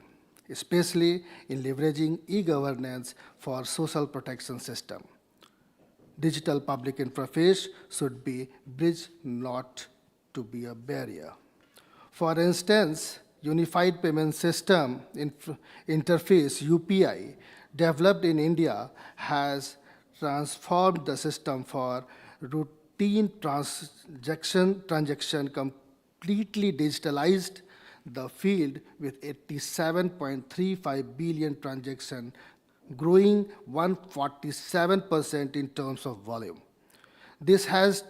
especially in leveraging e-governance for social protection system. Digital public interface should be bridge, not to be a barrier. For instance, Unified Payment System Interface, UPI, developed in India, has transformed the system for routine transaction completely digitalized the field with 87.35 billion transactions, growing 147% in terms of volume. This has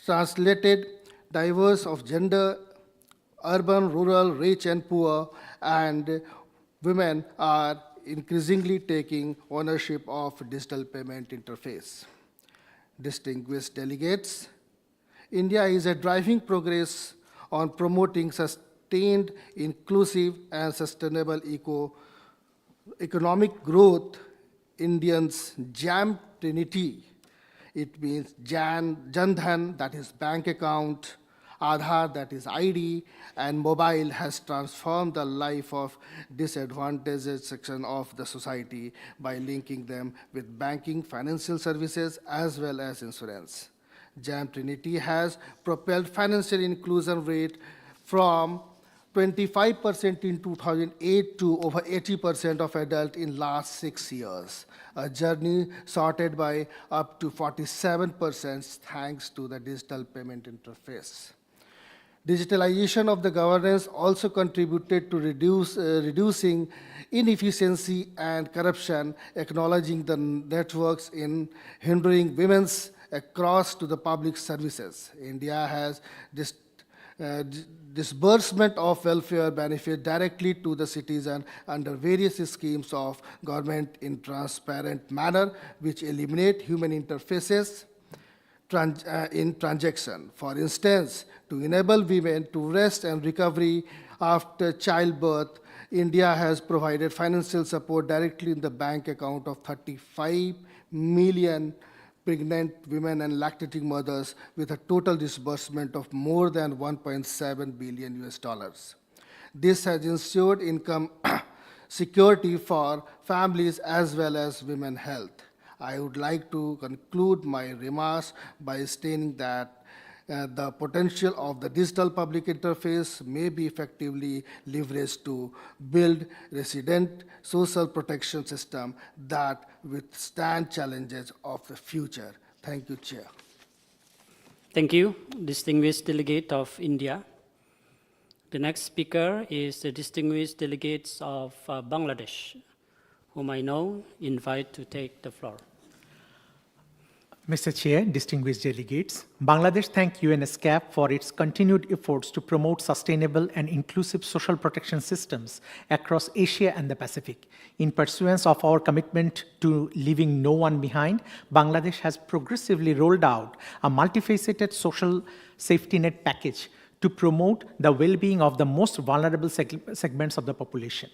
translated diverse of gender, urban, rural, rich and poor, and women are increasingly taking ownership of digital payment interface. Distinguished delegates, India is a driving progress on promoting sustained, inclusive, and sustainable economic growth. Indians' JAM Trinity, it means Jan Dhan, that is bank account, Aadhaar, that is ID, and mobile, has transformed the life of disadvantaged section of the society by linking them with banking, financial services, as well as insurance. JAM Trinity has propelled financial inclusion rate from 25% in 2008 to over 80% of adults in last 6 years, a journey sorted by up to 47% thanks to the digital payment interface. Digitalization of the governance also contributed to reducing inefficiency and corruption, acknowledging the networks in hindering women's across to the public services. India has disbursement of welfare benefit directly to the citizen under various schemes of government in transparent manner, which eliminate human interfaces in transaction. For instance, to enable women to rest and recovery after childbirth, India has provided financial support directly in the bank account of 35 million pregnant women and lactating mothers, with a total disbursement of more than 1.7 billion US dollars. This has ensured income security for families as well as women's health. I would like to conclude my remarks by stating that The potential of the digital public interface may be effectively leveraged to build resilient social protection system that withstand challenges of the future. Thank you, Chair. Thank you, distinguished delegate of India. The next speaker is the distinguished delegates of Bangladesh, whom I now invite to take the floor. Mr. Chair, distinguished delegates, Bangladesh thanks ESCAP for its continued efforts to promote sustainable and inclusive social protection systems across Asia and the Pacific. In pursuance of our commitment to leaving no one behind, Bangladesh has progressively rolled out a multifaceted social safety net package to promote the well-being of the most vulnerable segments of the population.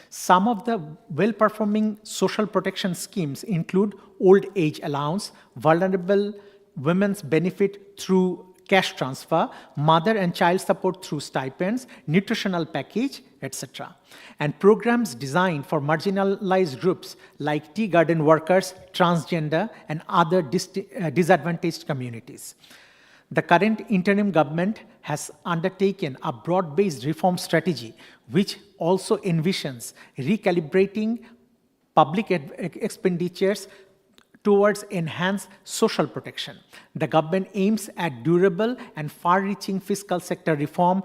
Some of the well-performing social protection schemes include old age allowance, vulnerable women's benefit through cash transfer, mother and child support through stipends, nutritional package, etc. And programs designed for marginalized groups like tea garden workers, transgender, and other disadvantaged communities. The current interim government has undertaken a broad-based reform strategy, which also envisions recalibrating public expenditures towards enhanced social protection. The government aims at durable and far-reaching fiscal sector reform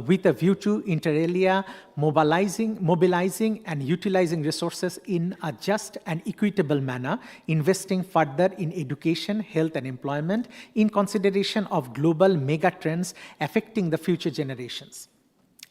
with a view to, inter alia, mobilizing and utilizing resources in a just and equitable manner, investing further in education, health, and employment in consideration of global mega trends affecting the future generations,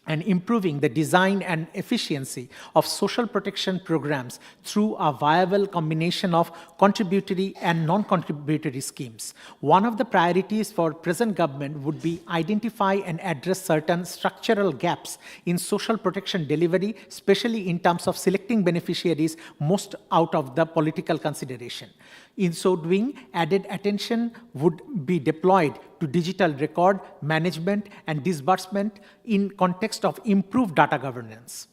and improving the design and efficiency of social protection programs through a viable combination of contributory and non-contributory schemes. One of the priorities for present government would be identify and address certain structural gaps in social protection delivery, especially in terms of selecting beneficiaries most out of the political consideration. In so doing, added attention would be deployed to digital record management and disbursement in context of improved data governance.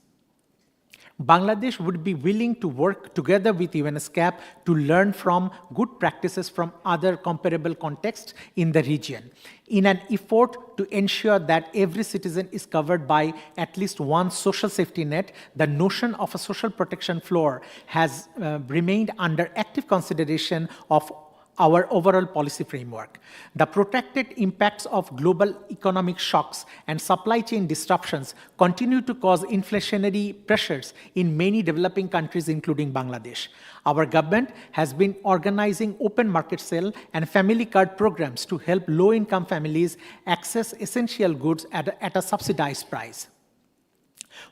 Bangladesh would be willing to work together with ESCAP to learn from good practices from other comparable contexts in the region, in an effort to ensure that every citizen is covered by at least one social safety net. The notion of a social protection floor has remained under active consideration of our overall policy framework. The protracted impacts of global economic shocks and supply chain disruptions continue to cause inflationary pressures in many developing countries, including Bangladesh. Our government has been organizing open market sale and family card programs to help low-income families access essential goods at a subsidized price.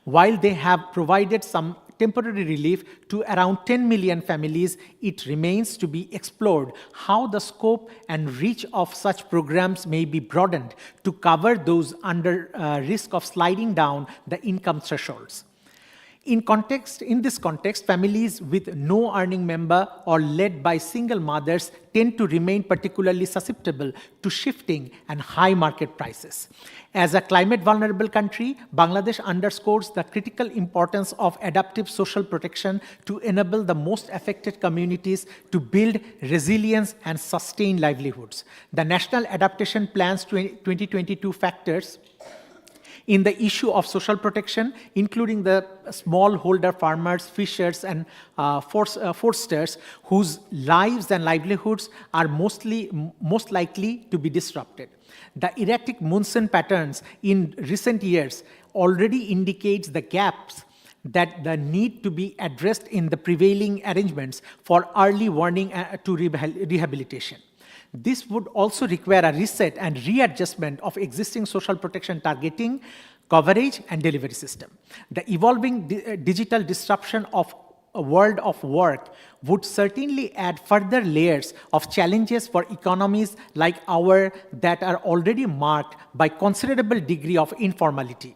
While they have provided some temporary relief to around 10 million families, it remains to be explored how the scope and reach of such programs may be broadened to cover those under risk of sliding down the income thresholds. In this context, families with no earning member or led by single mothers tend to remain particularly susceptible to shifting and high market prices. As a climate vulnerable country, Bangladesh underscores the critical importance of adaptive social protection to enable the most affected communities to build resilience and sustain livelihoods. The National Adaptation Plan's 2022 factors in the issue of social protection, including the smallholder farmers, fishers, and foresters, whose lives and livelihoods are most likely to be disrupted. The erratic monsoon patterns in recent years already indicates the gaps that the need to be addressed in the prevailing arrangements for early warning to rehabilitation. This would also require a reset and readjustment of existing social protection targeting, coverage, and delivery system. The evolving digital disruption of a world of work would certainly add further layers of challenges for economies like ours that are already marked by considerable degree of informality.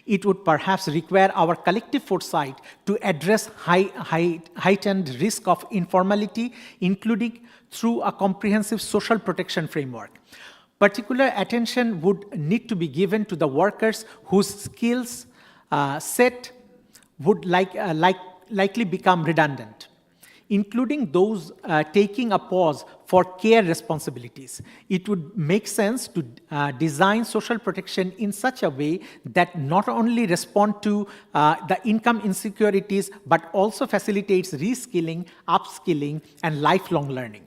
It would perhaps require our collective foresight to address heightened risk of informality, including through a comprehensive social protection framework. Particular attention would need to be given to the workers whose skills set would likely become redundant, including those taking a pause for care responsibilities. It would make sense to design social protection in such a way that not only respond to the income insecurities, but also facilitates reskilling, upskilling, and lifelong learning.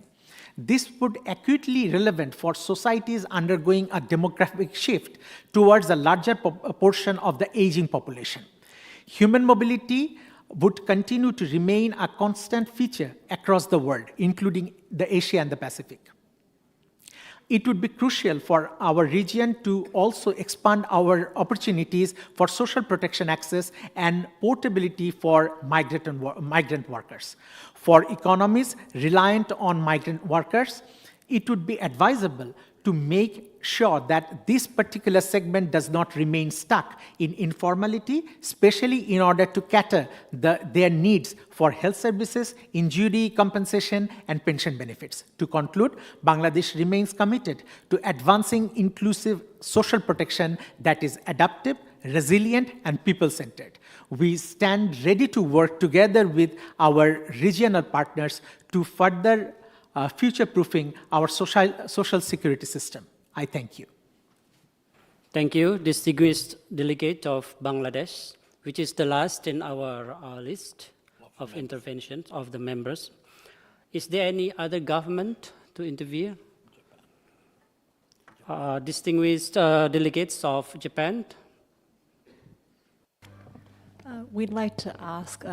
This would acutely relevant for societies undergoing a demographic shift towards a larger portion of the aging population. Human mobility would continue to remain a constant feature across the world, including the Asia and the Pacific. It would be crucial for our region to also expand our opportunities for social protection access and portability for migrant workers. For economies reliant on migrant workers, it would be advisable to make sure that this particular segment does not remain stuck in informality, especially in order to cater their needs for health services, injury compensation, and pension benefits. To conclude, Bangladesh remains committed to advancing inclusive social protection that is adaptive, resilient, and people-centered. We stand ready to work together with our regional partners to further future-proofing our social security system. I thank you. Thank you, distinguished delegate of Bangladesh, which is the last in our list of interventions of the members. Is there any other government to intervene? Distinguished delegates of Japan. We'd like to ask,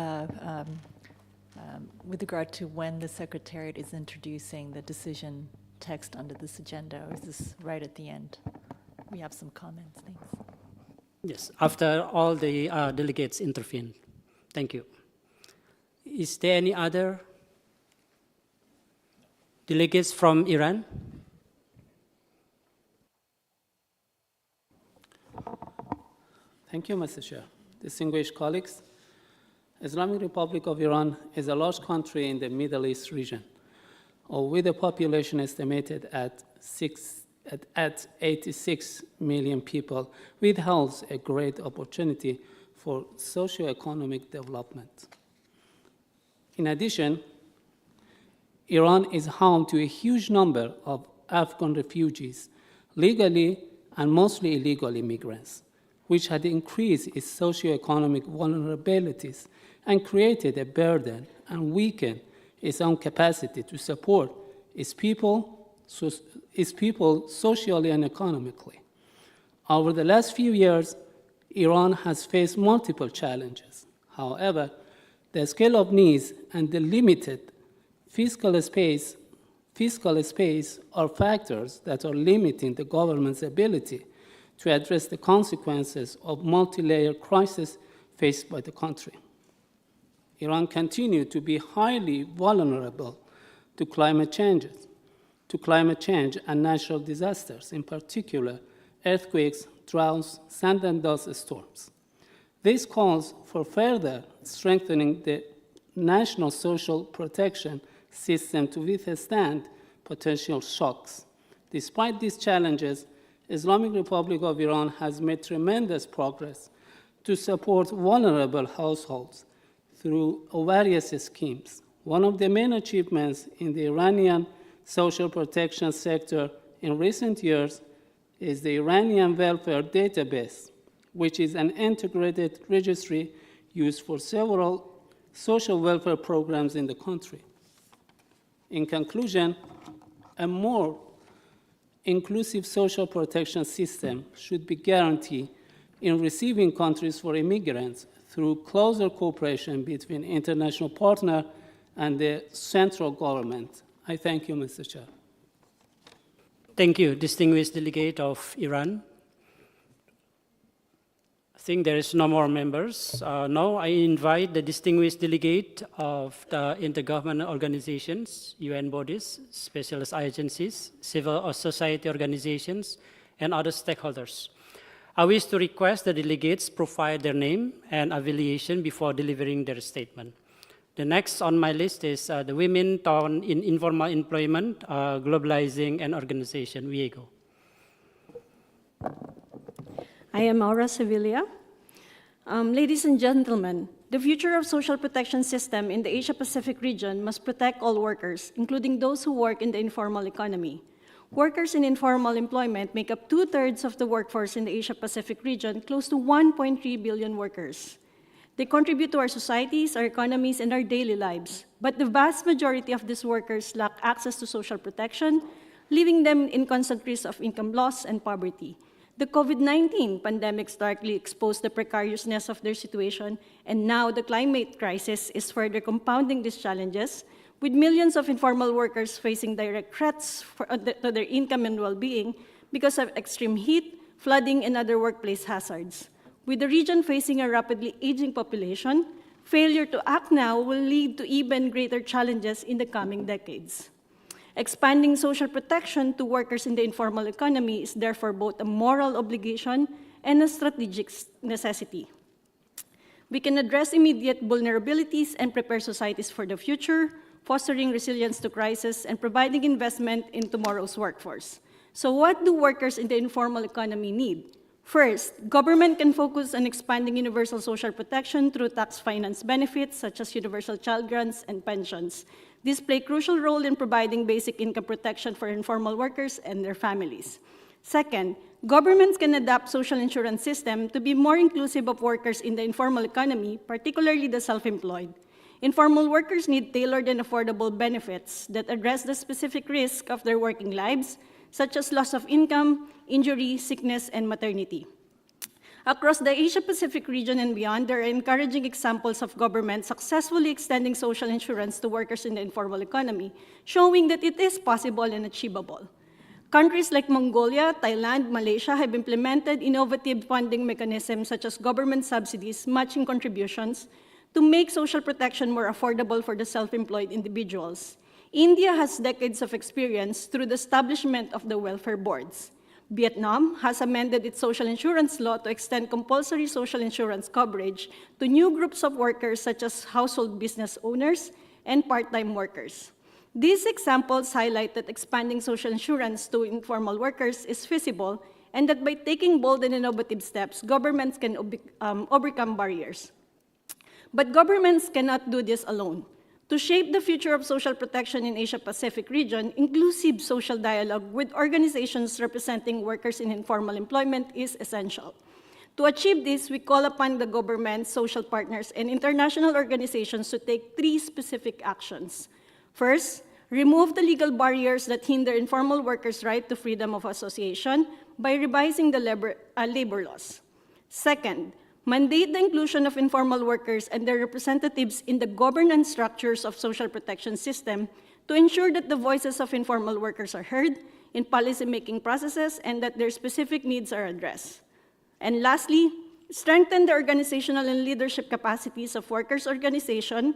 with regard to when the Secretariat is introducing the decision text under this agenda, or is this right at the end? We have some comments, thanks. Yes, after all the delegates intervene. Thank you. Is there any other delegates from Iran? Thank you, Mr. Chair. Distinguished colleagues, Islamic Republic of Iran is a large country in the Middle East region, with a population estimated at 86 million people, which holds a great opportunity for socio-economic development. In addition, Iran is home to a huge number of Afghan refugees, legally and mostly illegal immigrants, which had increased its socio-economic vulnerabilities and created a burden and weakened its own capacity to support its people socially and economically. Over the last few years, Iran has faced multiple challenges. However, the scale of needs and the limited fiscal space are factors that are limiting the government's ability to address the consequences of multi-layered crisis faced by the country. Iran continues to be highly vulnerable to climate change and natural disasters, in particular earthquakes, droughts, sand and dust storms. This calls for further strengthening the national social protection system to withstand potential shocks. Despite these challenges, Islamic Republic of Iran has made tremendous progress to support vulnerable households through various schemes. One of the main achievements in the Iranian social protection sector in recent years is the Iranian Welfare Database, which is an integrated registry used for several social welfare programs in the country. In conclusion, a more inclusive social protection system should be guaranteed in receiving countries for immigrants through closer cooperation between international partners and the central government. I thank you, Mr. Chair. Thank you, distinguished delegate of Iran. I think there is no more members. Now I invite the distinguished delegate of the intergovernmental organizations, UN bodies, specialist agencies, civil society organizations, and other stakeholders. I wish to request the delegates provide their name and affiliation before delivering their statement. The next on my list is the Women in Informal Employment, Globalizing and Organization, WIEGO. I am Aura Sevilla. Ladies and gentlemen, The future of social protection system in the Asia-Pacific region must protect all workers, including those who work in the informal economy. Workers in informal employment make up 2/3 of the workforce in the Asia-Pacific region, close to 1.3 billion workers. They contribute to our societies, our economies, and our daily lives. But the vast majority of these workers lack access to social protection, leaving them in constant risk of income loss and poverty. The COVID-19 pandemic starkly exposed the precariousness of their situation, and now the climate crisis is further compounding these challenges, with millions of informal workers facing direct threats to their income and well-being because of extreme heat, flooding, and other workplace hazards. With the region facing a rapidly aging population, failure to act now will lead to even greater challenges in the coming decades. Expanding social protection to workers in the informal economy is therefore both a moral obligation and a strategic necessity. We can address immediate vulnerabilities and prepare societies for the future, fostering resilience to crisis and providing investment in tomorrow's workforce. So what do workers in the informal economy need? First, government can focus on expanding universal social protection through tax finance benefits such as universal child grants and pensions. These play a crucial role in providing basic income protection for informal workers and their families. Second, governments can adapt social insurance system to be more inclusive of workers in the informal economy, particularly the self-employed. Informal workers need tailored and affordable benefits that address the specific risk of their working lives, such as loss of income, injury, sickness, and maternity. Across the Asia-Pacific region and beyond, there are encouraging examples of governments successfully extending social insurance to workers in the informal economy, showing that it is possible and achievable. Countries like Mongolia, Thailand, Malaysia have implemented innovative funding mechanisms such as government subsidies, matching contributions, to make social protection more affordable for the self-employed individuals. India has decades of experience through the establishment of the welfare boards. Vietnam has amended its social insurance law to extend compulsory social insurance coverage to new groups of workers such as household business owners and part-time workers. These examples highlight that expanding social insurance to informal workers is feasible and that by taking bold and innovative steps, governments can overcome barriers. But governments cannot do this alone. To shape the future of social protection in Asia-Pacific region, inclusive social dialogue with organizations representing workers in informal employment is essential. To achieve this, we call upon the government, social partners, and international organizations to take 3 specific actions. First, remove the legal barriers that hinder informal workers' right to freedom of association by revising the labor laws. Second, mandate the inclusion of informal workers and their representatives in the governance structures of social protection system to ensure that the voices of informal workers are heard in policy-making processes and that their specific needs are addressed. And lastly, strengthen the organizational and leadership capacities of workers' organizations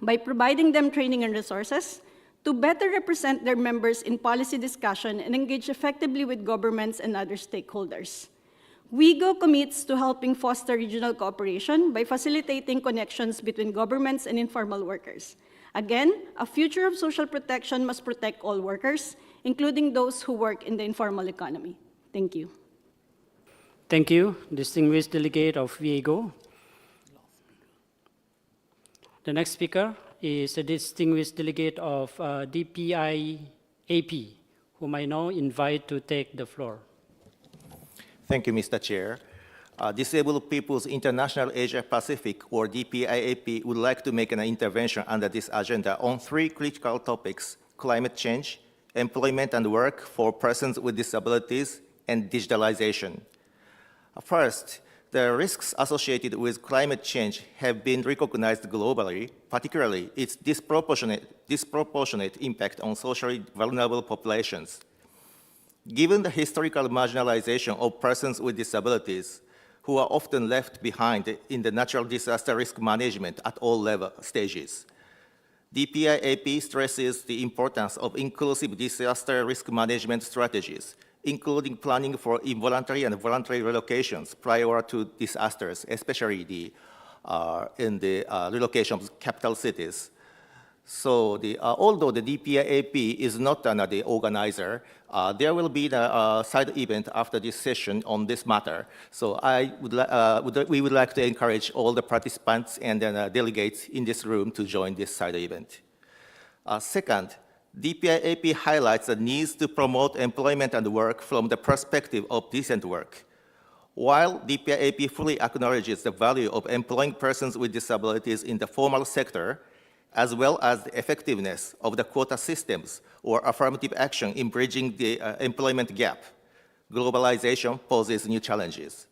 by providing them training and resources to better represent their members in policy discussion and engage effectively with governments and other stakeholders. WIGO commits to helping foster regional cooperation by facilitating connections between governments and informal workers. Again, a future of social protection must protect all workers, including those who work in the informal economy. Thank you. Thank you, distinguished delegate of WIGO. The next speaker is a distinguished delegate of DPIAP, whom I now invite to take the floor. Thank you, Mr. Chair. Disabled People's International Asia Pacific, or DPIAP, would like to make an intervention under this agenda on 3 critical topics: climate change, employment and work for persons with disabilities, and digitalization. First, the risks associated with climate change have been recognized globally, particularly its disproportionate impact on socially vulnerable populations. Given the historical marginalization of persons with disabilities, who are often left behind in the natural disaster risk management at all stages, DPIAP stresses the importance of inclusive disaster risk management strategies, including planning for involuntary and voluntary relocations prior to disasters, especially in the relocation of capital cities. So although the DPIAP is not the organizer, there will be the side event after this session on this matter. So we would like to encourage all the participants and delegates in this room to join this side event. Second, DPIAP highlights the needs to promote employment and work from the perspective of decent work. While DPIAP fully acknowledges the value of employing persons with disabilities in the formal sector, as well as the effectiveness of the quota systems or affirmative action in bridging the employment gap, globalization poses new challenges.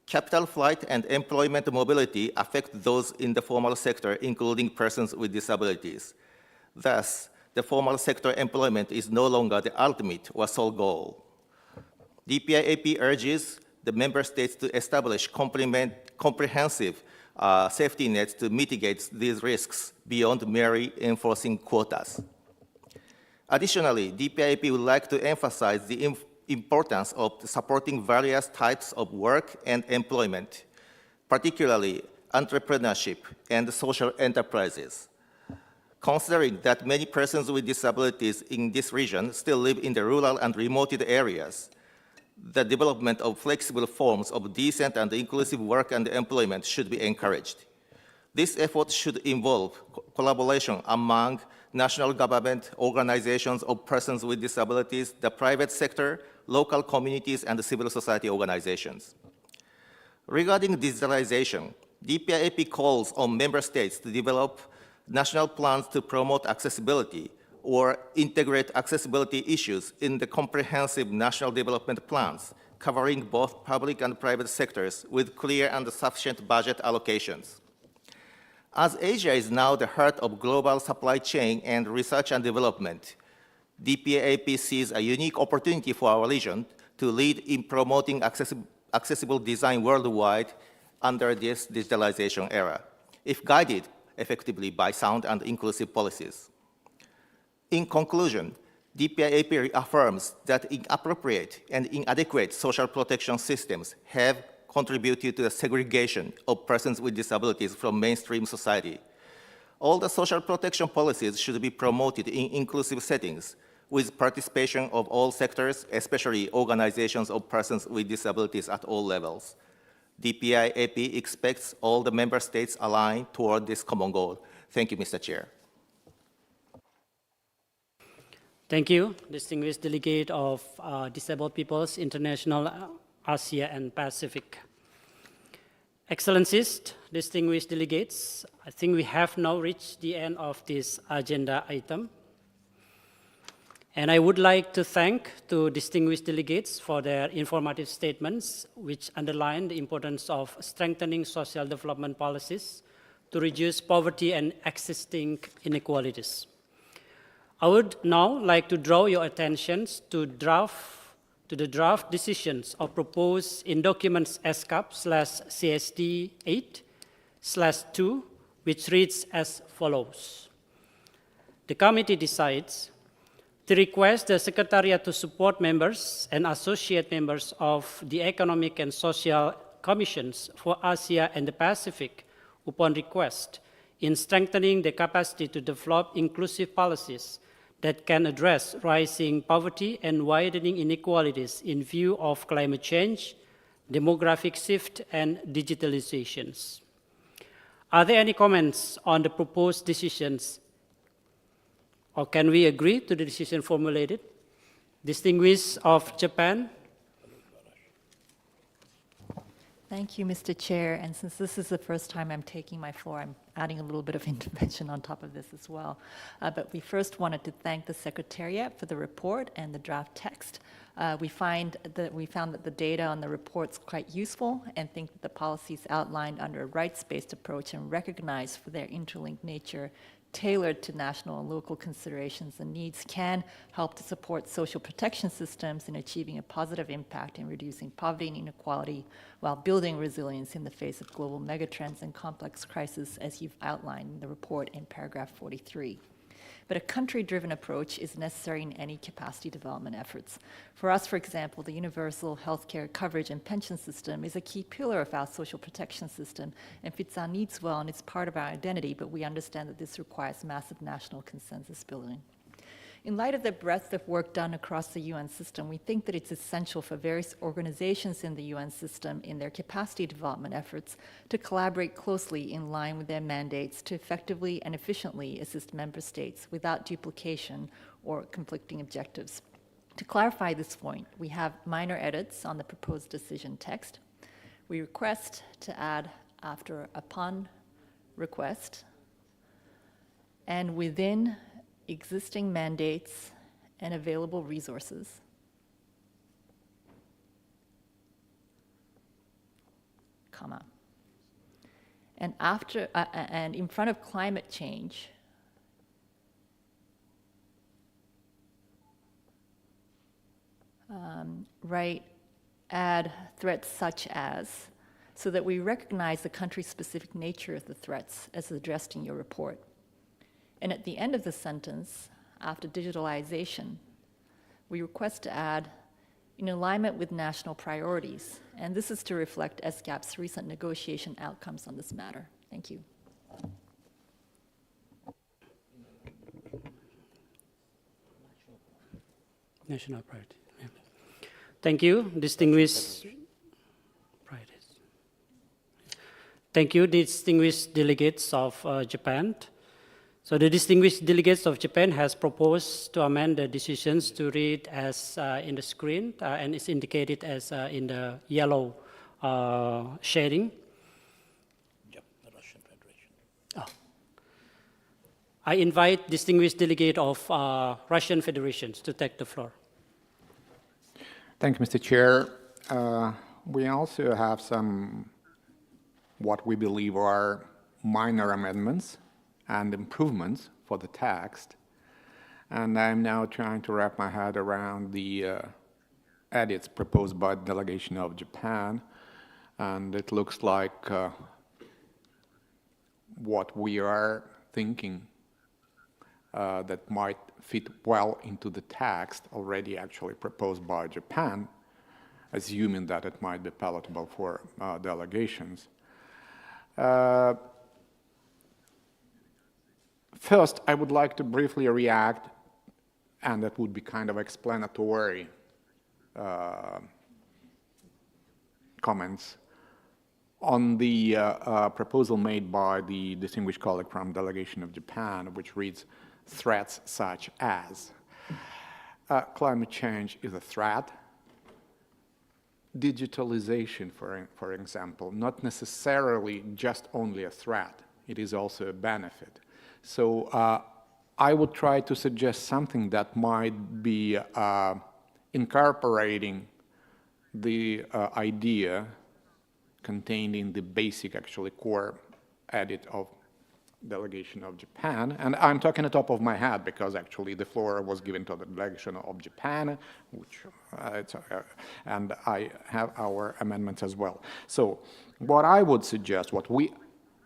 Capital flight and employment mobility affect those in the formal sector, including persons with disabilities. Thus, the formal sector employment is no longer the ultimate or sole goal. DPIAP urges the member states to establish comprehensive safety nets to mitigate these risks beyond merely enforcing quotas. Additionally, DPIAP would like to emphasize the importance of supporting various types of work and employment, particularly entrepreneurship and social enterprises. Considering that many persons with disabilities in this region still live in the rural and remote areas, the development of flexible forms of decent and inclusive work and employment should be encouraged. This effort should involve collaboration among national government, organizations of persons with disabilities, the private sector, local communities, and civil society organizations. Regarding digitalization, DPIAP calls on member states to develop national plans to promote accessibility or integrate accessibility issues in the comprehensive national development plans, covering both public and private sectors with clear and sufficient budget allocations. As Asia is now the heart of global supply chain and research and development, DPIAP sees a unique opportunity for our region to lead in promoting accessible design worldwide under this digitalization era, if guided effectively by sound and inclusive policies. In conclusion, DPIAP reaffirms that inappropriate and inadequate social protection systems have contributed to the segregation of persons with disabilities from mainstream society. All the social protection policies should be promoted in inclusive settings with participation of all sectors, especially organizations of persons with disabilities at all levels. DPIAP expects all the member states align toward this common goal. Thank you, Mr. Chair. Thank you, distinguished delegate of Disabled Peoples International Asia and Pacific. Excellencies, distinguished delegates, I think we have now reached the end of this agenda item. And I would like to thank the distinguished delegates for their informative statements, which underline the importance of strengthening social development policies to reduce poverty and existing inequalities. I would now like to draw your attention to the draft decisions of proposed in documents ESCAP/CST 8/2, which reads as follows. The committee decides to request the Secretariat to support members and associate members of the Economic and Social Commissions for Asia and the Pacific, upon request, in strengthening the capacity to develop inclusive policies that can address rising poverty and widening inequalities in view of climate change, demographic shift, and digitalizations. Are there any comments on the proposed decisions? Or can we agree to the decision formulated? Distinguished of Japan. Thank you, Mr. Chair. And since this is the first time I'm taking my floor, I'm adding a little bit of intervention on top of this as well. But we first wanted to thank the Secretariat for the report and the draft text. We found that the data on the report's quite useful and think that the policies outlined under a rights-based approach and recognized for their interlinked nature, tailored to national and local considerations and needs, can help to support social protection systems in achieving a positive impact in reducing poverty and inequality while building resilience in the face of global megatrends and complex crises, as you've outlined in the report in paragraph 43. but a country-driven approach is necessary in any capacity development efforts. For us, for example, the universal healthcare coverage and pension system is a key pillar of our social protection system and fits our needs well, and it's part of our identity, but we understand that this requires massive national consensus building. In light of the breadth of work done across the UN system, we think that it's essential for various organizations in the UN system in their capacity development efforts to collaborate closely in line with their mandates to effectively and efficiently assist member states without duplication or conflicting objectives. To clarify this point, we have minor edits on the proposed decision text. We request to add after upon request and within existing mandates and available resources. Comma. And after and in front of climate change, add threats such as, so that we recognize the country-specific nature of the threats as addressed in your report. And at the end of the sentence, after digitalization, we request to add, in alignment with national priorities, and this is to reflect ESCAP's recent negotiation outcomes on this matter. Thank you. National priority. Yeah. Thank you, distinguished priorities. Thank you, distinguished delegates of Japan. So the distinguished delegates of Japan has proposed to amend the decisions to read as in the screen, and it's indicated as in the yellow shading. Yep, the Russian Federation. Oh. I invite distinguished delegate of Russian Federation to take the floor. Thank you, Mr. Chair. We also have some what we believe are minor amendments and improvements for the text. And I'm now trying to wrap my head around the edits proposed by the delegation of Japan. And it looks like what we are thinking that might fit well into the text already actually proposed by Japan, assuming that it might be palatable for delegations. First, I would like to briefly react, and that would be kind of explanatory comments on the proposal made by the distinguished colleague from delegation of Japan, which reads, threats such as. Climate change is a threat. Digitalization, for example, not necessarily just only a threat. It is also a benefit. So I would try to suggest something that might be incorporating the idea contained in the basic, actually, core edit of delegation of Japan. And I'm talking on top of my head because actually the floor was given to the delegation of Japan, which and I have our amendments as well. So what I would suggest, what we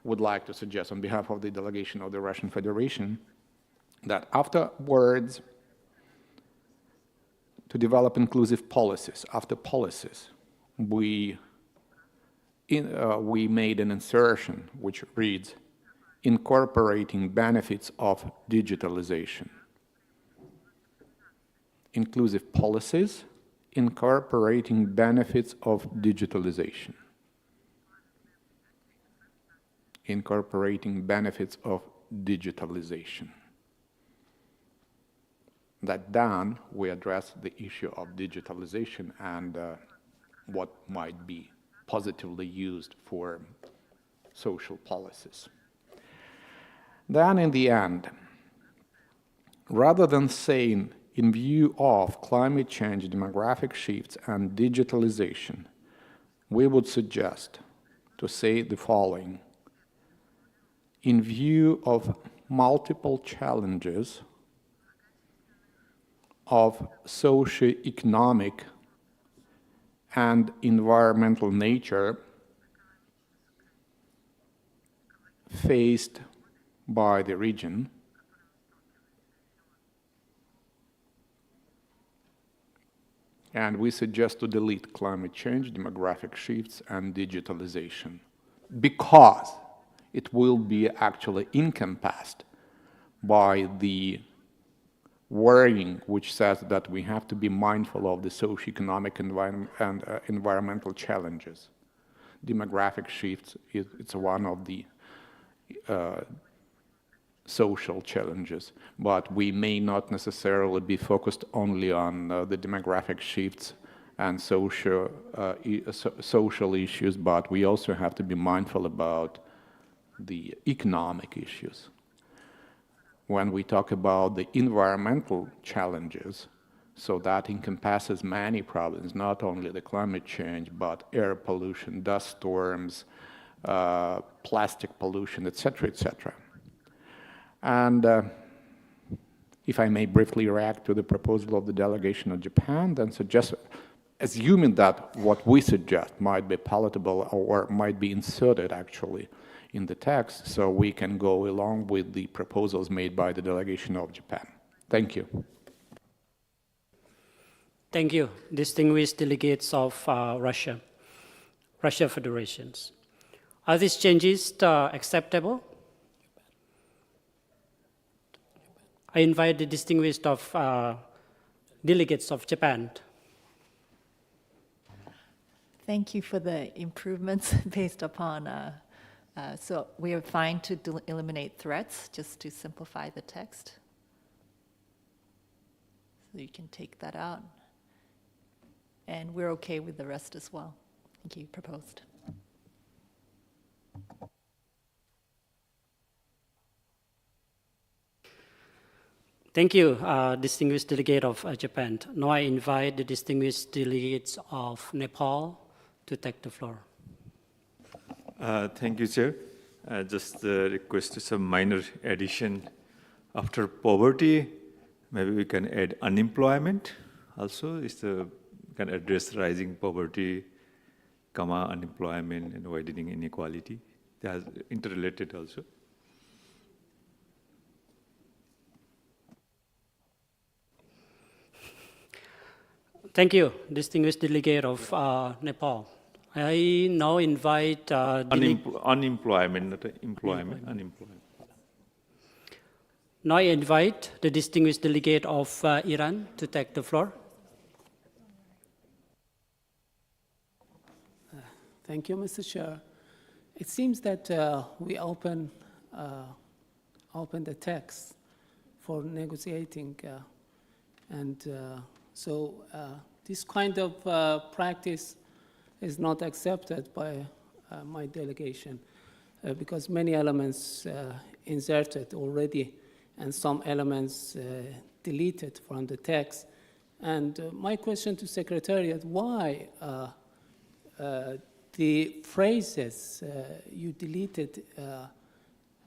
would like to suggest on behalf of the delegation of the Russian Federation, that afterwards to develop inclusive policies, after policies, we made an insertion which reads, incorporating benefits of digitalization. Inclusive policies, incorporating benefits of digitalization. Incorporating benefits of digitalization. That done, we address the issue of digitalization and what might be positively used for social policies. Then in the end, rather than saying, in view of climate change, demographic shifts, and digitalization, we would suggest to say the following. In view of multiple challenges of socio-economic and environmental nature faced by the region, And we suggest to delete climate change, demographic shifts, and digitalization, because it will be actually encompassed by the wording which says that we have to be mindful of the socioeconomic and environmental challenges. Demographic shifts, it's one of the social challenges, but we may not necessarily be focused only on the demographic shifts and social issues, but we also have to be mindful about the economic issues. When we talk about the environmental challenges, so that encompasses many problems, not only the climate change, but air pollution, dust storms, plastic pollution, etc., etc. And if I may briefly react to the proposal of the delegation of Japan, then suggest, assuming that what we suggest might be palatable or might be inserted actually in the text, so we can go along with the proposals made by the delegation of Japan. Thank you. Thank you, distinguished delegates of Russia Federations. Are these changes acceptable? I invite the distinguished delegates of Japan. Thank you for the improvements based upon, so we are fine to eliminate threats, just to simplify the text. So you can take that out. And we're okay with the rest as well. Thank you, proposed. Thank you, distinguished delegate of Japan. Now I invite the distinguished delegates of Nepal to take the floor. Thank you, Chair. Just request some minor addition. After poverty, maybe we can add unemployment also. Can address rising poverty, unemployment, and widening inequality. They are interrelated also. Thank you, distinguished delegate of Nepal. I now invite unemployment, not employment, unemployment. Now I invite the distinguished delegate of Iran to take the floor. Thank you, Mr. Chair. It seems that we open the text for negotiating, so this kind of practice is not accepted by my delegation because many elements inserted already and some elements deleted from the text. And my question to Secretariat, why the phrases you deleted,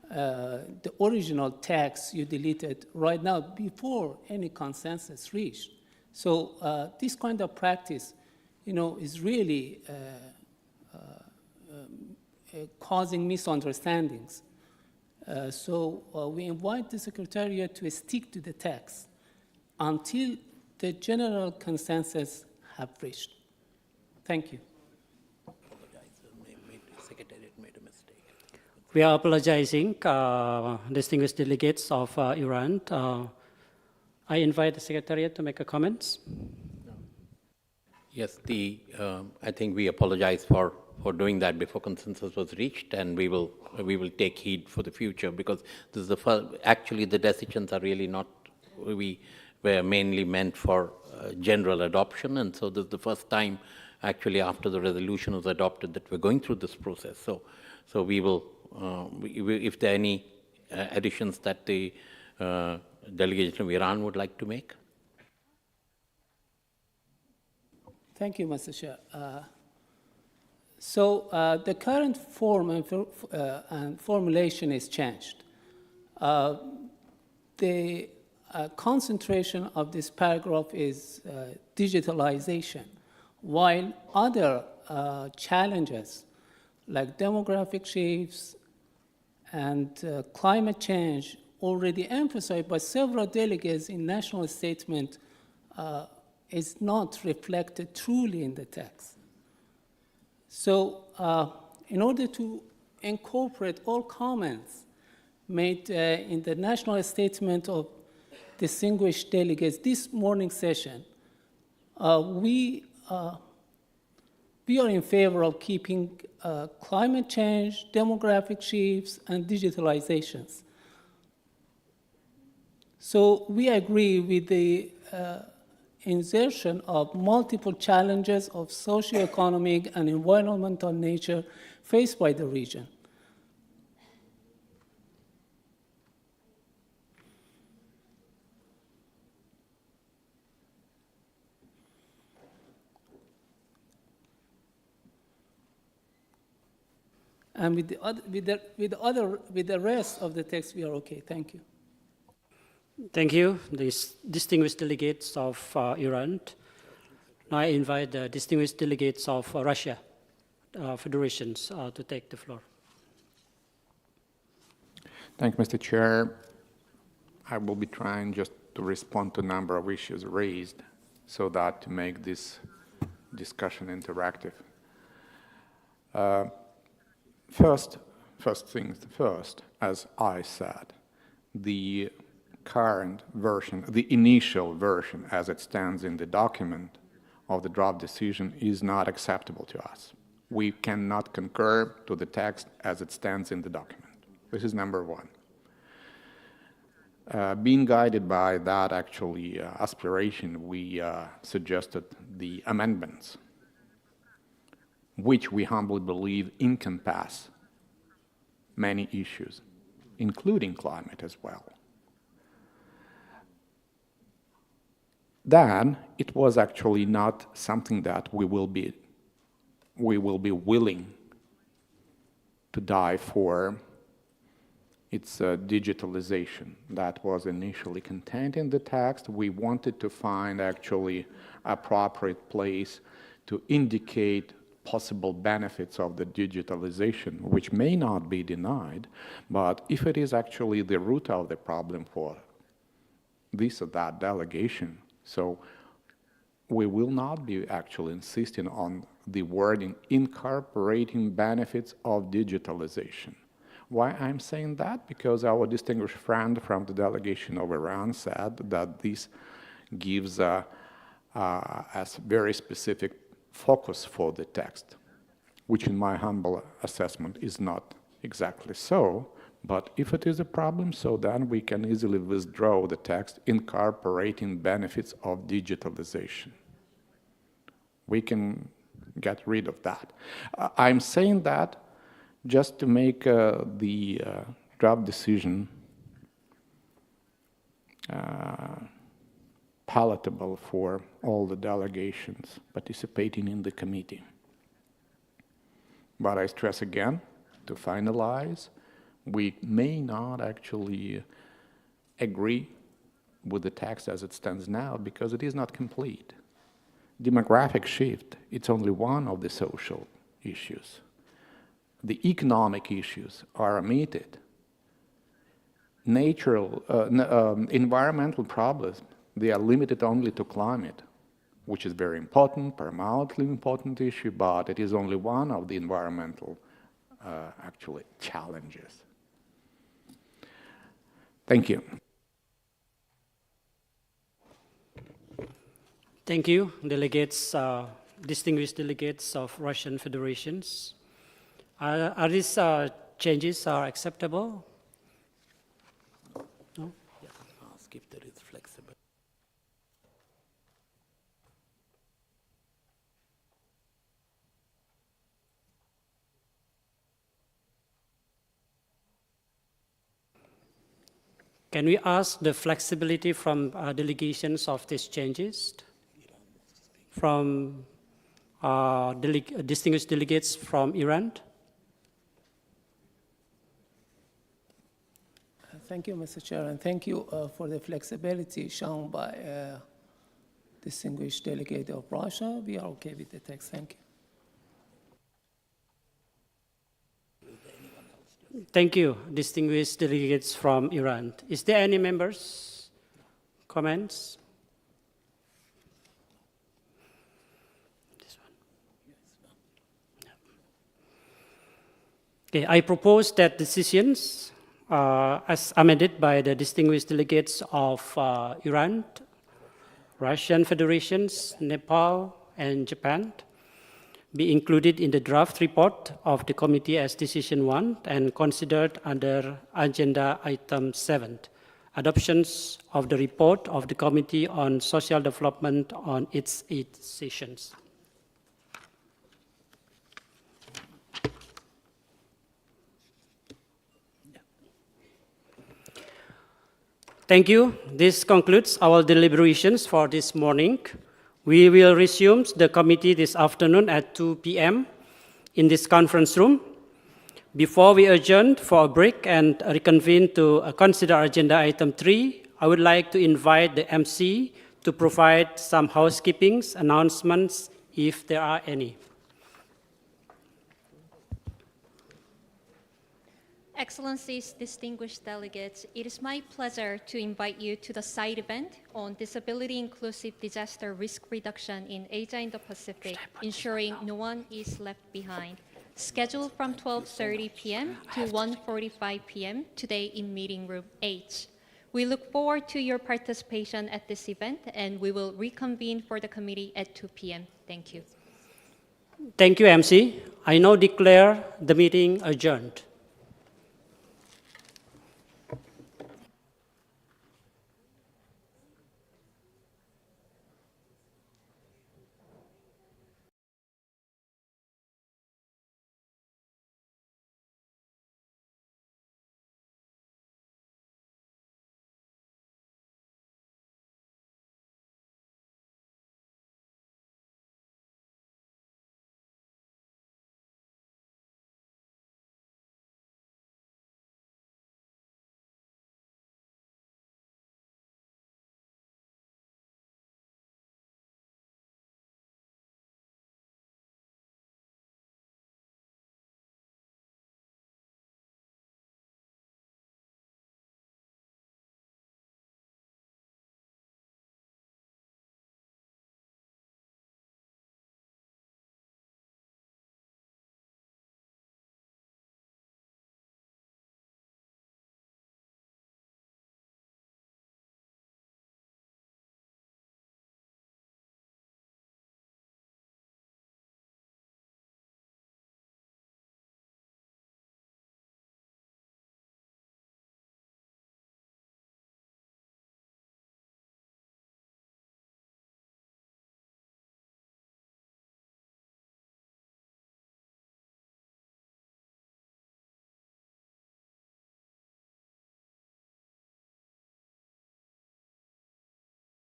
the original text you deleted right now before any consensus reached? So this kind of practice, is really causing misunderstandings. So we invite the Secretariat to stick to the text until the general consensus have reached. Thank you. We are apologizing, distinguished delegates of Iran. I invite the Secretariat to make a comments. Yes, I think we apologize for doing that before consensus was reached, and we will take heed for the future, because this is the first. Actually, the decisions are really not. We were mainly meant for general adoption, and so this is the first time, actually, after the resolution was adopted, that we're going through this process. So we will, if there are any additions that the delegation of Iran would like to make. Thank you, Mr. Chair. So the current form and formulation is changed. The concentration of this paragraph is digitalization, while other challenges like demographic shifts and climate change, already emphasized by several delegates in national statement, is not reflected truly in the text. So in order to incorporate all comments made in the national statement of distinguished delegates this morning session, we are in favor of keeping climate change, demographic shifts, and digitalizations. So we agree with the insertion of multiple challenges of socioeconomic and environmental nature faced by the region. And with the rest of the text, we are okay. Thank you. Thank you, these distinguished delegates of Iran. Now I invite the distinguished delegates of Russia federations to take the floor. Thank you, Mr. Chair. I will be trying just to respond to a number of issues raised so that to make this discussion interactive. First things first, as I said, the current version, the initial version as it stands in the document of the draft decision is not acceptable to us. We cannot concur to the text as it stands in the document. This is number one. Being guided by that aspiration, we suggested the amendments, which we humbly believe encompass many issues, including climate as well. Then it was actually not something that we will be willing to die for. It's digitalization that was initially contained in the text. We wanted to find actually appropriate place to indicate possible benefits of the digitalization, which may not be denied, but if it is actually the root of the problem for this or that delegation, so we will not be actually insisting on the wording incorporating benefits of digitalization. Why I'm saying that? Because our distinguished friend from the delegation of Iran said that this gives a very specific focus for the text, which in my humble assessment is not exactly so, but if it is a problem, so then we can easily withdraw the text incorporating benefits of digitalization. We can get rid of that. I'm saying that just to make the draft decision palatable for all the delegations participating in the committee. But I stress again, to finalize, we may not actually agree with the text as it stands now because it is not complete. Demographic shift, it's only one of the social issues. The economic issues are omitted. Environmental problems, they are limited only to climate, which is very important, paramountly important issue, but it is only one of the environmental challenges. Thank you. Thank you, delegates, distinguished delegates of Russian federations. Are these changes acceptable? No? Yeah. Ask if there is flexibility. Can we ask the flexibility from delegations of these changes? From distinguished delegates from Iran? Thank you, Mr. Chair, and thank you for the flexibility shown by distinguished delegate of Russia. We are okay with the text. Thank you. Thank you, distinguished delegates from Iran. Is there any members' comments? Okay, I propose that decisions as amended by the distinguished delegates of Iran, Russian Federations, Nepal, and Japan be included in the draft report of the committee as decision 1 and considered under agenda item 7, adoptions of the report of the Committee on Social Development on its 8 sessions. Thank you. This concludes our deliberations for this morning. We will resume the committee this afternoon at 2 p.m. in this conference room. Before we adjourn for a break and reconvene to consider agenda item 3, I would like to invite the MC to provide some housekeeping announcements if there are any. Excellencies, distinguished delegates, it is my pleasure to invite you to the side event on disability-inclusive disaster risk reduction in Asia and the Pacific, ensuring no one is left behind, scheduled from 12:30 p.m. to 1:45 p.m. today in meeting room H. We look forward to your participation at this event, and we will reconvene for the committee at 2 p.m. Thank you. Thank you, MC. I now declare the meeting adjourned.